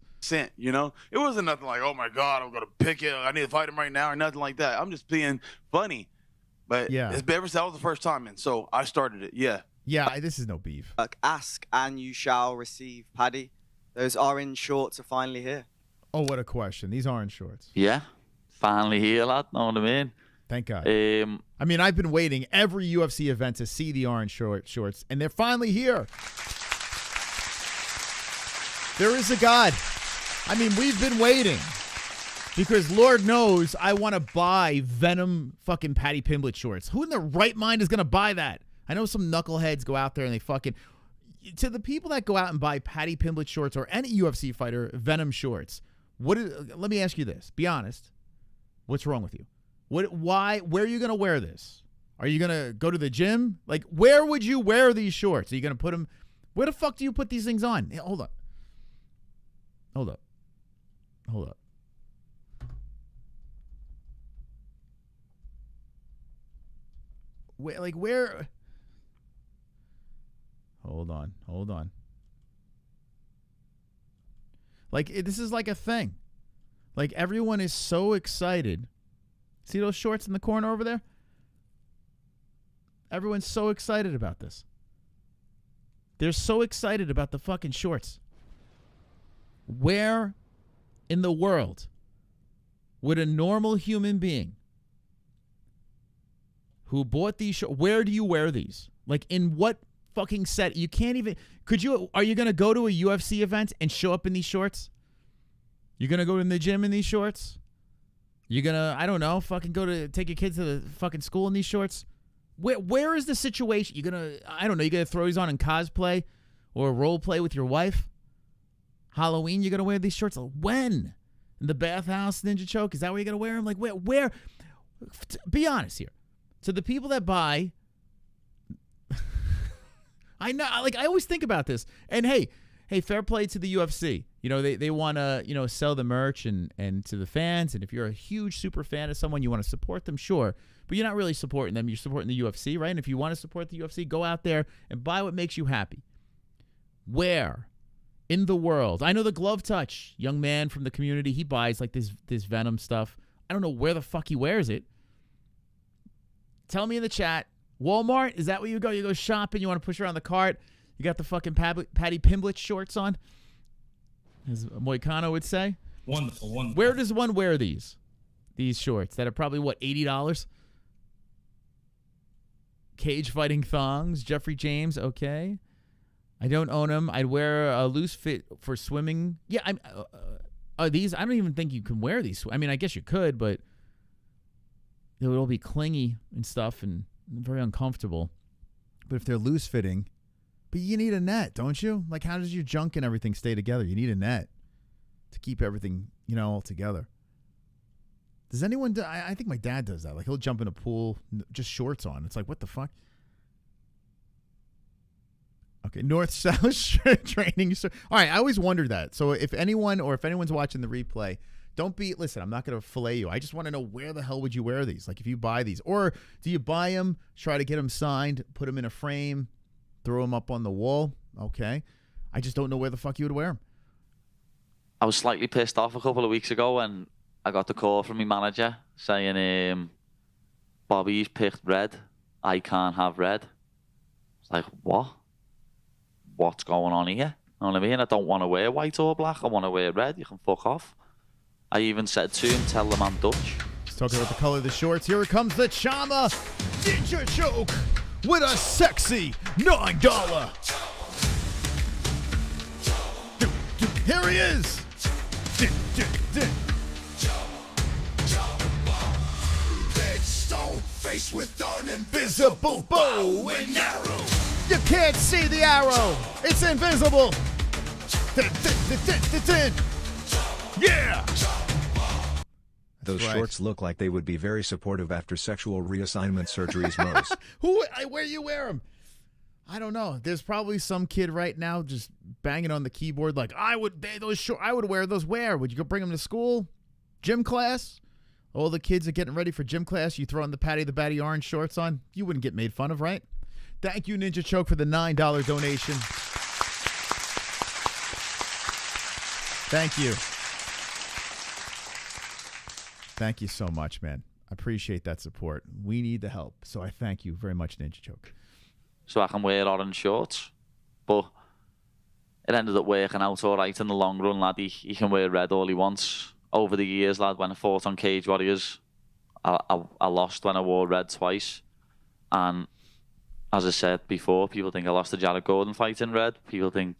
You know, it wasn't nothing like, oh my God, I'm gonna pick it. I need to fight him right now, or nothing like that. I'm just being funny. But Yeah. it's ever since that was the first time, and so I started it. Yeah. Yeah, this is no beef. Ask and you shall receive, Paddy. Those orange shorts are finally here. Oh, what a question. These orange shorts. Yeah, finally here, lad. Know what I mean? Thank God. I mean, I've been waiting every UFC event to see the orange shorts, and they're finally here. There is a God. I mean, we've been waiting because Lord knows I want to buy Venom fucking Paddy Pimblett shorts. Who in their right mind is going to buy that? I know some knuckleheads go out there and they fucking... To the people that go out and buy Paddy Pimblett shorts or any UFC fighter Venom shorts, let me ask you this. Be honest. What's wrong with you? Where are you going to wear this? Are you going to go to the gym? Like, where would you wear these shorts? Are you going to put them... Where the fuck do you put these things on? Hey, hold up. Where? Hold on. Like, this is like a thing. Like, everyone is so excited. See those shorts in the corner over there? Everyone's so excited about this. They're so excited about the fucking shorts. Where in the world would a normal human being who bought these shorts, where do you wear these? Like, in what fucking set? You can't even, are you going to go to a UFC event and show up in these shorts? You're going to go in the gym in these shorts? You're going to, I don't know, fucking take your kids to the fucking school in these shorts? Where is the situation? You're going to, I don't know, you're going to throw these on in cosplay or role play with your wife? Halloween, you're going to wear these shorts? When? In the bathhouse, Ninja Choke? Is that where you're going to wear them? Like, where? Be honest here. To the people that buy, I know, like, I always think about this. And hey, fair play to the UFC. You know, they want to, you know, sell the merch and to the fans. And if you're a huge super fan of someone, you want to support them, sure. But you're not really supporting them. You're supporting the UFC, right? And if you want to support the UFC, go out there and buy what makes you happy. Where in the world? I know the Glove Touch, young man from the community, he buys like this Venom stuff. I don't know where the fuck he wears it. Tell me in the chat. Walmart, is that where you go? You go shopping, you want to push around the cart. You got the fucking Paddy Pimblett shorts on, as Moicano would say. Wonderful. Where does one wear these shorts that are probably, what, $80? Cage fighting thongs, Jeffrey James, okay. I don't own them. I'd wear a loose fit for swimming. Yeah, these, I don't even think you can wear these. I mean, I guess you could, but they would all be clingy and stuff and very uncomfortable. But if they're loose fitting, but you need a net, don't you? Like, how does your junk and everything stay together? You need a net to keep everything, you know, all together. Does anyone do? I think my dad does that. Like, he'll jump in a pool, just shorts on. It's like, what the fuck? Okay, north-south training. All right, I always wondered that. So if anyone's watching the replay, listen, I'm not going to fillet you. I just want to know, where the hell would you wear these? Like, if you buy these. Or do you buy them, try to get them signed, put them in a frame, throw them up on the wall? Okay. I just don't know where the fuck you would wear them. I was slightly pissed off a couple of weeks ago when I got the call from my manager saying, Bobby's picked red. I can't have red. It's like, what? What's going on here? You know what I mean? I don't want to wear white or black. I want to wear red. You can fuck off. I even said to him, tell them I'm Dutch. Let's talk about the color of the shorts. Here it comes, the Chama Ninja Choke with a sexy $9. Here he is. Red stone face with an invisible bow and arrow. You can't see the arrow. It's invisible. Yeah. Those shorts look like they would be very supportive after sexual reassignment surgeries. Most. Where you wear them? I don't know. There's probably some kid right now just banging on the keyboard like, I would wear those. Where would you go bring them to school, gym class? All the kids are getting ready for gym class. You throw in the Paddy the Batty orange shorts on, you wouldn't get made fun of, right? Thank you, Ninja Choke, for the $9 donation. Thank you. Thank you so much, man. I appreciate that support. We need the help, so I thank you very much, Ninja Choke. So I can wear orange shorts, but it ended up working out all right in the long run, lad. He can wear red all he wants. Over the years, lad, when I fought on Cage Warriors, I lost when I wore red twice. And as I said before, people think I lost the Jared Gordon fight in red. People think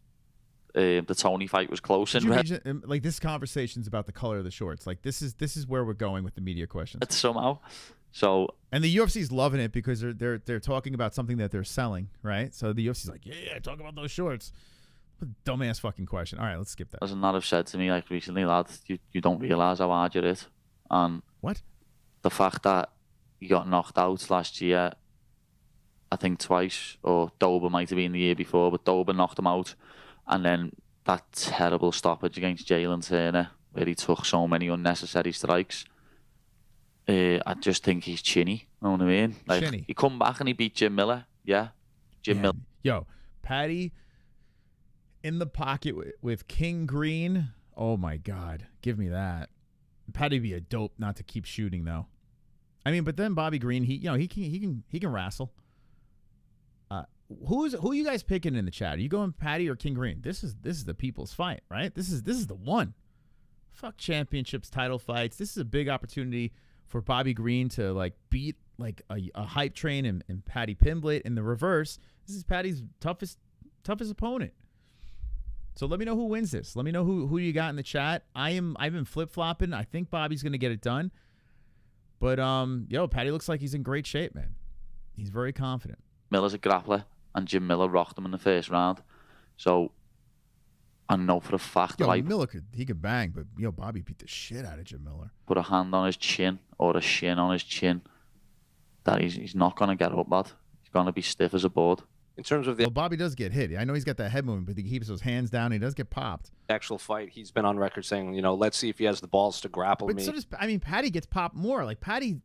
the Tony fight was close in red. Like, this conversation's about the color of the shorts. Like, this is where we're going with the media questions. Somehow. So, and the UFC's loving it because they're talking about something that they're selling, right? So the UFC's like, yeah, talk about those shorts. Dumbass fucking question. All right, let's skip that. As a lot have said to me, like, recently, lad, you don't realise how hard you hit. And what? The fact that you got knocked out last year, I think twice, or Dober might have been the year before, but Dober knocked him out. And then that terrible stoppage against Jalen Turner, where he took so many unnecessary strikes. I just think he's chinny. You know what I mean? Like, chinny. He come back and he beat Jim Miller. Yeah. Miller. Yo, Paddy in the pocket with King Green. Oh my God, give me that. Paddy be a dope not to keep shooting though. I mean, but then Bobby Green, he can wrestle. Who are you guys picking in the chat? Are you going Paddy or King Green? This is the people's fight, right? This is the one. Fuck championships, title fights. This is a big opportunity for Bobby Green to like beat like a hype train and Paddy Pimblett in the reverse. This is Paddy's toughest opponent. So let me know who wins this. Let me know who you got in the chat. I've been flip-flopping. I think Bobby's gonna get it done. But Paddy looks like he's in great shape, man. He's very confident. Miller's a grappler, and Jim Miller rocked him in the first round. So I know for a fact that Miller could bang, but Bobby beat the shit out of Jim Miller. Put a hand on his chin or a shin on his chin, that he's not gonna get up, lad. He's gonna be stiff as a board. In terms of the Bobby does get hit. I know he's got that head movement, but he keeps those hands down. He does get popped. actual fight, he's been on record saying, let's see if he has the balls to grapple me. So does, Paddy gets popped more. Like, Paddy's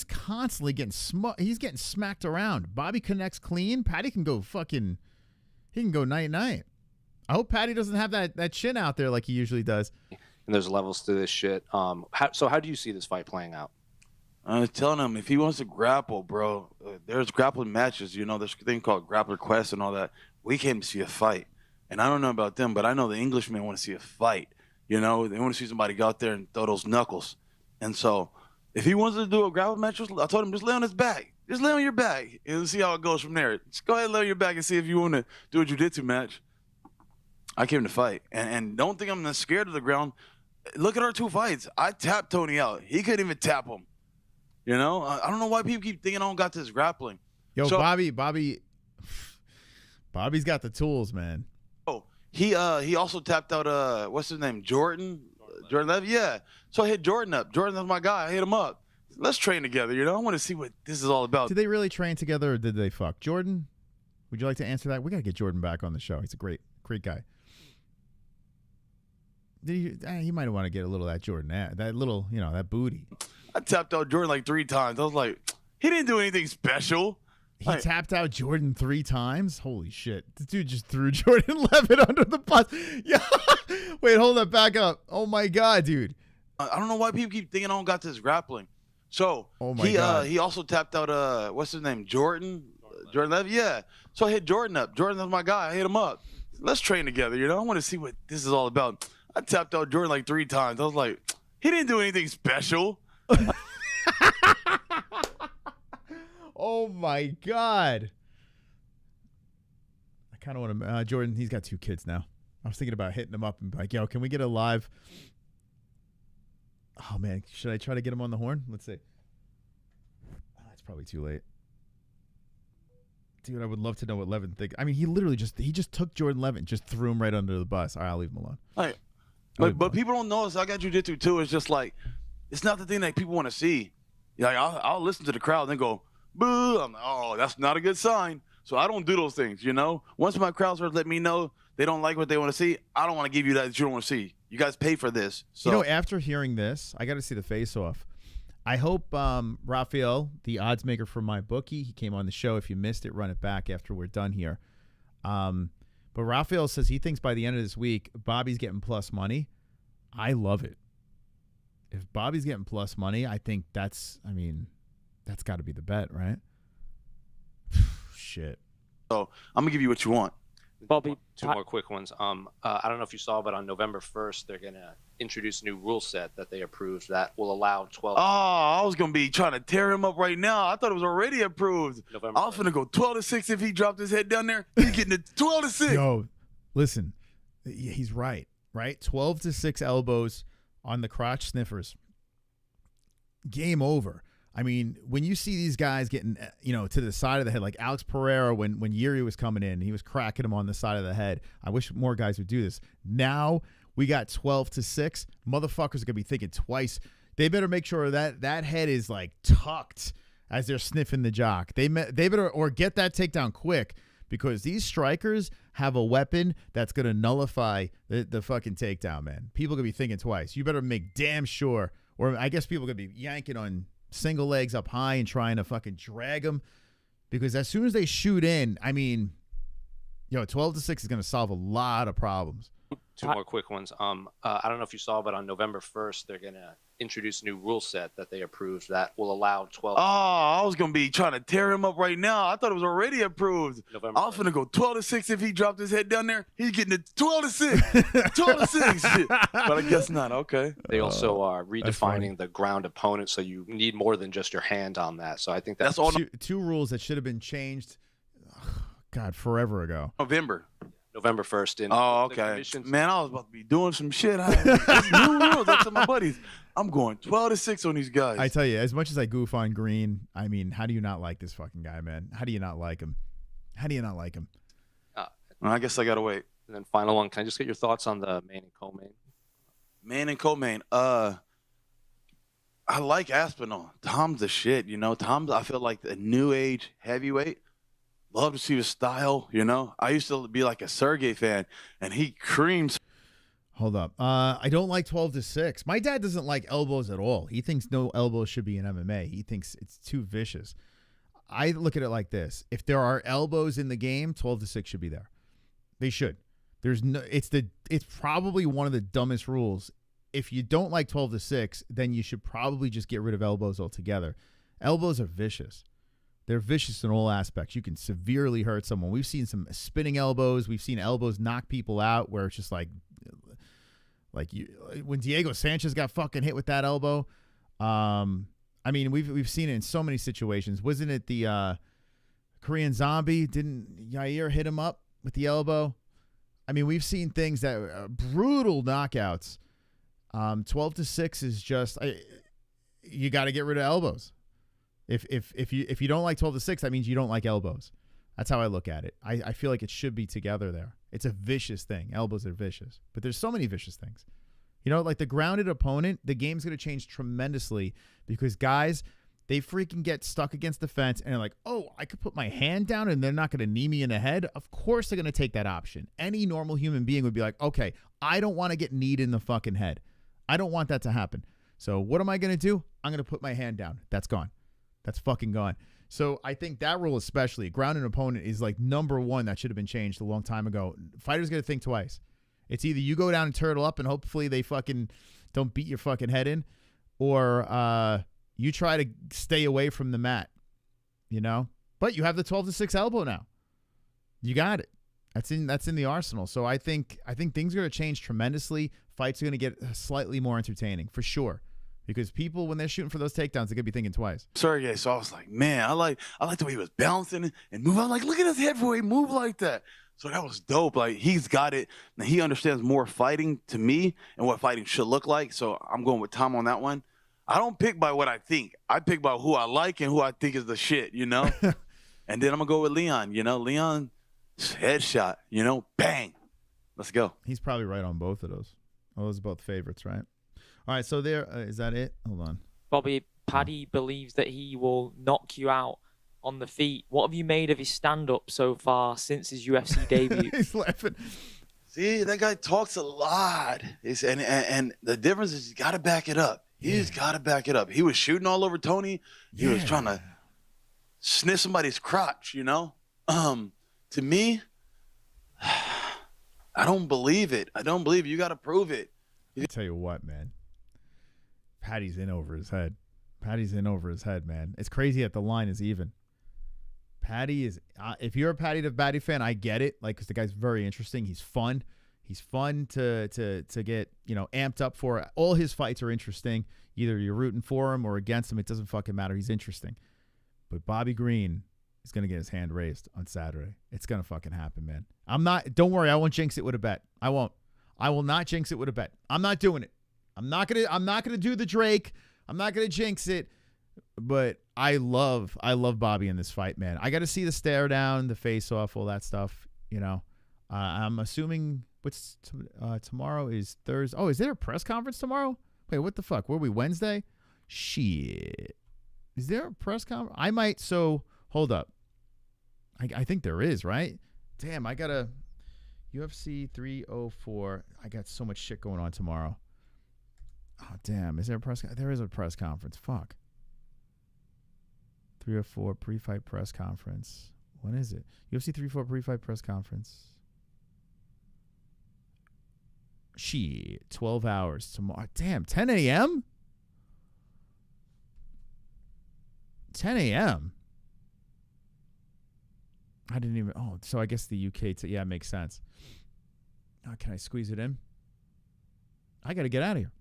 constantly getting he's getting smacked around. Bobby connects clean. Paddy can go he can go night-night. I hope Paddy doesn't have that chin out there like he usually does. And there's levels to this shit. So how do you see this fight playing out? I was telling him, if he wants to grapple, bro, there's grappling matches. There's a thing called Grappler Quest and all that. We came to see a fight. And I don't know about them, but I know the Englishmen want to see a fight. They want to see somebody go out there and throw those knuckles. And so if he wants to do a grappling match, I told him, just lay on his back. Just lay on your back and see how it goes from there. Just go ahead and lay on your back and see if you want to do a jiu-jitsu match. I came to fight. And don't think I'm scared of the ground. Look at our two fights. I tapped Tony out. He couldn't even tap him. I don't know why people keep thinking I don't got this grappling. Bobby's got the tools, man. Oh, he also tapped out what's his name, Jordan Levy. Yeah, so I hit Jordan up. Jordan's my guy. I hit him up. Let's train together. I want to see what this is all about. Did they really train together, or did they fuck? Jordan, would you like to answer that? We gotta get Jordan back on the show. He's a great guy. He might want to get a little of that Jordan, that little, that booty. I tapped out Jordan like 3 times. I was like, he didn't do anything special. He tapped out Jordan 3 times? Holy shit. This dude just threw Jordan Levitt under the bus. Yeah. Wait, hold that back up. Oh, my God, dude. I don't know why people keep thinking I don't got this grappling. So God. He also tapped out, what's his name, Jordan Levy. Yeah. So I hit Jordan up. Jordan's my guy. I hit him up. Let's train together. I want to see what this is all about. I tapped out Jordan like 3 times. I was like, he didn't do anything special. Oh my God. I kind of want to Jordan, he's got 2 kids now. I was thinking about hitting him up and be like, yo, can we get a live? Oh man, should I try to get him on the horn? Let's see. It's probably too late. Dude, I would love to know what Levin thinks. He literally just took Jordan Levin, just threw him right under the bus. All right, I'll leave him alone. But people don't know this. I got jiu-jitsu too. It's just like, it's not the thing that people want to see. I'll listen to the crowd and then go, boo. I'm like, oh, that's not a good sign. So I don't do those things, Once my crowd starts letting me know They don't like what they want to see. I don't want to give you that you don't want to see. You guys pay for this. So You know, after hearing this, I got to see the face-off. I hope Rafael, the odds maker for MyBookie, he came on the show. If you missed it, run it back after we're done here. But Rafael says he thinks by the end of this week, Bobby's getting plus money. I love it. If Bobby's getting plus money, I think that's got to be the bet, right? Shit. So I'm going to give you what you want. Bobby, two more quick ones. I don't know if you saw, but on November 1st, they're going to introduce a new rule set that they approved that will allow 12. Oh, I was going to be trying to tear him up right now. I thought it was already approved. November I was going to go 12-6 if he dropped his head down there. He's getting it 12-6. Yo, listen, he's right? 12-6 elbows on the crotch sniffers. Game over. I mean, when you see these guys getting, to the side of the head, like Alex Pereira, when Yuri was coming in, he was cracking him on the side of the head. I wish more guys would do this. Now we got 12-6. Motherfuckers are going to be thinking twice. They better make sure that head is like tucked as they're sniffing the jock. They better, or get that takedown quick, because these strikers have a weapon that's going to nullify the fucking takedown, man. People are going to be thinking twice. You better make damn sure, or I guess people are going to be yanking on single legs up high and trying to fucking drag them, because as soon as they shoot in, 12-6 is going to solve a lot of problems. Two more quick ones. I don't know if you saw, but on November 1st, they're going to introduce a new rule set that they approved that will allow 12. Oh, I was going to be trying to tear him up right now. I thought it was already approved. November I was going to go 12-6 if he dropped his head down there. He's getting it 12-6. 12-6. Shit. But I guess not. Okay. They also are redefining the ground opponent, so you need more than just your hand on that. So I think that's all. Two rules that should have been changed, forever ago. November 1st. Oh, okay. Man, I was about to be doing some shit. It's new rules. I tell my buddies, I'm going 12-6 on these guys. I tell you, as much as I goof on Green, how do you not like this fucking guy, man? How do you not like him? Well, I guess I got to wait. And then final one, can I just get your thoughts on the main and co-main? Man and co-main. I like Aspinall. Tom's the shit, Tom's, I feel like the new age heavyweight. Love to see his style, I used to be like a Sergey fan, and he creams. Hold up. I don't like 12-6. My dad doesn't like elbows at all. He thinks no elbows should be in MMA. He thinks it's too vicious. I look at it like this. If there are elbows in the game, 12-6 should be there. They should. It's probably one of the dumbest rules. If you don't like 12-6, then you should probably just get rid of elbows altogether. Elbows are vicious. They're vicious in all aspects. You can severely hurt someone. We've seen some spinning elbows. We've seen elbows knock people out where it's just like when Diego Sanchez got fucking hit with that elbow. We've seen it in so many situations. Wasn't it the Korean Zombie? Didn't Yair hit him up with the elbow? We've seen things that are brutal knockouts. 12-6 is just you got to get rid of elbows. If you don't like 12-6, that means you don't like elbows. That's how I look at it. I feel like it should be together there. It's a vicious thing. Elbows are vicious. But there's so many vicious things. Like the grounded opponent, the game's going to change tremendously because guys, they freaking get stuck against the fence and they're like, oh, I could put my hand down and they're not going to knee me in the head. Of course they're going to take that option. Any normal human being would be like, okay, I don't want to get kneed in the fucking head. I don't want that to happen. So what am I going to do? I'm going to put my hand down. That's gone. That's fucking gone. So I think that rule especially, ground an opponent, is like number one that should have been changed a long time ago. Fighters got to think twice. It's either you go down and turtle up and hopefully they fucking don't beat your fucking head in, or you try to stay away from the mat, But you have the 12-6 elbow now. You got it. That's in the arsenal. So I think things are going to change tremendously. Fights are going to get slightly more entertaining for sure. Because people, when they're shooting for those takedowns, they're going to be thinking twice. Sergey, so I was like, man, I like the way he was bouncing and moving. I'm like, look at his head before he moved like that. So that was dope. Like, he's got it. Now, he understands more fighting to me and what fighting should look like. So I'm going with Tom on that one. I don't pick by what I think. I pick by who I like and who I think is the shit, And then I'm going to go with Leon. Leon, headshot, bang. Let's go. He's probably right on both of those. Those are both favorites, right? All right, so there is that it? Hold on. Bobby, Paddy believes that he will knock you out on the feet. What have you made of his stand-up so far since his UFC debut? He's laughing. See, that guy talks a lot. And the difference is he's got to back it up. He's got to back it up. He was shooting all over Tony. He was trying to sniff somebody's crotch, you know? To me, I don't believe it. I don't believe it. You got to prove it. I tell you what, man. Paddy's in over his head. Paddy's in over his head, man. It's crazy that the line is even. Paddy is, if you're a Paddy fan, I get it. Like, because the guy's very interesting. He's fun. He's fun to get, amped up for. All his fights are interesting. Either you're rooting for him or against him. It doesn't fucking matter. He's interesting. But Bobby Green is going to get his hand raised on Saturday. It's going to fucking happen, man. Don't worry. I won't jinx it with a bet. I won't. I will not jinx it with a bet. I'm not doing it. I'm not going to do the Drake. I'm not going to jinx it. But I love Bobby in this fight, man. I got to see the stare down, the face off, all that stuff. I'm assuming tomorrow is Thursday. Oh, is there a press conference tomorrow? Wait, what the fuck? Were we Wednesday? Shit. Is there a press conference? I might. So hold up. I think there is, right? Damn, I got a UFC 304. I got so much shit going on tomorrow. Oh, damn. Is there a press? There is a press conference. Fuck. 304 pre-fight press conference. When is it? UFC 304 pre-fight press conference. Shit. 12 hours tomorrow. Damn. 10 a.m.? 10 a.m.? I didn't even. Oh, so I guess the UK. Yeah, it makes sense. Can I squeeze it in? I got to get out of here.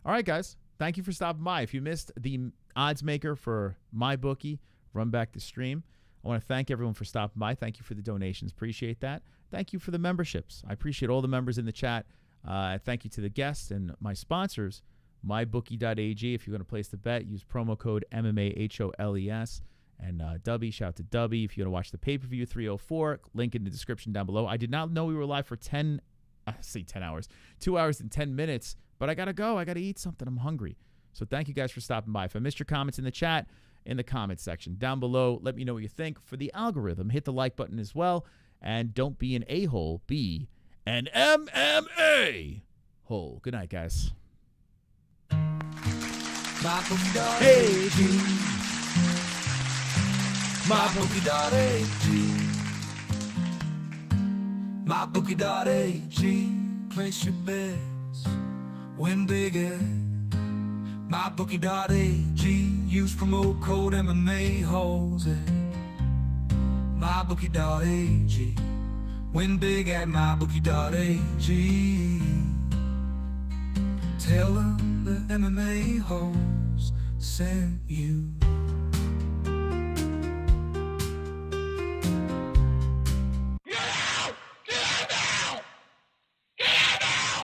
All right, guys. Thank you for stopping by. If you missed the odds maker for MyBookie, run back the stream. I want to thank everyone for stopping by. Thank you for the donations. Appreciate that. Thank you for the memberships. I appreciate all the members in the chat. Thank you to the guests and my sponsors, MyBookie.ag. If you're going to place the bet, use promo code MMA-HOLES. And Dubby, shout out to Dubby. If you're going to watch the pay-per-view 304, link in the description down below. I did not know we were live for 10 hours, 2 hours and 10 minutes, but I got to go. I got to eat something. I'm hungry. So thank you guys for stopping by. If I missed your comments in the chat, in the comments section down below, let me know what you think. For the algorithm, hit the like button as well. And don't be an a-hole, be an MMA hole. Good night, guys. Hey, MyBookie.ag. MyBookie.ag. Place your bets. Win big at MyBookie.ag. Use promo code MMA-Holes at MyBookie.ag. Win big at MyBookie.ag. Tell them the MMA-Holes sent you.